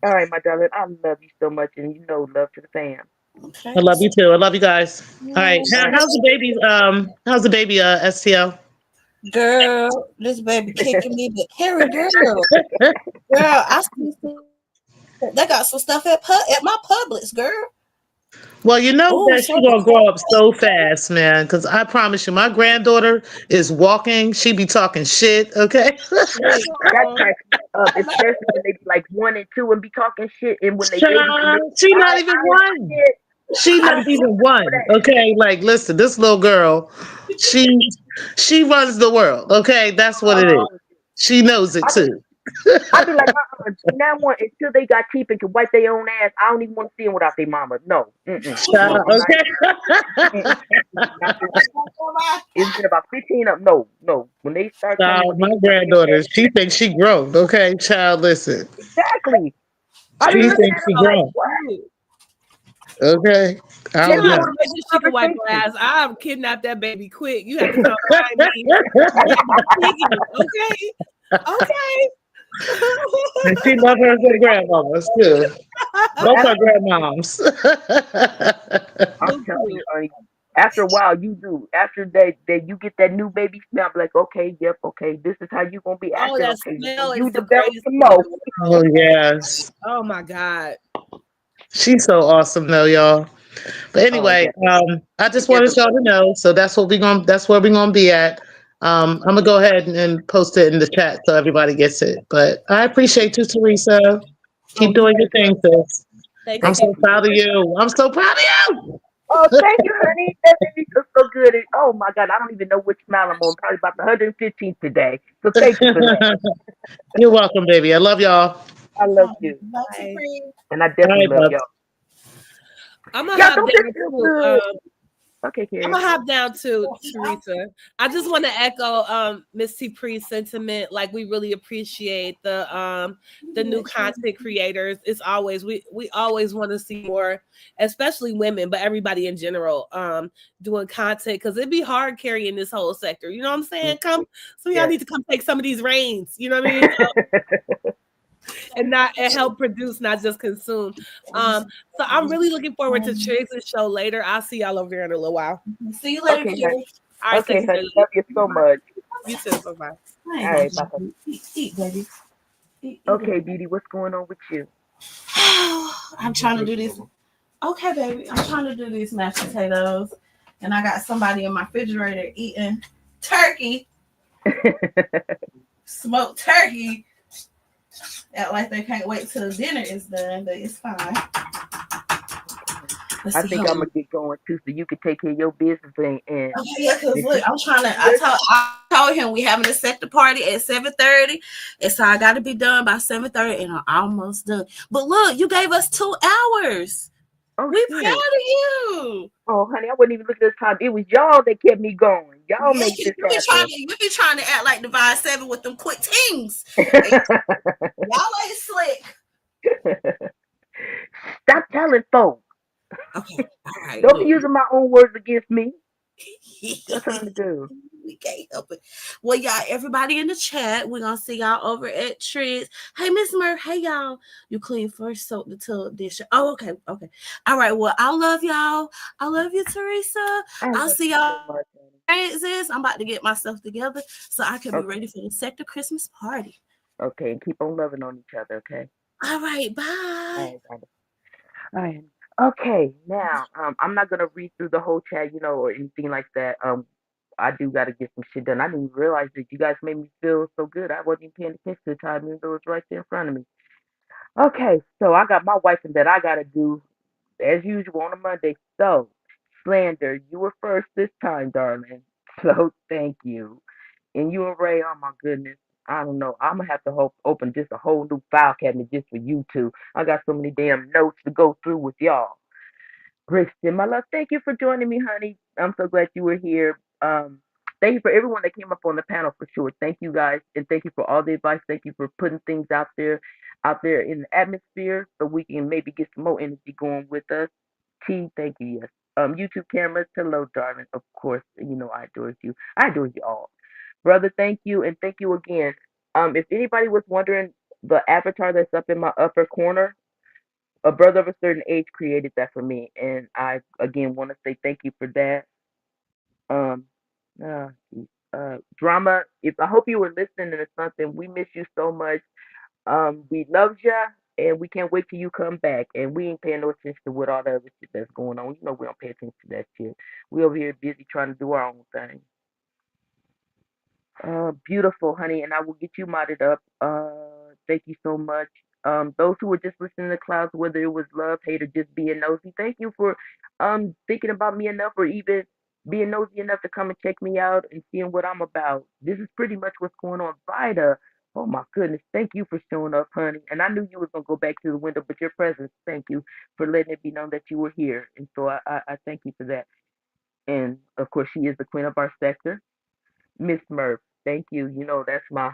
All right, my darling, I love you so much, and love to the fam. I Okay. love you too. I love you guys. All right. All right. How's the baby STL? Girl, this baby kicking me, but Harry, girl, I see they got some stuff at my Publix, girl. Well, you know Oh, that so she gonna grow up so fast, man. Because I promise you, my granddaughter is walking. She be talking shit. Okay. That Oh, cracks me up, especially when they be like 1 and 2 and be talking shit, and when they baby come in, Child, she not I even ain't one. shit. She I not be even waiting for one. that. Okay, like listen, this little girl, she she runs the world. Okay, that's what it is. Oh, She knows it I be, too. I be like, now one until they got teeth and can wipe their own ass. I don't even want to see them without their mama. No, Child, no, I'm not. okay. Not doing it. It's been about 15 up. No, no. When they start coming Child, with my these stuff in their granddaughter, ass, she thinks she grown. Okay, child, listen. exactly. I be She looking thinks at she them like, grown. what? Okay, I she Then don't we gonna go have know. to to wait make till she can wipe her conversation. ass. I'll kidnap that baby quick. You have to come find me. That baby kicking. Okay. Okay. And she love her good grandmamas too. But Both her after grandmoms. I'm So telling you, cute. honey, after a while, you do. After that you get that new baby smell. I'm like, okay, yep, okay, this is how you gonna be Oh, acting. that Okay, smell you is the develop greatest some thing in more. the Oh world. yes. Oh my God. She's so awesome though, y'all. But Oh anyway, yeah, I we just together. wanted y'all to know. So that's where we're gonna be at. I'm gonna go ahead and post it in the chat so everybody gets it. But I appreciate you, Teresa. Oh, Keep you doing your as thing, well. sis. Thanks, I'm Thank you so so T-Free. proud of much. you. I'm so proud of Oh, thank you, honey. That made me feel so good. And, oh my God, I don't even know which smile I'm on. Probably about the 115th today. So thank you for that. you. You're welcome, baby. I love y'all. I love you, Multi Bye. free. and I All definitely right, love bub. y'all. I'm gonna Y'all hop don't this down feel too. good. Okay, I'm Carrie. gonna hop down to Teresa. I just want to echo Miss T Pre's sentiment. Like we really appreciate the new content creators. It's always we always want to see more, especially women, but everybody in general doing content because it'd be hard carrying this whole sector. You know what I'm saying? Come, some of y'all Yes. need to come take some of these reins. You know what I mean? And not and help produce, not just consume. So I'm really looking forward to Trix's show later. I'll see y'all over there in a little while. See you later, Okay, kid. honey. All right, Okay, sexy honey. Love you so much. You too. Bye bye. I All ain't gonna right, bye. eat, baby. Eat Okay, it. Beauty, what's going on with you? I'm trying to do this. Okay, baby. I'm trying to do these mashed potatoes, and I got somebody in my refrigerator eating turkey, smoked turkey. Act like they can't wait till dinner is done, but it's fine. Let's I see. think Hold I'm on. gonna get going too, so you can take care of your business and Okay, yeah, cause and look, keep I'm trying to. good. I told him we having a sector party at 7:30, and so I got to be done by 7:30, and I'm almost done. But look, you gave us 2 hours. Oh We proud shit. of you. Oh honey, I wasn't even looking at this time. It was y'all that kept me going. Y'all Yeah, made this happen. you be trying to act like Divine Seven with them quick things. Y'all ain't slick. Stop telling folks. Okay, all right, Don't be look. using my own words against me. What trying to do? We can't help it. Well, y'all, everybody in the chat, we're gonna see y'all over at Trix. Hey, Miss Murph. Hey, y'all. You clean first, soak the tub dish. Oh, okay, okay. All right. Well, I love y'all. I love you, Teresa. I I'll love see you y'all. so much, honey. Francis. I'm about to get myself together so I can be Okay. ready for the sector Christmas party. Okay, and keep on loving on each other, okay? All right. Bye. All right, all right. Okay, now I'm not gonna read through the whole chat, or anything like that. I do gotta get some shit done. I didn't even realize that you guys made me feel so good. I wasn't even paying attention to the time, even though it's right there in front of me. Okay, so I got my wife and that I gotta do as usual on a Monday. So, slander, you were first this time, darling. So thank you. And you and Ray, oh my goodness. I don't know. I'm gonna have to open just a whole new file cabinet just for you two. I got so many damn notes to go through with y'all. Kristen, my love, thank you for joining me, honey. I'm so glad you were here. Thank you for everyone that came up on the panel for sure. Thank you guys, and thank you for all the advice. Thank you for putting things out there in the atmosphere, so we can maybe get some more energy going with us. T, thank you. Yes. YouTube cameras, hello, darling. Of course, I adore you. I adore you all, brother. Thank you, and thank you again. If anybody was wondering, the avatar that's up in my upper corner, a brother of a certain age created that for me, and I again want to say thank you for that. Um, geez, drama. If I hope you were listening to something, we miss you so much. We love ya, and we can't wait till you come back. And we ain't paying no attention to what all the other shit that's going on. We don't pay attention to that shit. We over here busy trying to do our own thing. Beautiful, honey, and I will get you modded up. Thank you so much. Those who were just listening to clouds, whether it was love, hate, or just being nosy, thank you for thinking about me enough, or even being nosy enough to come and check me out and seeing what I'm about. This is pretty much what's going on. Vida, oh my goodness, thank you for showing up, honey. And I knew you was gonna go back to the window, but your presence, thank you for letting it be known that you were here, and so I thank you for that. And of course, she is the queen of our sector. Miss Murph, thank you. That's my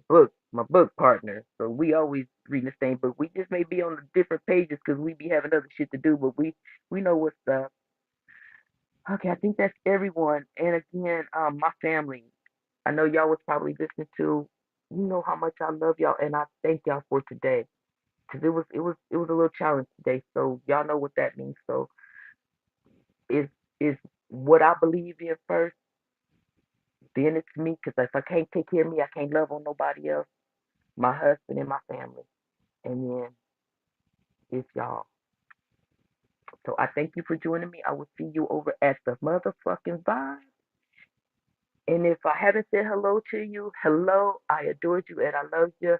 book partner. So we always read the same book. We just may be on the different pages because we be having other shit to do, but we know what's up. Okay, I think that's everyone. And again, my family. I know y'all was probably listening to. You know how much I love y'all, and I thank y'all for today because it was a little challenge today. So y'all know what that means. So is what I believe in first. Then it's me, because if I can't take care of me, I can't love on nobody else. My husband and my family. And then it's y'all. So I thank you for joining me. I will see you over at the motherfucking Vibe. And if I haven't said hello to you, hello. I adored you and I love you.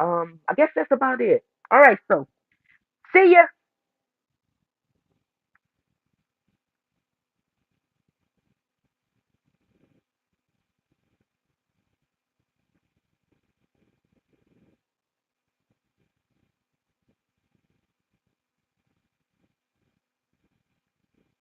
I guess that's about it. All right, so see ya.